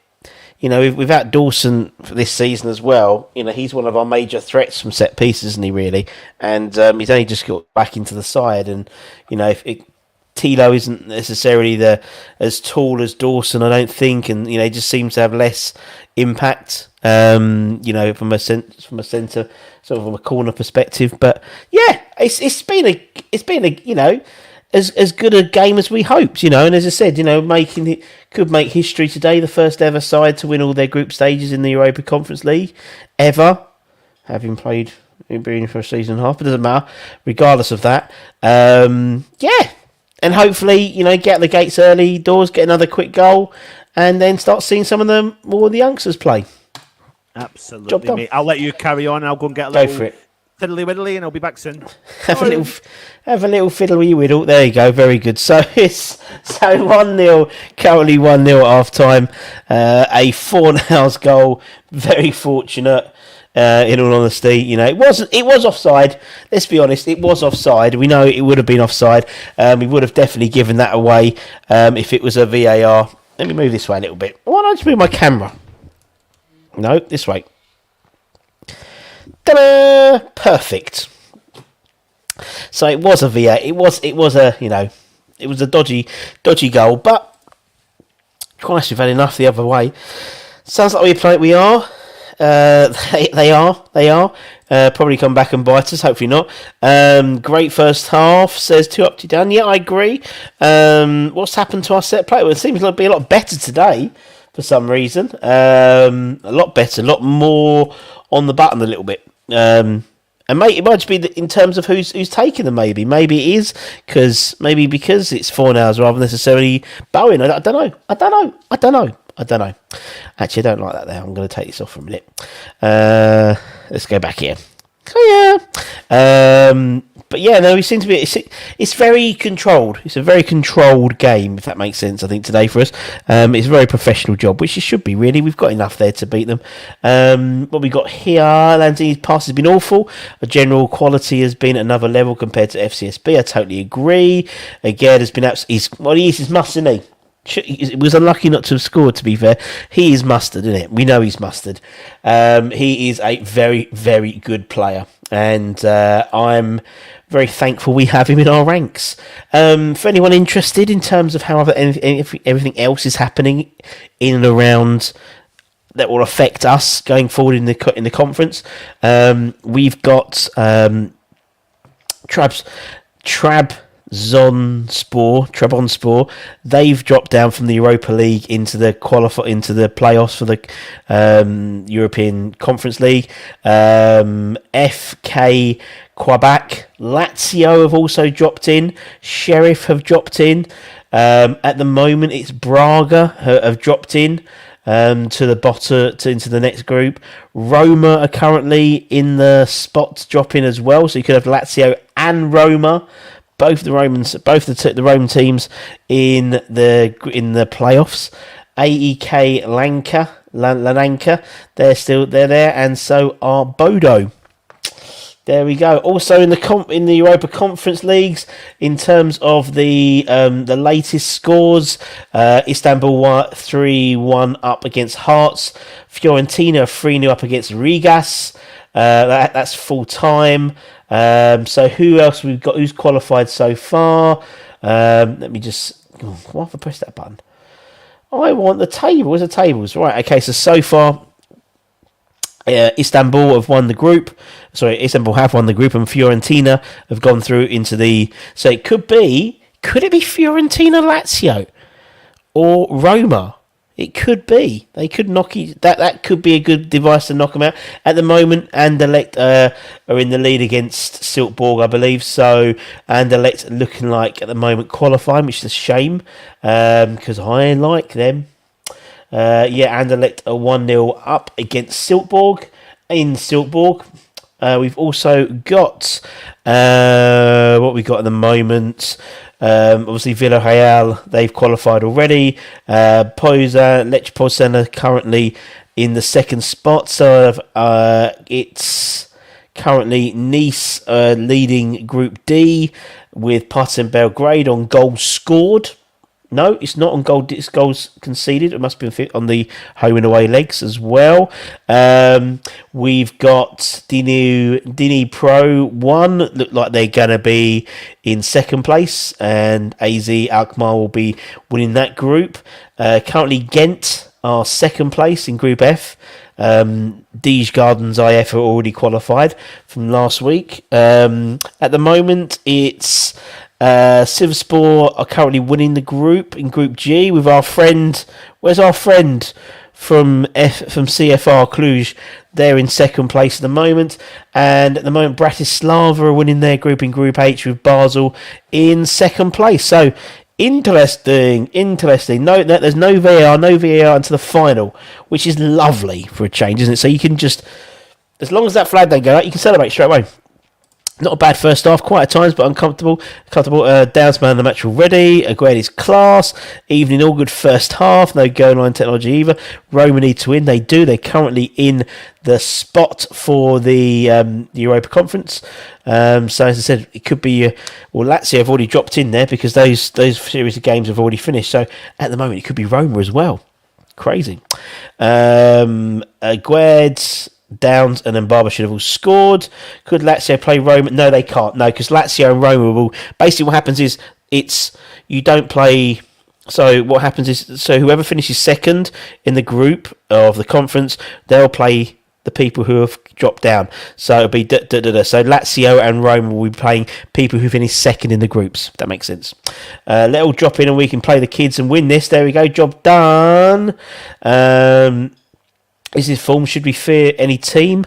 Without Dawson for this season as well, he's one of our major threats from set pieces, isn't he, really? And he's only just got back into the side. And, Tilo isn't necessarily as tall as Dawson, I don't think. And, he just seems to have less impact, from a centre, sort of from a corner perspective. But, yeah, it's been a as good a game as we hoped, and as I said, could make history today, the first ever side to win all their group stages in the Europa Conference League ever, having been for a season and a half, but it doesn't matter, regardless of that. And hopefully, get out the gates early doors, get another quick goal, and then start seeing some of more of the youngsters play. Absolutely, mate. I'll let you carry on. I'll go and get a little... Go for it. Fiddly widdly, and I'll be back soon. Have a little fiddly whiddle. There you go. Very good. So it's 1-0. Currently 1-0 at half time. A Fornals goal. Very fortunate. In all honesty, it was offside. Let's be honest, it was offside. We know it would have been offside. We would have definitely given that away if it was a VAR. Let me move this way a little bit. Why don't I just move my camera? No, this way. Ta-da! Perfect. So it was a VAR. It was a dodgy goal, but Christ, we've had enough the other way. Sounds like we are. They are. Probably come back and bite us. Hopefully not. Great first half, says 2 up, 2 down. Yeah, I agree. What's happened to our set play? Well, it seems to be a lot better today for some reason. A lot better, a lot more on the button a little bit. And mate, it might just be in terms of who's taking them. Maybe it is because it's Fornals rather than necessarily Bowen. I don't know. Actually, I don't like that there. I'm going to take this off for a minute. Let's go back here. Oh yeah. But yeah, no, we seem to be. It's very controlled. It's a very controlled game, if that makes sense. I think today for us, it's a very professional job, which it should be. Really, we've got enough there to beat them. What we got here, Lanzini's pass has been awful. The general quality has been at another level compared to Fcsb. I totally agree. Again, has been absolutely. He's must, isn't he? He was unlucky not to have scored, to be fair. He is mustard, isn't it? We know he's mustard. He is a very, very good player. And I'm very thankful we have him in our ranks. For anyone interested in terms of how everything else is happening in and around that will affect us going forward in the conference, we've got Trabzonspor. They've dropped down from the Europa League into the playoffs for the European Conference League. FK Quebec, Lazio have also dropped in. Sheriff have dropped in. At the moment, it's Braga have dropped in to the bottom into the next group. Roma are currently in the spots dropping as well, so you could have Lazio and Roma. Both the Roman teams in the playoffs. AEK Lanka, they're there, and so are Bodo. There we go. Also in the Europa Conference leagues, in terms of the latest scores, Istanbul 3-1 up against Hearts, Fiorentina 3-0 up against Rigas. That's full time. So who else we've got? Who's qualified so far? Let me just. Why have I pressed that button? I want the table. Where's the tables? Right. Okay. So far, Istanbul have won the group. Istanbul have won the group, and Fiorentina have gone through into the. So it could be. Could it be Fiorentina, Lazio, or Roma? It could be. They could knock it. That could be a good device to knock them out. At the moment, Anderlecht are in the lead against Silkeborg, I believe. So Anderlecht looking like at the moment qualifying, which is a shame because I like them. Anderlecht are 1-0 up against Silkeborg in Silkeborg. We've also got what we got at the moment. Obviously, Villarreal, they've qualified already. Lech Poznan are currently in the second spot. So it's currently Nice leading Group D with Partizan Belgrade on goals scored. No, it's not on goal. It's goals conceded. It must be on the home and away legs as well. We've got Dini Pro 1. Look like they're going to be in second place. And AZ Alkmaar will be winning that group. Currently, Ghent are second place in Group F. Dege Gardens IF are already qualified from last week. At the moment, it's... Sivasspor are currently winning the group in Group G with our friend. Where's our friend from CFR Cluj? They're in second place at the moment, and at the moment Bratislava are winning their group in Group H with Basel in second place. So interesting. No, there's no VAR until the final, which is lovely for a change, isn't it? So you can just, as long as that flag don't go out, you can celebrate straight away. Not a bad first half, quite at times, but uncomfortable. Downs man of the match already. Aguirre's class. Evening, all good first half. No goal line technology either. Roma need to win. They do. They're currently in the spot for the Europa Conference. So as I said, it could be. Lazio have already dropped in there because those series of games have already finished. So at the moment, it could be Roma as well. Crazy. Aguirre's. Downs and Mbaba should have all scored. Could Lazio play Roma? No, they can't. No, because Lazio and Roma will... Basically, what happens is you don't play... So what happens is... So whoever finishes second in the group of the conference, they'll play the people who have dropped down. So it'll be... So Lazio and Roma will be playing people who finish second in the groups, if that makes sense. Let all drop in and we can play the kids and win this. There we go. Job done. This is form should be fair any team.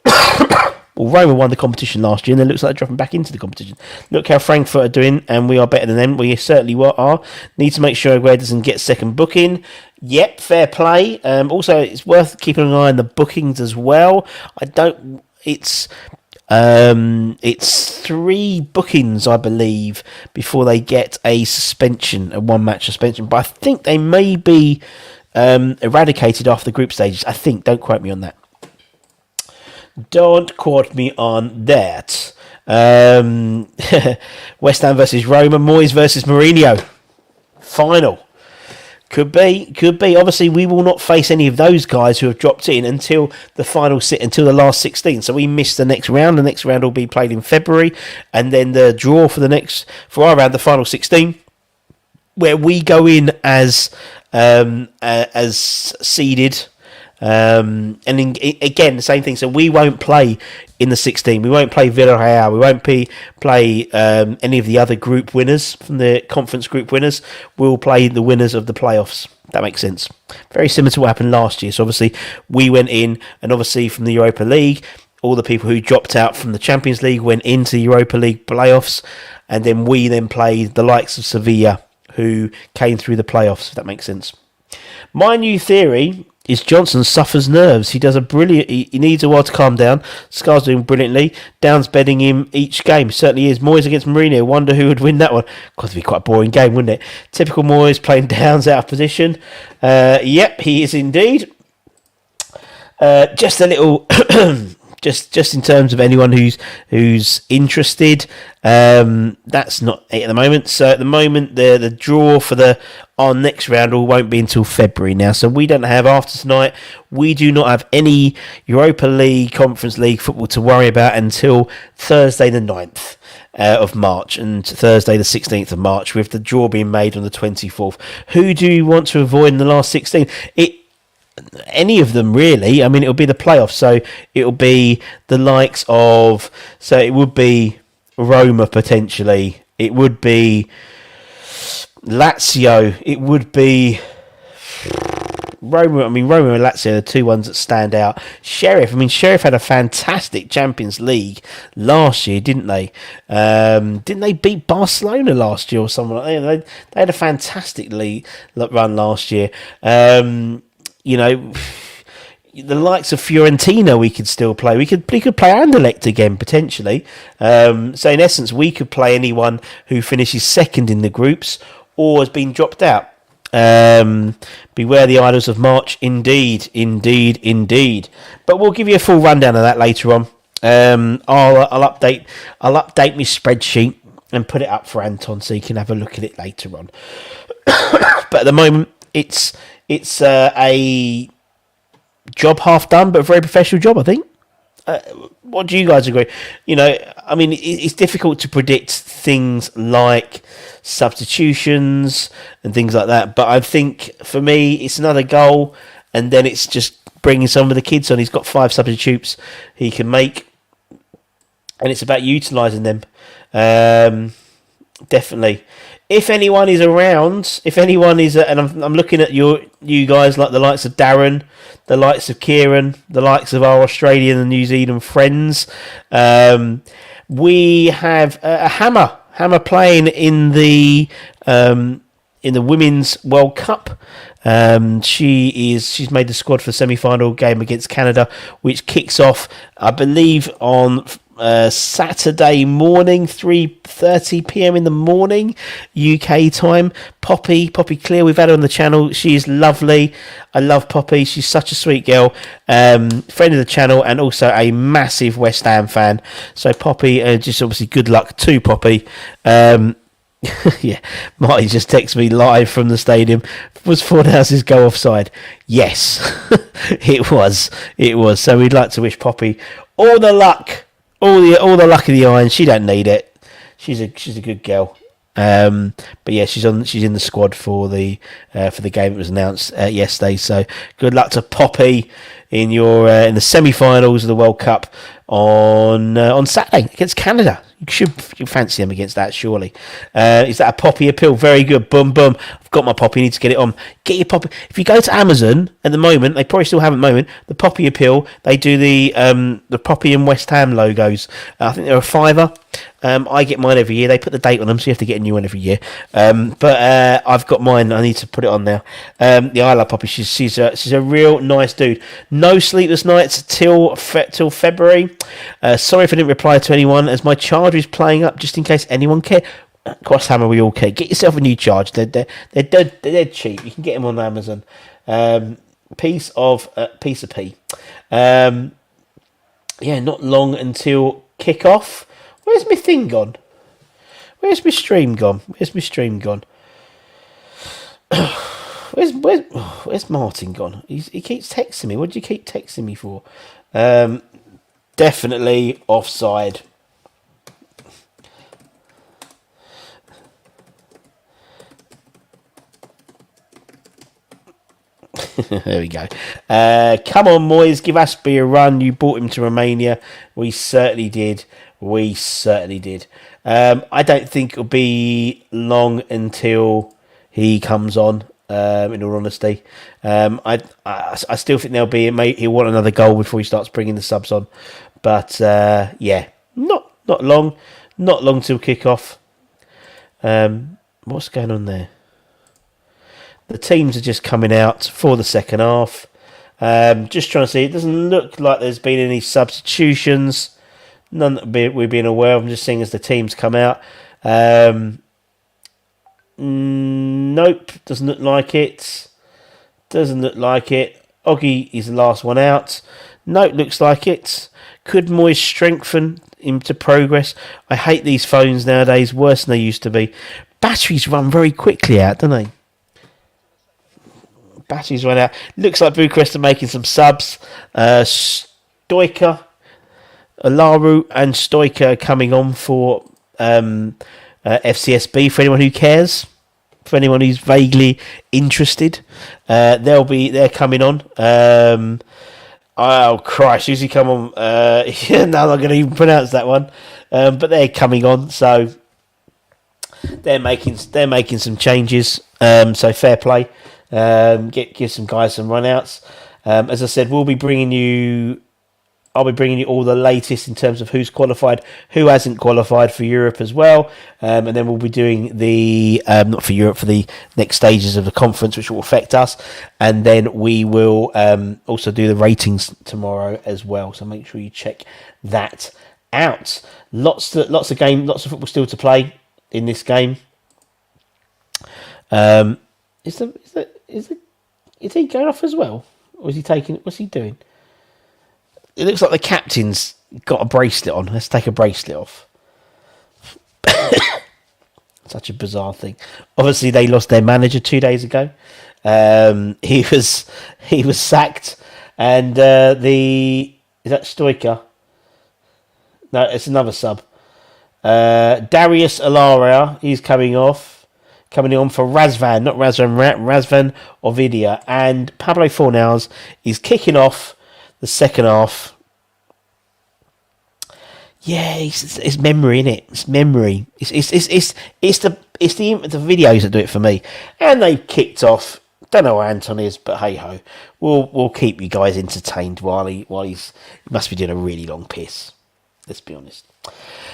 Well, Roma won the competition last year and it looks like they're dropping back into the competition. Look how Frankfurt are doing and we are better than them. We certainly are. Need to make sure Aguirre doesn't get second booking. Yep, fair play. Also, it's worth keeping an eye on the bookings as well. It's 3 bookings, I believe, before they get a suspension, a 1-match suspension. But I think they may be... eradicated after the group stages. I think. Don't quote me on that. Don't quote me on that. West Ham versus Roma. Moyes versus Mourinho. Final. Could be. Obviously, we will not face any of those guys who have dropped in until the last 16. So we miss the next round. The next round will be played in February, and then the draw for our round, the final 16, where we go in as seeded, and again the same thing. So we won't play in the 16. We won't play Villarreal. We won't play any of the other group winners from the conference group winners. We'll play the winners of the playoffs. That makes sense. Very similar to what happened last year. So obviously we went in, and obviously from the Europa League, all the people who dropped out from the Champions League went into the Europa League playoffs, and then we played the likes of Sevilla, who came through the playoffs, if that makes sense. My new theory is Johnson suffers nerves. He does a brilliant. He needs a while to calm down. Scar's doing brilliantly. Downs bedding him each game. Certainly is. Moyes against Mourinho. Wonder who would win that one. God, it'd be quite a boring game, wouldn't it? Typical Moyes playing Downs out of position. Yep, he is indeed. Just a little. Just in terms of anyone who's interested, that's not it at the moment. So at the moment, the draw for our next round won't be until February now. So we don't have, after tonight, we do not have any Europa League, Conference League football to worry about until Thursday the 9th of March and Thursday the 16th of March, with the draw being made on the 24th. Who do you want to avoid in the last 16? Any of them, really. I mean, it'll be the playoffs, so it'll be the likes of... So it would be Roma, potentially. It would be Lazio. It would be Roma. I mean, Roma and Lazio are the two ones that stand out. Sheriff. I mean, Sheriff had a fantastic Champions League last year, didn't they? Didn't they beat Barcelona last year or something like that? They had a fantastic league run last year. You know, the likes of Fiorentina we could still play. We could play Anderlecht again, potentially. So in essence, we could play anyone who finishes second in the groups or has been dropped out. Beware the Idols of March, indeed. But we'll give you a full rundown of that later on. I'll update my spreadsheet and put it up for Anton so you can have a look at it later on. But at the moment, it's a job half done, but a very professional job, I think. What do you guys agree? You know, I mean, it's difficult to predict things like substitutions and things like that, but I think for me, it's another goal, and then it's just bringing some of the kids on. He's got 5 substitutes he can make, and it's about utilising them. Definitely. If anyone is around, and I'm looking at you guys, like the likes of Darren, the likes of Kieran, the likes of our Australian and New Zealand friends, we have a Hammer playing in the Women's World Cup. She's made the squad for the semi-final game against Canada, which kicks off, I believe, on Saturday morning, 3:30 p.m. in the morning, UK time. Poppy Clear, we've had her on the channel. She is lovely. I love Poppy. She's such a sweet girl. Friend of the channel and also a massive West Ham fan. So Poppy, just obviously good luck to Poppy. Yeah, Marty just texted me live from the stadium. Was Fornhouse's go offside? Yes, it was. So we'd like to wish Poppy all the luck. All the luck of the iron. She don't need it. She's a good girl. But yeah, she's in the squad for the game that was announced yesterday. So good luck to Poppy in the semi-finals of the World Cup on Saturday against Canada. You fancy them against that, surely. Is that a Poppy appeal? Very good. Boom. I've got my Poppy. You need to get it on. Get your Poppy. If you go to Amazon at the moment, they probably still have at the moment, the Poppy appeal. They do the Poppy and West Ham logos. I think they're a £5. I get mine every year. They put the date on them, so you have to get a new one every year. But I've got mine. I need to put it on now. I love Poppy. She's a real nice dude. No sleepless nights till February. Sorry if I didn't reply to anyone, as my charger is playing up. Just in case anyone cares. Crosshammer, we all care. Get yourself a new charge. They're dead cheap. You can get them on Amazon. Piece of pea. Yeah, not long until kick-off. Where's my thing gone? Where's my stream gone? Where's Martin gone? He keeps texting me. What do you keep texting me for? Definitely offside. There we go. Come on, Moyes, give Ashby a run. You brought him to Romania. We certainly did. I don't think it'll be long until he comes on. In all honesty, I still think he'll want another goal before he starts bringing the subs on. But yeah, not long till kick off. What's going on there? The teams are just coming out for the second half. Just trying to see. It doesn't look like there's been any substitutions. None that we've been aware of. I'm just seeing as the teams come out. Nope, doesn't look like it. Doesn't look like it. Oggy is the last one out. Nope, looks like it. Could Moyes strengthen him to progress? I hate these phones nowadays, worse than they used to be. Batteries run very quickly out, don't they? Batteries run out. Looks like Bucharest are making some subs. Stoica, Alaru and Stoica are coming on for FCSB for anyone who cares. For anyone who's vaguely interested, they're coming on. Oh Christ, who's he come on? No, I'm not going to even pronounce that one. But they're coming on, so they're making some changes. So fair play. Give some guys some runouts. As I said, I'll be bringing you all the latest in terms of who's qualified, who hasn't qualified for Europe as well. And then we'll be doing the, not for Europe, for the next stages of the conference, which will affect us. And then we will also do the ratings tomorrow as well. So make sure you check that out. Lots of football still to play in this game. Is he going off as well? Or is he taking, what's he doing? It looks like the captain's got a bracelet on. Let's take a bracelet off. Such a bizarre thing. Obviously, they lost their manager 2 days ago. He was sacked, and is that Stoica? No, it's another sub. Darius Alaria, he's coming on for Razvan, not Razvan Ovidia, and Pablo Fornals is kicking off the second half. Yeah, it's memory, innit? It's memory. It's the videos that do it for me. And they kicked off. Don't know where Anton is, but hey ho, we'll keep you guys entertained while he must be doing a really long piss. Let's be honest.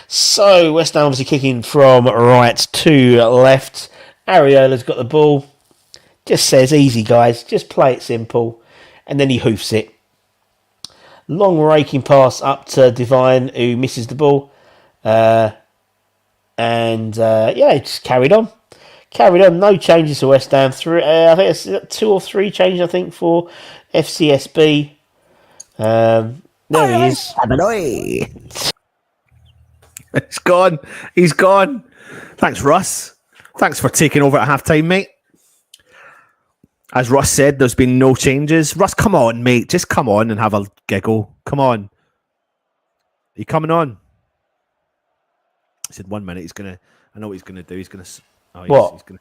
So West Ham obviously kicking from right to left. Ariola's got the ball. Just says easy, guys. Just play it simple, and then he hoofs it. Long raking pass up to Divine, who misses the ball. Just carried on. No changes to West Ham. I think it's 2 or 3 changes, I think, for FCSB. There he is. He's gone. Thanks, Russ. Thanks for taking over at halftime, mate. As Russ said, there's been no changes. Russ, come on, mate. Just come on and have a giggle. Come on. Are you coming on? He said 1 minute. I know what he's going to do. He's going to... What? Are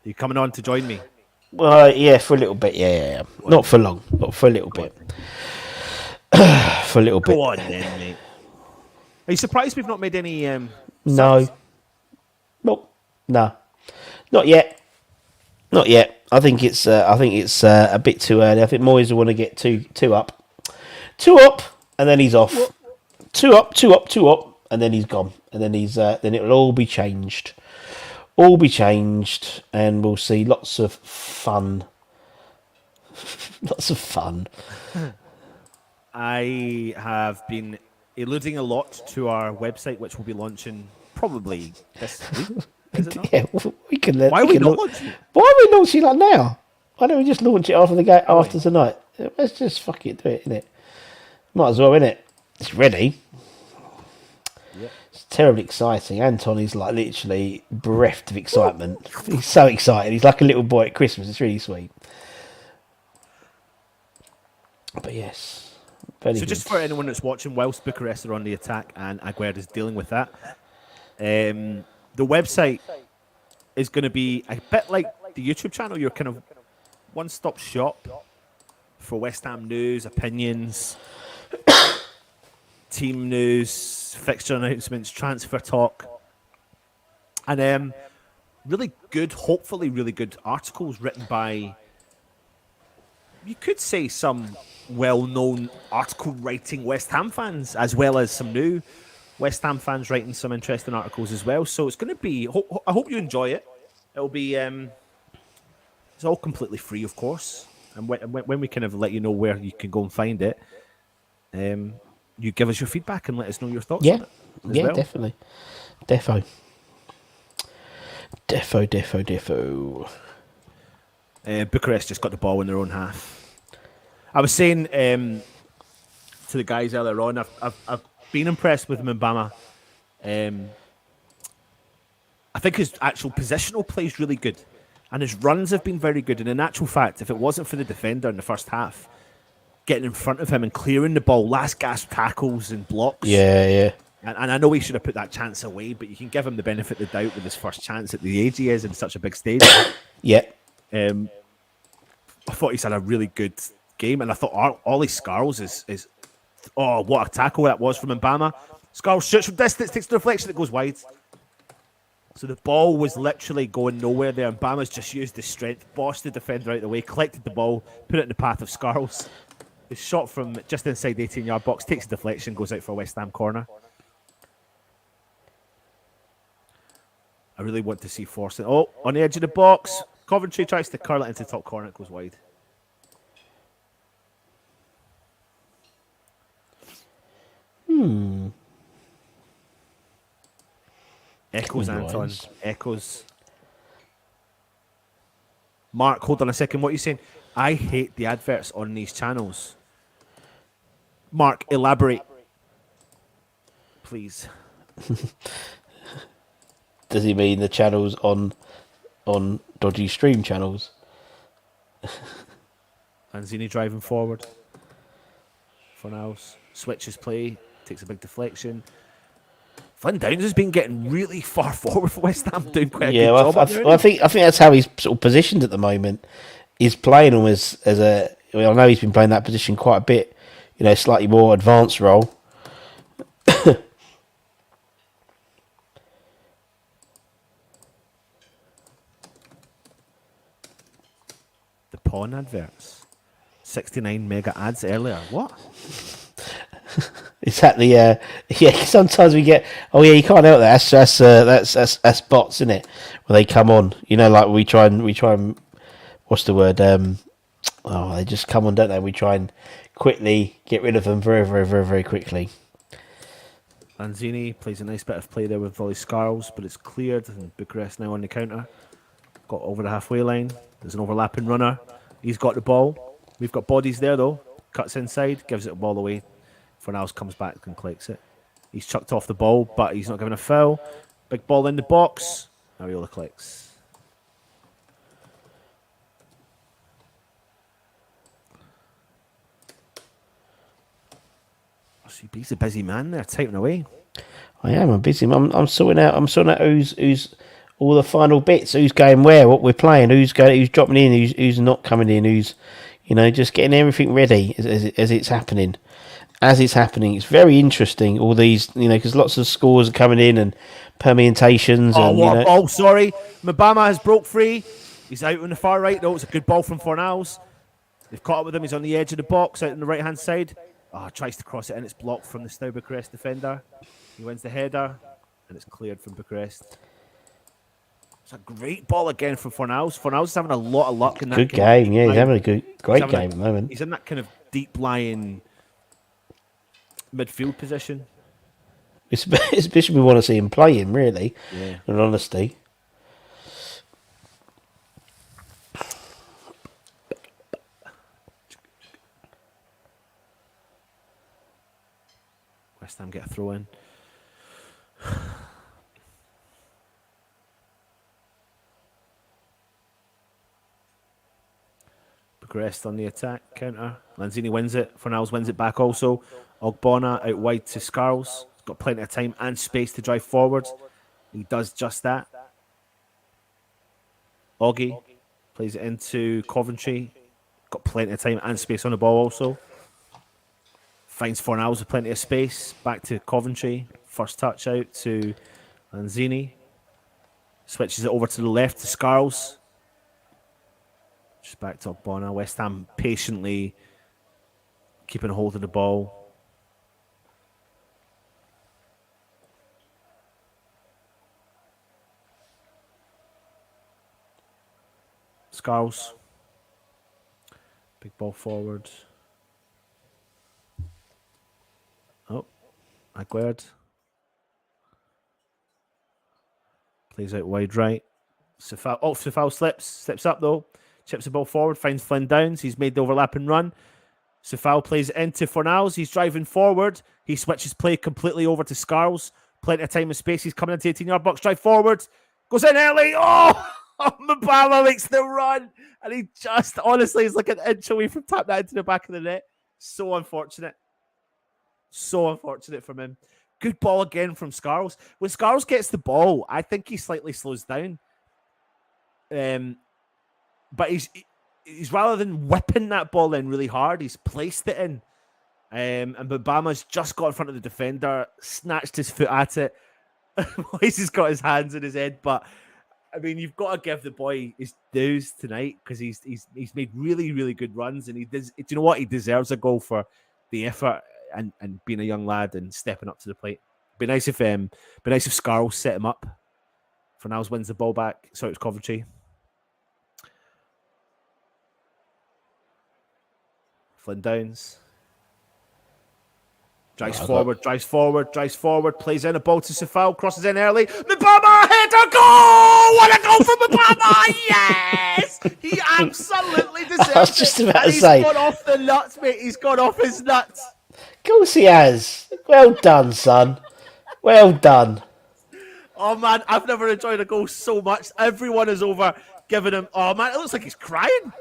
you coming on to join me? Well, yeah, for a little bit. Yeah. Not for long, but for a little bit. For a little bit. Go on then, mate. Are you surprised we've not made any... No. Nope. No. Not yet. I think it's a bit too early. I think Moyes will want to get two up, and then he's off. Two up, and then he's gone, and then then it'll all be changed, and we'll see lots of fun. I have been alluding a lot to our website, which will be launching probably this week. Is it not? Yeah, we can. Why are we not launching it? Why are we launching that now? Why don't we just launch it after tonight? Let's just fuck it, do it, innit? Might as well, innit? It's ready. Yep. It's terribly exciting. Anton is like literally bereft of excitement. He's so excited. He's like a little boy at Christmas. It's really sweet. But yes. So just for anyone that's watching, whilst Bucharest are on the attack and Aguerd is dealing with that, the website is going to be a bit like the YouTube channel. Your kind of one-stop shop for West Ham news, opinions, team news, fixture announcements, transfer talk, and really good, hopefully really good articles written by, you could say, some well-known article writing West Ham fans, as well as some new West Ham fans writing some interesting articles as well. So it's going to be, I hope you enjoy it. It'll be, it's all completely free, of course. And when we kind of let you know where you can go and find it, you give us your feedback and let us know your thoughts Yeah, on it as yeah, well. definitely, defo. Bucharest just got the ball in their own half. I was saying to the guys earlier on, I've been impressed with Mbama. I think his actual positional play is really good, and his runs have been very good. And in actual fact, if it wasn't for the defender in the first half getting in front of him and clearing the ball, last gasp tackles and blocks. Yeah. And I know he should have put that chance away, but you can give him the benefit of the doubt with his first chance at the age he is in such a big stage. Yeah. I thought he's had a really good game, and I thought Ollie Scarles is oh, what a tackle that was from Mbama. Scarles shoots from distance, takes the deflection, it goes wide. So the ball was literally going nowhere there. Mbama's just used his strength, bossed the defender out of the way, collected the ball, put it in the path of Scarles. The shot from just inside the 18-yard box, takes a deflection, goes out for a West Ham corner. I really want to see Forster. Oh, on the edge of the box. Coventry tries to curl it into the top corner. It goes wide. Echoes, Anton. Echoes. Mark, hold on a second. What are you saying? I hate the adverts on these channels. Mark, elaborate. Please. Does he mean the channels on dodgy stream channels? Anzini driving forward. Fornals switches play, takes a big deflection. Flynn Downs has been getting really far forward for West Ham, doing quite a good job. I think that's how he's sort of positioned at the moment. He's playing almost as a. I know he's been playing that position quite a bit. Slightly more advanced role. The pawn adverts. 69 mega ads earlier. What? Is that the yeah? Sometimes we get you can't help that. That's bots, isn't it? When they come on, like we try and what's the word? They just come on, don't they? We try and quickly get rid of them very, very, very, very quickly. Lanzini plays a nice bit of play there with Volley Scarles, but it's cleared, and Bucharest now on the counter. Got over the halfway line. There's an overlapping runner. He's got the ball. We've got bodies there, though. Cuts inside, gives it a ball away. Fornals comes back and collects it. He's chucked off the ball, but he's not given a foul. Big ball in the box. Ariola collects. He's a busy man there, typing away. I am. I'm busy. I'm sorting out. Who's all the final bits. Who's going where? What we're playing. Who's dropping in. Who's not coming in. Who's just getting everything ready as it's happening. As it's happening, it's very interesting. All these, because lots of scores are coming in and permutations. Sorry, Mbama has broke free. He's out on the far right though. It's a good ball from Fornals. They've caught up with him. He's on the edge of the box, out on the right hand side. Tries to cross it in. It's blocked from the Stow Bucharest defender. He wins the header, and it's cleared from Bucharest. It's a great ball again from Fornals. Fornals is having a lot of luck in that. Good game, yeah. He's having a great game at the moment. He's in that kind of deep lying midfield position. It's a position we want to see him playing, really. Yeah. In honesty. West Ham get a throw in. Bucharest on the attack, counter. Lanzini wins it. Fornals wins it back also. Ogbonna out wide to Scarles. He's got plenty of time and space to drive forward. He does just that. Oggy plays it into Coventry. Got plenty of time and space on the ball also. Finds Fornals with plenty of space. Back to Coventry. First touch out to Lanzini. Switches it over to the left to Scarles. Just back to Ogbonna. West Ham patiently keeping hold of the ball. Scarles. Big ball forward. Oh, Aguerd. Plays out wide right. Safal steps up though. Chips the ball forward, finds Flynn Downs. He's made the overlapping run. Safal plays it into Fornals. He's driving forward. He switches play completely over to Scarles. Plenty of time and space. He's coming into 18-yard box. Drive forward. Goes in early. Oh! Mbama makes the run. And he just, honestly, is like an inch away from tapping that into the back of the net. So unfortunate. So unfortunate from him. Good ball again from Scarles. When Scarles gets the ball, I think he slightly slows down. But he's rather than whipping that ball in really hard, he's placed it in. And Mbama's just got in front of the defender, snatched his foot at it. He's got his hands in his head. But I mean, you've got to give the boy his dues tonight because he's made really, really good runs, and do you know what? He deserves a goal for the effort and being a young lad and stepping up to the plate. Be nice if Scarles set him up. Fornals wins the ball back. So it's Coventry. Flynn Downs. Drives forward, plays in a ball to Safal, crosses in early. Mbama, header, goal! What a goal from Mbama! Yes! He absolutely deserves it. I was just about to say. He's gone off the nuts, mate. He's gone off his nuts. Of course he has. Well done, son. Well done. Oh, man, I've never enjoyed a goal so much. Everyone is over giving him... Oh, man, it looks like he's crying.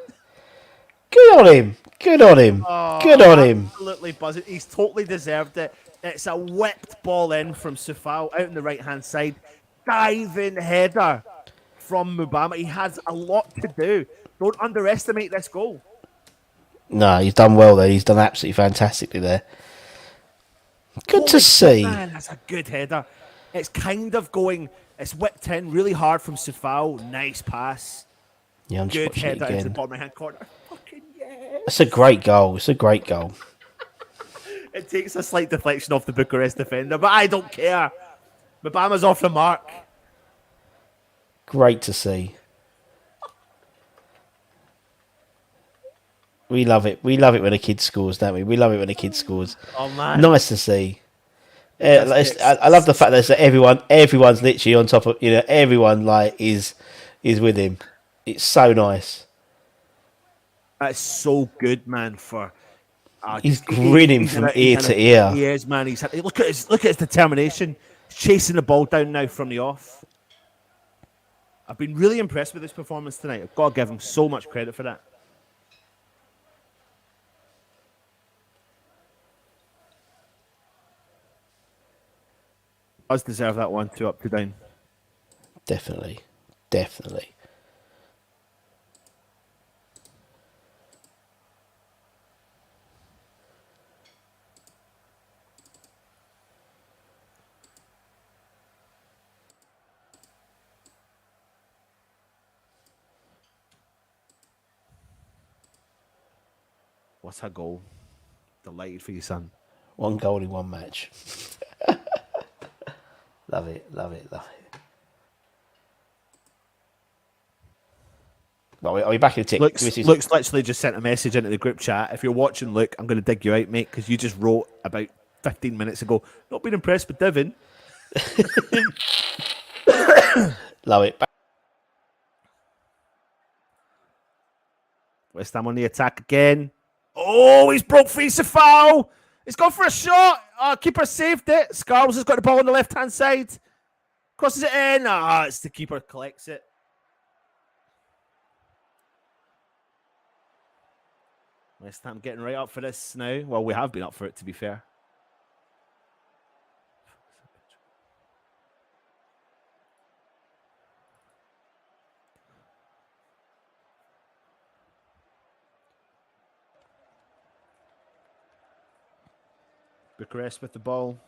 Good on him. Good on him. Good on him. Absolutely buzzing. He's totally deserved it. It's a whipped ball in from Safal out on the right-hand side. Diving header from Mbama. He has a lot to do. Don't underestimate this goal. No, he's done well there. He's done absolutely fantastically there. Good to see. Man, that's a good header. It's kind of going... It's whipped in really hard from Safal. Nice pass. Yeah, I'm just Good watching it header into the again. bottom right-hand corner. Fucking yes. It's a great goal. It's a great goal. It takes a slight deflection off the Bucharest defender, but I don't care. Mbama's off the mark. Great to see. We love it. We love it when a kid scores, don't we? We love it when a kid scores. Oh, man. Nice to see. I love the fact that everyone's literally on top of, everyone is with him. It's so nice. That's so good, man. He's grinning from ear to ear. He is, man. Look at his determination. He's chasing the ball down now from the off. I've been really impressed with his performance tonight. I've got to give him so much credit for that. Does deserve that 1-2 up to down. Definitely. What a goal. Delighted for you, son. 1 goal in 1 match. Love it. Well, are we back in the tick? Luke's literally just sent a message into the group chat. If you're watching, Luke, I'm going to dig you out, mate, because you just wrote about 15 minutes ago, not been impressed with Devon. Love it. West Ham on the attack again. Oh, he's broke free, Safal. He's gone for a shot. Keeper saved it. Scarles has got the ball on the left-hand side. Crosses it in. It's the keeper collects it. West Ham getting right up for this now. Well, we have been up for it, to be fair. Bucharest with the ball.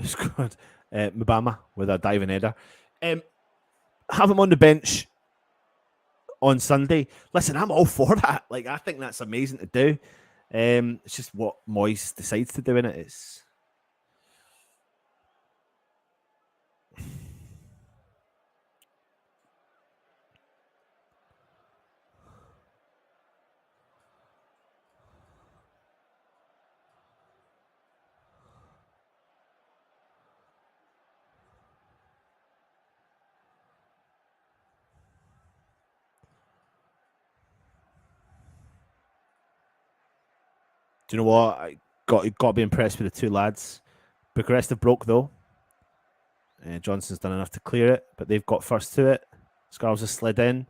Scored. Mbama with a diving header. Have him on the bench. on Sunday. Listen, I'm all for that. Like, I think that's amazing to do. It's just what Moyes decides to do in it. It's do you know what? I got to be impressed with the two lads. Bucharest have broke though. Johnson's done enough to clear it, but they've got first to it. Scarles has slid in.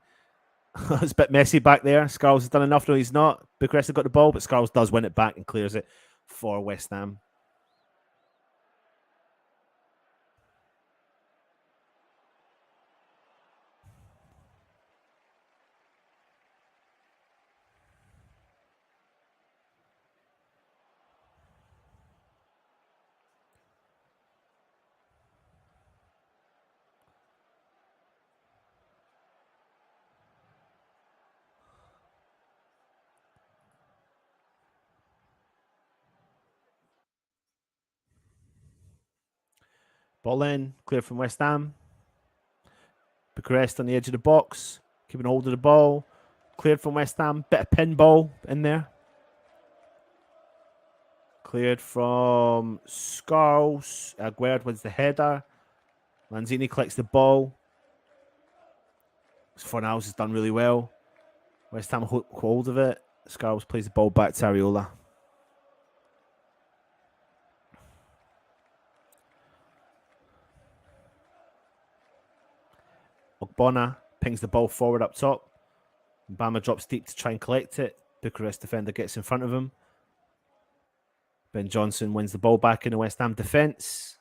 It's a bit messy back there. Scarles has done enough. No, he's not. Bucharest have got the ball, but Scarles does win it back and clears it for West Ham. Ball in, clear from West Ham. Bucharest on the edge of the box, keeping hold of the ball. Cleared from West Ham. Bit of pinball in there. Cleared from Scarles. Aguerd wins the header. Lanzini collects the ball. Fornals has done really well. West Ham hold of it. Scarles plays the ball back to Areola. Ogbonna pings the ball forward up top. Bama drops deep to try and collect it. Bucharest defender gets in front of him. Ben Johnson wins the ball back in the West Ham defence.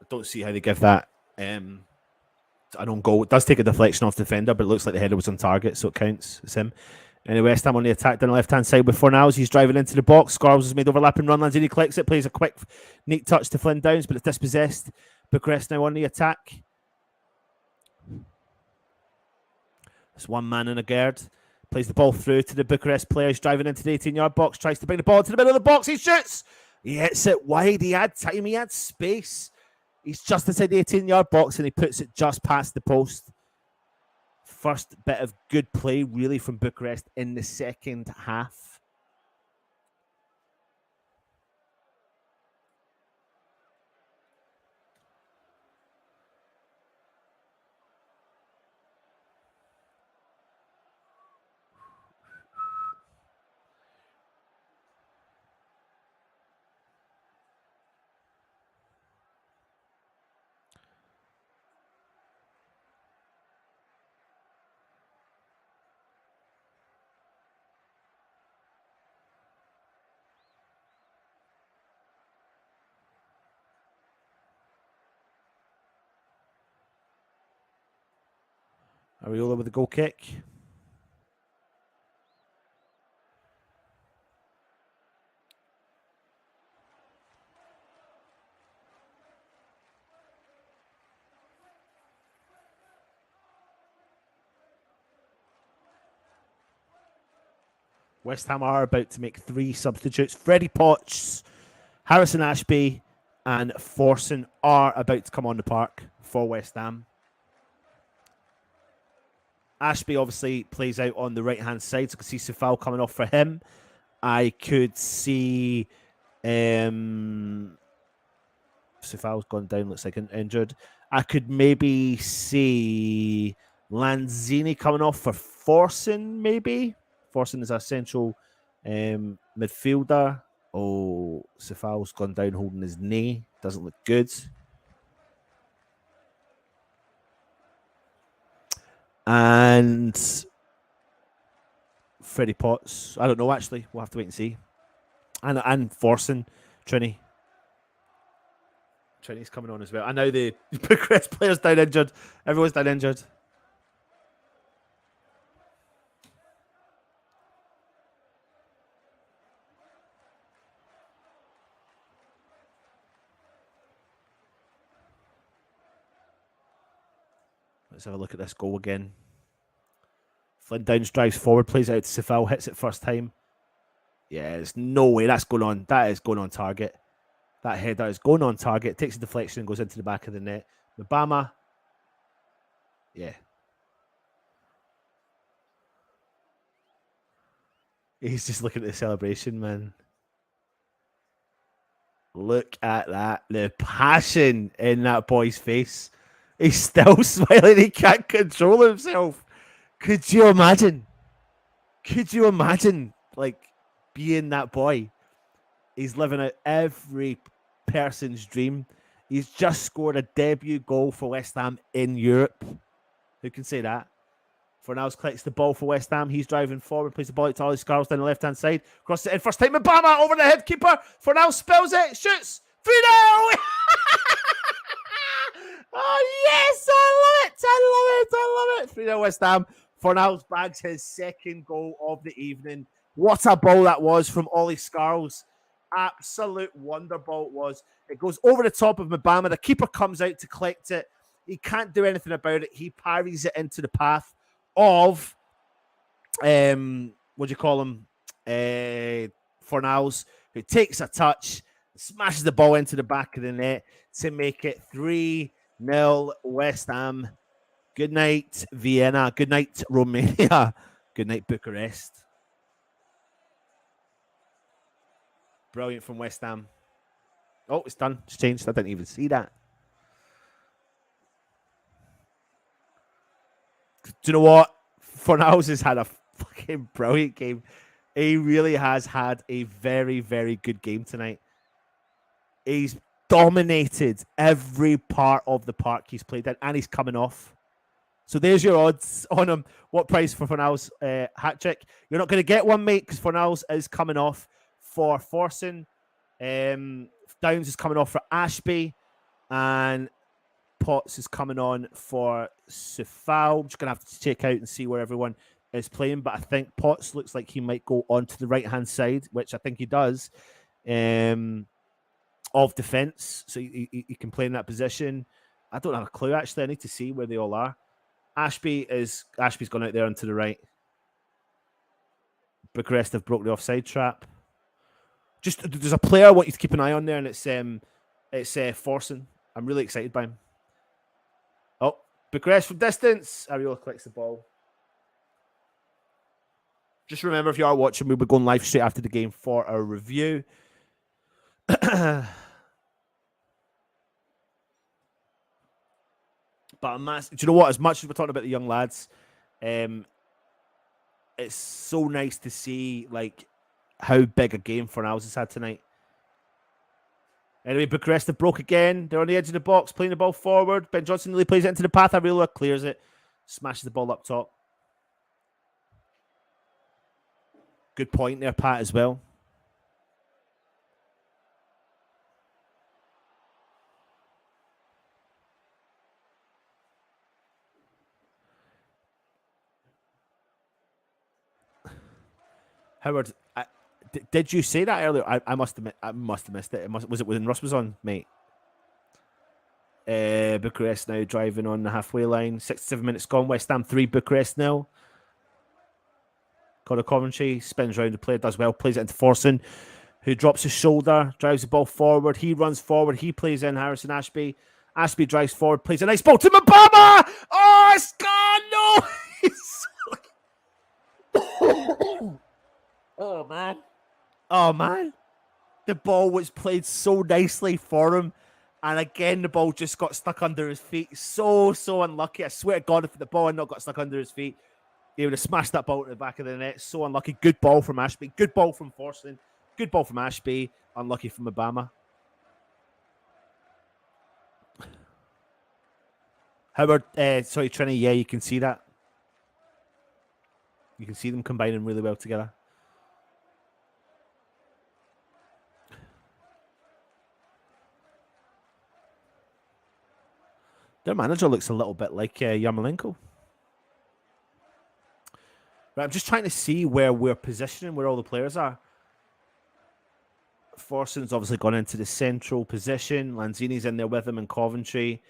I don't see how they give that an own goal. It does take a deflection off the defender, but it looks like the header was on target, so it counts. It's him. Anyway, West Ham on the attack down the left-hand side with Fornals. He's driving into the box. Scarles has made overlapping run. Lanzini collects it, plays a quick, neat touch to Flynn Downs, but it's dispossessed. Bucharest now on the attack. It's one man in a gird. Plays the ball through to the Bucharest player. He's driving into the 18-yard box. Tries to bring the ball into the middle of the box. He shoots. He hits it wide. He had time. He had space. He's just inside the 18-yard box, and he puts it just past the post. First bit of good play, really, from Bucharest in the second half. Areola with a goal kick. West Ham are about to make 3 substitutes. Freddie Potts, Harrison Ashby, and Forson are about to come on the park for West Ham. Ashby obviously plays out on the right-hand side, so I can see Sefal coming off for him. I could see Sefal's gone down, looks like injured. I could maybe see Lanzini coming off for Forson, maybe. Forson is a central midfielder. Oh, Sefal's gone down holding his knee. Doesn't look good. And Freddie Potts. I don't know, actually. We'll have to wait and see. And Forson, Trini. Trini's coming on as well. I know the Bucharest player's down injured. Everyone's down injured. Let's have a look at this goal again. Flynn Downs drives forward, plays it out to Sefal, hits it first time. Yeah, there's no way that's going on. That is going on target. That header is going on target. Takes a deflection and goes into the back of the net. Mbama. Yeah. He's just looking at the celebration, man. Look at that. The passion in that boy's face. He's still smiling. He can't control himself. Could you imagine? Could you imagine, like, being that boy? He's living out every person's dream. He's just scored a debut goal for West Ham in Europe. Who can say that? Fornals collects the ball for West Ham. He's driving forward, plays the ball out to Ollie Scarles down the left-hand side. Crosses it in first time. Mbama over the head keeper. Fornals spills it, shoots. 3-0! Oh, yes! I love it! I love it! 3-0 West Ham. Fornals bags his second goal of the evening. What a ball that was from Ollie Scarles. Absolute wonder ball it was. It goes over the top of Mbama. The keeper comes out to collect it. He can't do anything about it. He parries it into the path of what do you call him? Fornals, who takes a touch, smashes the ball into the back of the net to make it 3-0 West Ham. Good night, Vienna. Good night, Romania. Good night, Bucharest. Brilliant from West Ham. Oh, it's done. It's changed. I didn't even see that. Do you know what? Fornals has had a fucking brilliant game. He really has had a very, very good game tonight. He's dominated every part of the park he's played in, and he's coming off. So there's your odds on him. What price for Fornals' hat-trick? You're not going to get one, mate, because Fornals is coming off for Forson. Downs is coming off for Ashby. And Potts is coming on for Sefal. I'm just going to have to check out and see where everyone is playing. But I think Potts looks like he might go onto the right-hand side, which I think he does, of defence. So he can play in that position. I don't have a clue, actually. I need to see where they all are. Ashby's gone out there onto the right. Bucharest have broke the offside trap. Just there's a player I want you to keep an eye on there, and it's Forson. I'm really excited by him. Oh, Bucharest from distance. Ariola collects the ball. Just remember, if you are watching, we'll be going live straight after the game for our review. But do you know what? As much as we're talking about the young lads, it's so nice to see like how big a game Fornals has had tonight. Anyway, Bucharest have broke again. They're on the edge of the box, playing the ball forward. Ben Johnson really plays it into the path. Ariola clears it, smashes the ball up top. Good point there, Pat, as well. Howard, did you say that earlier? I must have missed it. Was it when Russ was on, mate? Bucharest now driving on the halfway line. 67 minutes gone. West Ham 3, Bucharest 0. Connor Coventry spins round the player, does well, plays it into Forson, who drops his shoulder, drives the ball forward. He runs forward. He plays in Harrison Ashby. Ashby drives forward, plays a nice ball to Mbama. Oh, it's gone. No. Oh, man. Oh, man. The ball was played so nicely for him. And again, the ball just got stuck under his feet. So unlucky. I swear to God, if the ball had not got stuck under his feet, he would have smashed that ball to the back of the net. So unlucky. Good ball from Ashby. Good ball from Forson. Good ball from Ashby. Unlucky from Mbama. Howard, Trini, yeah, you can see that. You can see them combining really well together. Their manager looks a little bit like Yarmolenko. Right, I'm just trying to see where we're positioning, where all the players are. Forson's obviously gone into the central position. Lanzini's in there with him in Coventry.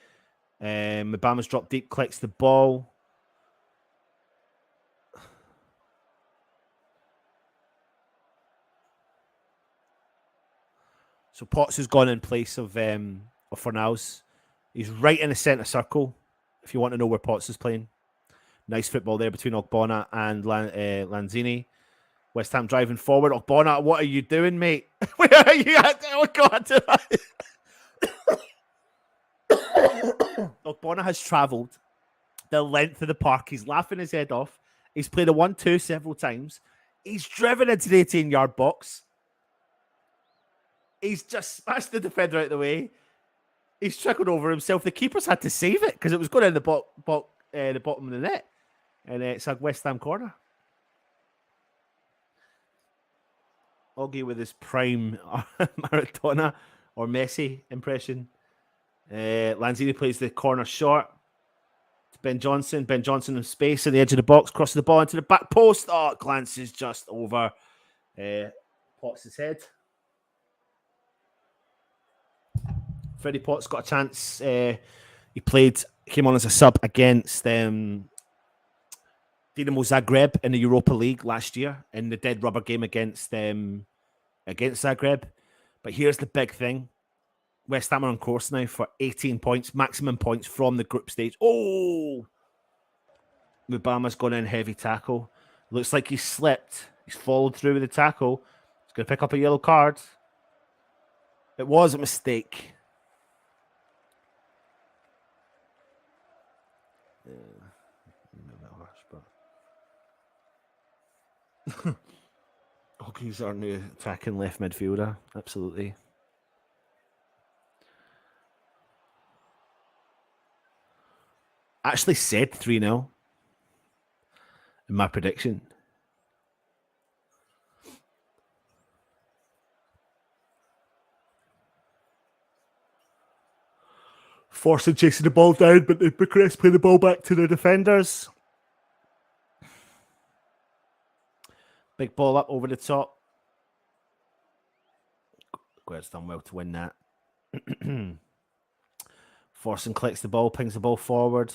Mbama's dropped deep, collects the ball. So Potts has gone in place of Fornals. He's right in the centre circle, if you want to know where Potts is playing. Nice football there between Ogbonna and Lanzini. West Ham driving forward. Ogbonna, what are you doing, mate? Where are you at? Oh, God. Ogbonna has travelled the length of the park. He's laughing his head off. He's played a 1-2 several times. He's driven into the 18-yard box. He's just smashed the defender out of the way. He's trickled over himself. The keeper's had to save it because it was going in the bottom of the net. And it's a West Ham corner. Augie with his prime Maradona or Messi impression. Lanzini plays the corner short. It's Ben Johnson. Ben Johnson in space at the edge of the box, crosses the ball into the back post. Oh, it glances just over Potts' head. Freddie Potts got a chance. He came on as a sub against Dinamo Zagreb in the Europa League last year in the dead rubber game against Zagreb. But here's the big thing. West Ham are on course now for 18 points, maximum points from the group stage. Oh! Mubama's gone in heavy tackle. Looks like he's slipped. He's followed through with the tackle. He's going to pick up a yellow card. It was a mistake. He's our new attacking left midfielder. Absolutely. Actually said 3-0 in my prediction. Forcing chasing the ball down, but the Bucharest play the ball back to their defenders. Big ball up over the top. Guerrero's done well to win that. Forcing collects the ball, pings the ball forward.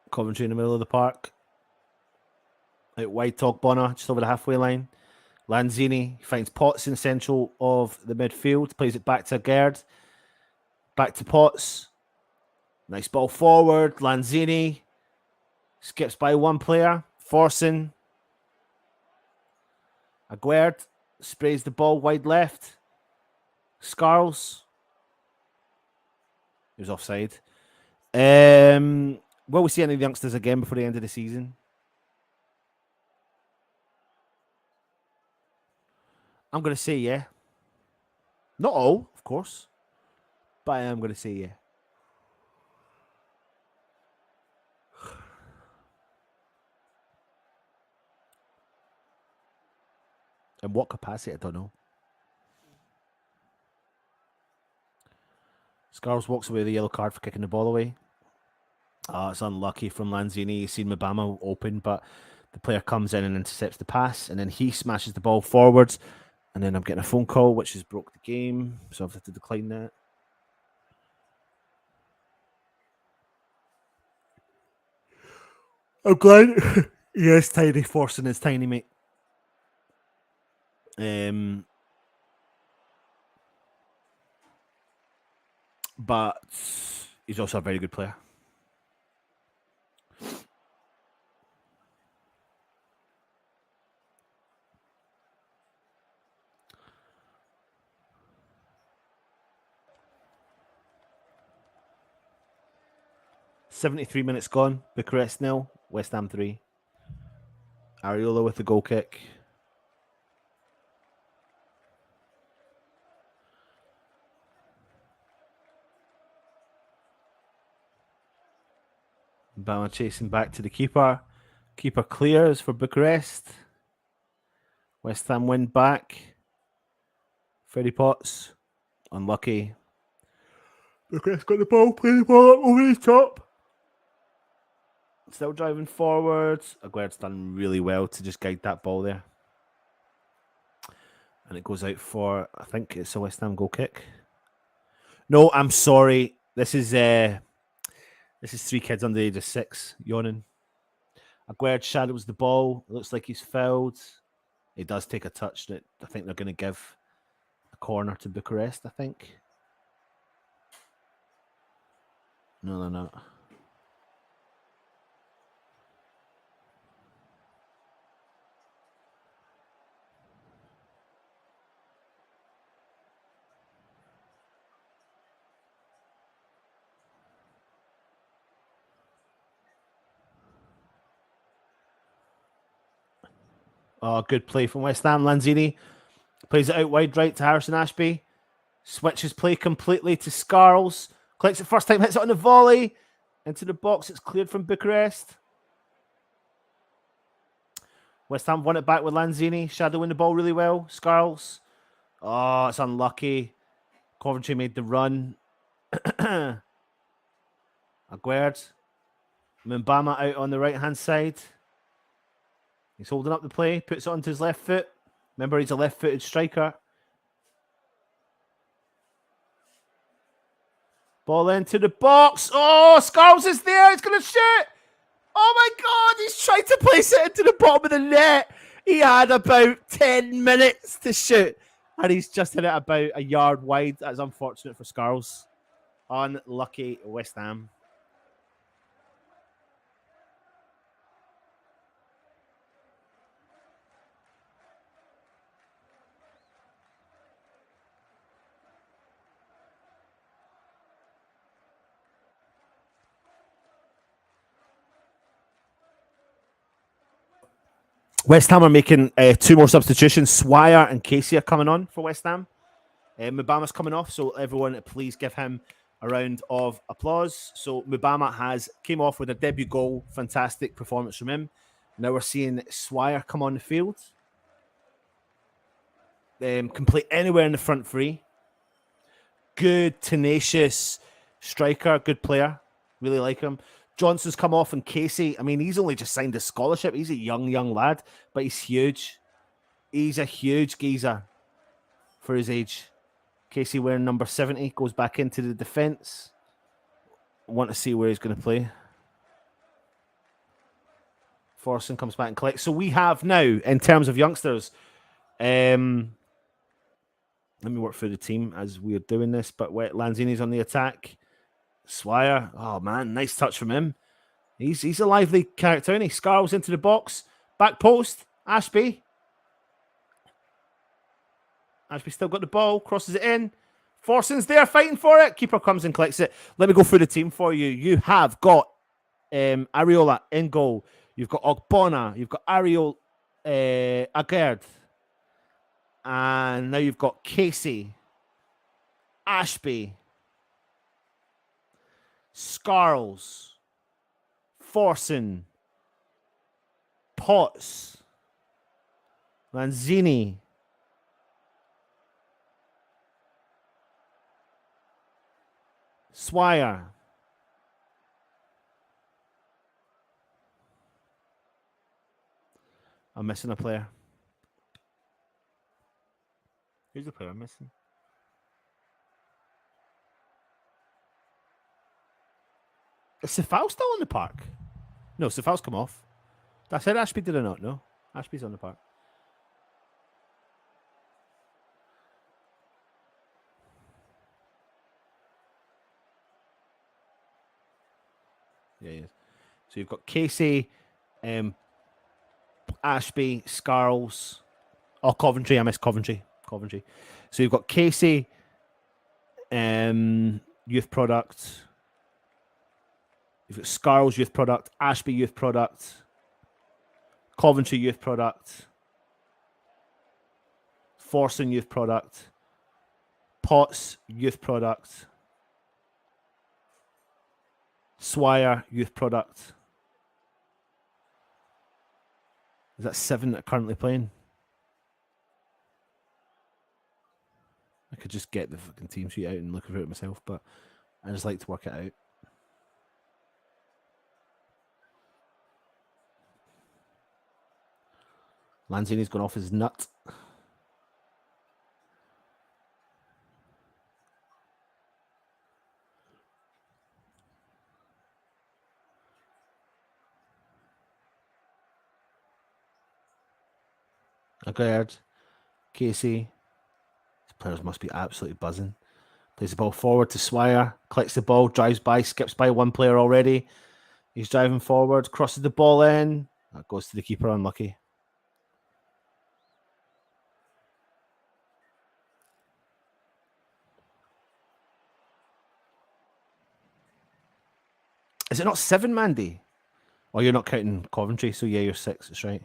Coventry in the middle of the park. Out wide, Ogbonna, just over the halfway line. Lanzini finds Potts in the central of the midfield. Plays it back to Gerd. Back to Potts. Nice ball forward. Lanzini skips by one player. Forcing. Aguerd sprays the ball wide left. Scarles. He was offside. Will we see any of the youngsters again before the end of the season? I'm going to say yeah. Not all, of course. But I am going to say yeah. In what capacity, I don't know. Scarles walks away with a yellow card for kicking the ball away. It's unlucky from Lanzini. He's seen Mubama open, but the player comes in and intercepts the pass, and then he smashes the ball forwards. And then I'm getting a phone call, which has broke the game, so I've had to decline that. I'm glad he is tiny, forcing his tiny, mate. But he's also a very good player. .73 minutes gone. Bucharest 0, West Ham 3. Areola with the goal kick. Bama chasing back to the keeper. Keeper clears for Bucharest. West Ham win back. Freddie Potts, unlucky. Bucharest got the ball, play the ball up over the top. Still driving forward. Aguerd's done really well to just guide that ball there. And it goes out for, I think it's a West Ham goal kick. No, I'm sorry. This is 3 kids under the age of 6 yawning. Aguerd shadows the ball. It looks like he's fouled. He does take a touch that I think they're going to give a corner to Bucharest, I think. No, they're not. Oh, good play from West Ham. Lanzini plays it out wide right to Harrison Ashby. Switches play completely to Scarles. Collects it first time, hits it on the volley. Into the box, it's cleared from Bucharest. West Ham won it back with Lanzini, shadowing the ball really well. Scarles. Oh, it's unlucky. Coventry made the run. Aguerd. Mbama out on the right-hand side. He's holding up the play, puts it onto his left foot. Remember, he's a left-footed striker. Ball into the box. Oh, Scarles is there. He's going to shoot. Oh, my God. He's trying to place it into the bottom of the net. He had about 10 minutes to shoot. And he's just hit it about a yard wide. That's unfortunate for Scarles. Unlucky West Ham. West Ham are making 2 more substitutions. Swire and Casey are coming on for West Ham. Mubama's coming off, so everyone please give him a round of applause. So Mubama came off with a debut goal. Fantastic performance from him. Now we're seeing Swire come on the field. Can play anywhere in the front three. Good, tenacious striker. Good player. Really like him. Johnson's come off, and Casey, I mean, he's only just signed a scholarship. He's a young lad, but he's huge. He's a huge geezer for his age. Casey wearing number 70, goes back into the defence. I want to see where he's going to play. Forson comes back and collects. So we have now, in terms of youngsters, let me work through the team as we're doing this, but Lanzini's on the attack. Swire, oh man, nice touch from him. He's a lively character, and he Scarles into the box. Back post, Ashby. Ashby still got the ball, crosses it in. Forson's there fighting for it. Keeper comes and collects it. Let me go through the team for you. You have got Areola in goal. You've got Ogbonna. You've got Aguerd. And now you've got Casey, Ashby, Scarles, Forson, Potts, Lanzini, Swire, I'm missing a player. Who's the player I'm missing? Is Sefal still on the park? No, Sefal's come off. I said Ashby, did I not? No. Ashby's on the park. Yeah, he is. So you've got Casey, Ashby, Scarles. Oh, Coventry. I missed Coventry. So you've got Casey, youth product. You've got Scarles, youth product. Ashby, youth product. Coventry, youth product. Forson, youth product. Potts, youth product. Swire, youth product. Is that 7 that are currently playing? could just get the fucking team sheet out and look through it myself, but I just like to work it out. Lanzini's gone off his nut. Agard, Casey. These players must be absolutely buzzing. Plays the ball forward to Swire, collects the ball, drives by, skips by one player already. He's driving forward, crosses the ball in. That goes to the keeper, unlucky. Is it not 7, Mandy? Oh, you're not counting Coventry, so yeah, you're 6. That's right.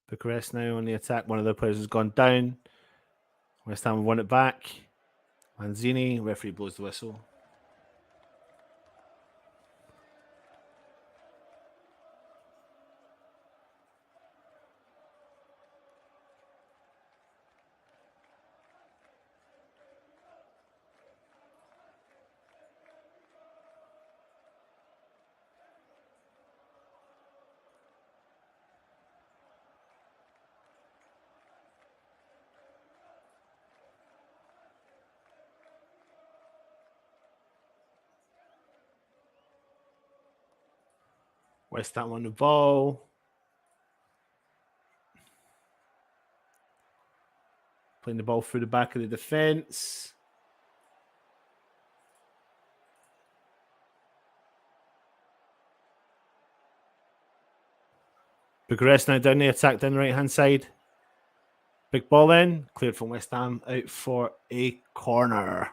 Bucharest now on the attack. One of their players has gone down. West Ham won it back. Lanzini, referee blows the whistle. West Ham on the ball. Playing the ball through the back of the defence. Bucharest now down the attack, down the right-hand side. Big ball in. Cleared from West Ham. Out for a corner.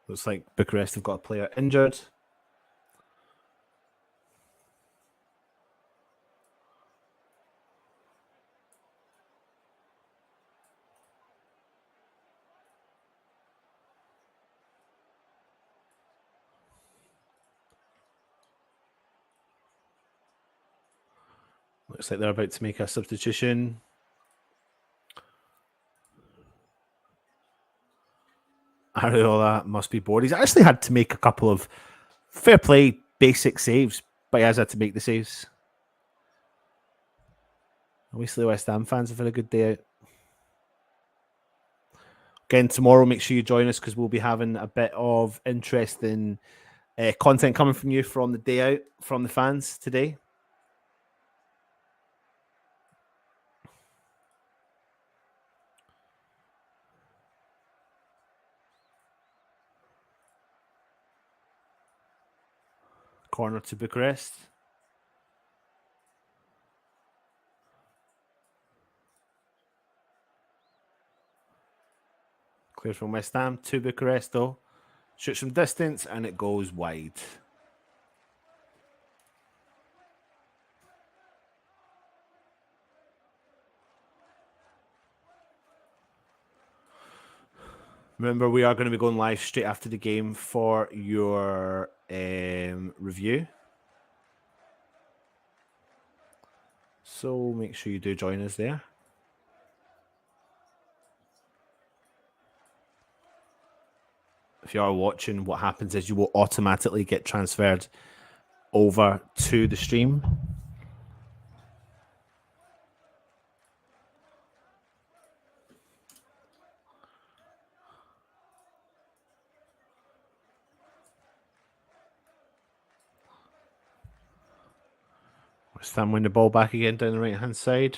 Looks like Bucharest have got a player injured. Looks like they're about to make a substitution. Ariola must be bored. He's actually had to make a couple of fair play basic saves, but he has had to make the saves. Obviously, West Ham fans have had a good day out. Again, tomorrow, make sure you join us because we'll be having a bit of interesting content coming from you from the day out from the fans today. Corner to Bucharest. Clear from West Ham to Bucharest, though. Shoots from distance, and it goes wide. Remember, we are going to be going live straight after the game for your review. So make sure you do join us there. If you are watching, what happens is you will automatically get transferred over to the stream. West Ham win the ball back again down the right-hand side.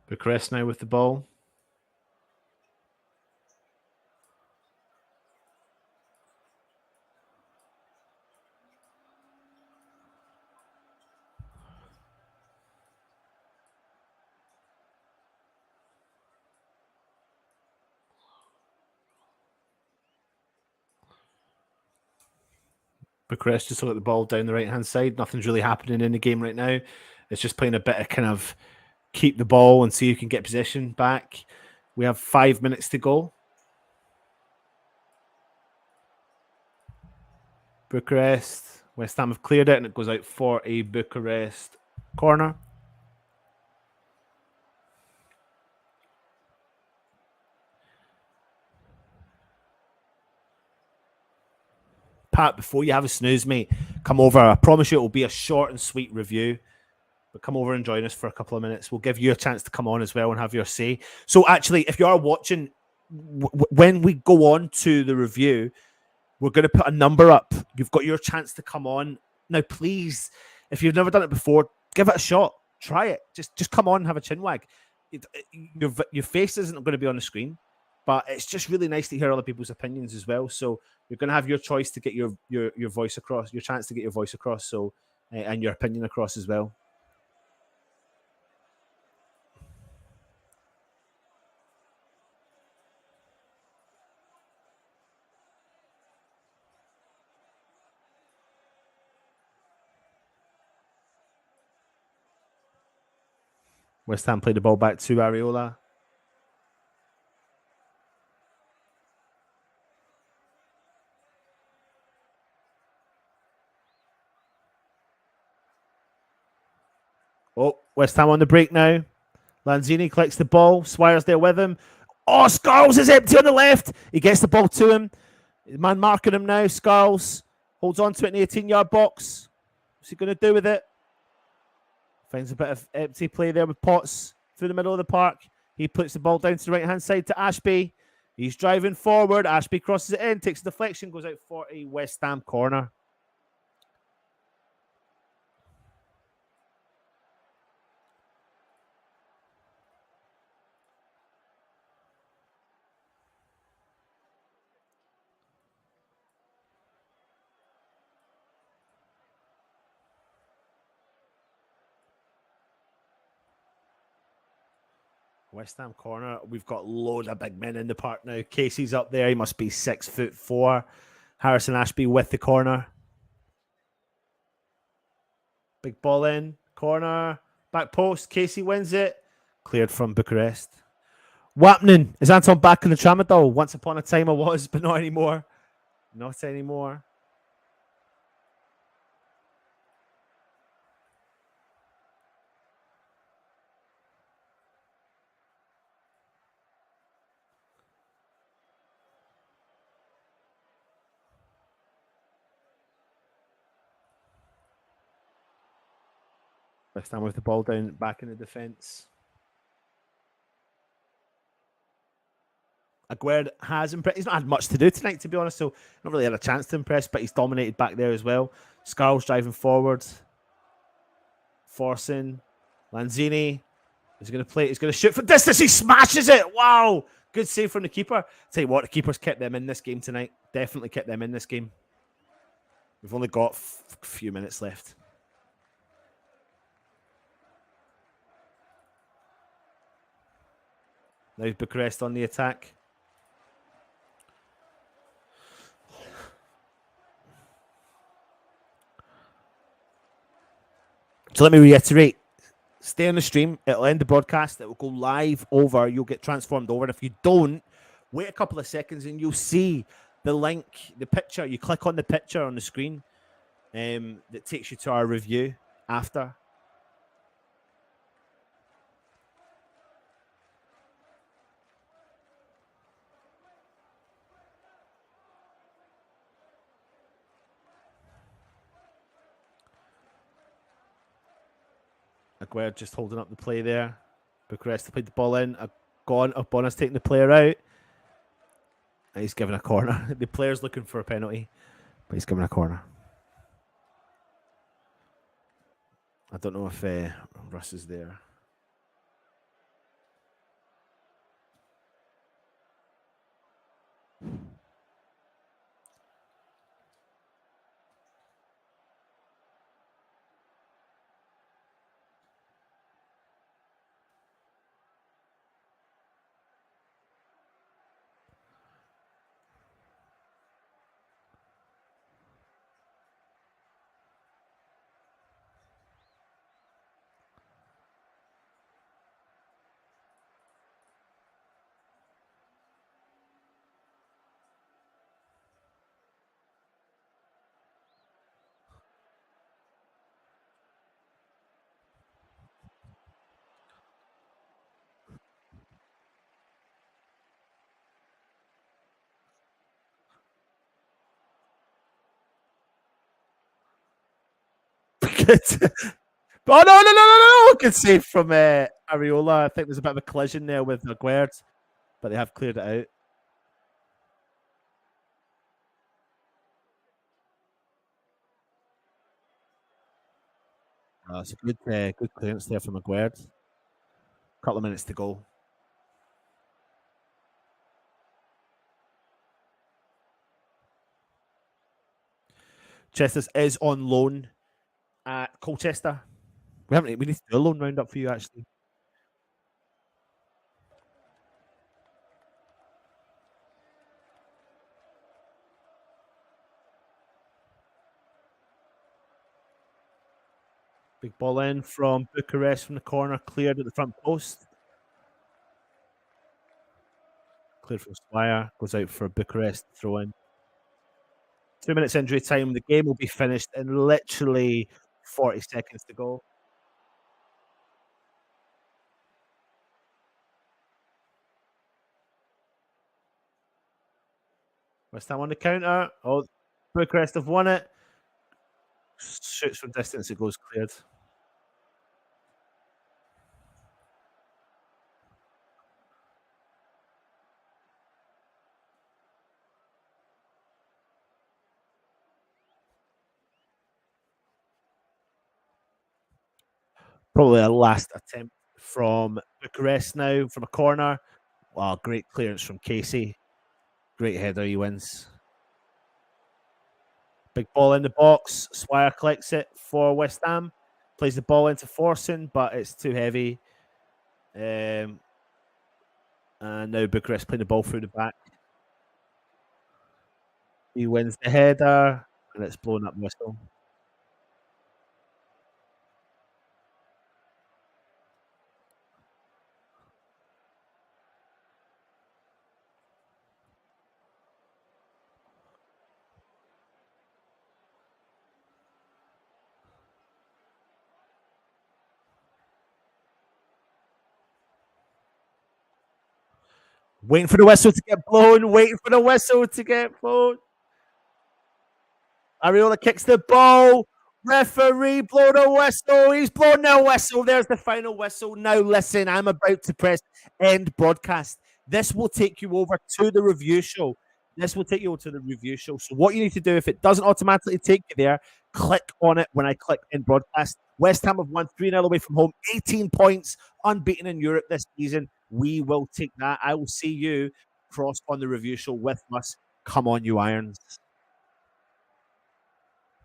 Bucharest now with the ball. Bucharest just look at the ball down the right-hand side. Nothing's really happening in the game right now. It's just playing a bit of kind of keep the ball and see who can get possession back. We have 5 minutes to go. Bucharest. West Ham have cleared it, and it goes out for a Bucharest corner. Pat, before you have a snooze, mate, come over. I promise you it will be a short and sweet review. But come over and join us for a couple of minutes. We'll give you a chance to come on as well and have your say. So actually, if you are watching, when we go on to the review, we're going to put a number up. You've got your chance to come on. Now, please, if you've never done it before, give it a shot. Try it. Just come on and have a chin wag. Your face isn't going to be on the screen, but it's just really nice to hear other people's opinions as well. So you're going to have your choice to get your voice across, your chance to get your voice across, so and your opinion across as well. West Ham played the ball back to Areola. Oh, West Ham on the break now. Lanzini collects the ball. Swire's there with him. Oh, Scarles is empty on the left. He gets the ball to him. Man marking him now. Scarles holds on to it in the 18-yard box. What's he going to do with it? Finds a bit of empty play there with Potts through the middle of the park. He puts the ball down to the right-hand side to Ashby. He's driving forward. Ashby crosses it in, takes a deflection, goes out for a West Ham corner. West Ham corner. We've got loads of big men in the park now. Casey's up there. He must be 6'4". Harrison Ashby with the corner. Big ball in. Corner. Back post. Casey wins it. Cleared from Bucharest. Wapnin. Is Anton back in the tramadol? Once upon a time I was, but not anymore. Not anymore. West Ham with the ball down, back in the defence. Aguerd has impressed. He's not had much to do tonight, to be honest, so not really had a chance to impress, but he's dominated back there as well. Scarles driving forward. Forcing. Lanzini. He's going to play. He's going to shoot for distance. He smashes it. Wow. Good save from the keeper. Tell you what, the keeper's kept them in this game tonight. Definitely kept them in this game. We've only got a few minutes left. Now Bucharest on the attack. So let me reiterate. Stay on the stream. It'll end the broadcast. It will go live over. You'll get transformed over. And if you don't, wait a couple of seconds and you'll see the link, the picture. You click on the picture on the screen that takes you to our review after. Aguerd just holding up the play there. Bucharest played the ball in. Bonner's taking the player out. And he's given a corner. The player's looking for a penalty, but he's given a corner. I don't know if Russ is there. Oh, no. Good save from Areola. I think there's a bit of a collision there with Aguerd, but they have cleared it out. It's a good clearance there from Aguerd. Couple of minutes to go. Chester's is on loan at Colchester. We need to do a loan roundup for you, actually. Big ball in from Bucharest from the corner, cleared at the front post. Cleared from Swire, goes out for Bucharest throw in. 2 minutes injury time. The game will be finished in literally 40 seconds to go. West Ham on the counter. Oh, Bucharest have won it. Shoots from distance, it goes cleared. Probably a last attempt from Bucharest now from a corner. Wow, great clearance from Casey. Great header, he wins. Big ball in the box. Swire collects it for West Ham. Plays the ball into Forson, but it's too heavy. And now Bucharest playing the ball through the back. He wins the header, and it's blown up whistle. Waiting for the whistle to get blown. Areola kicks the ball. Referee blow the whistle. He's blown the whistle. There's the final whistle. Now listen, I'm about to press end broadcast. This will take you over to the review show. So what you need to do, if it doesn't automatically take you there, click on it when I click end broadcast. West Ham have won 3-0 away from home, 18 points, unbeaten in Europe this season. We will take that. I will see you cross on the review show with us. Come on, you Irons.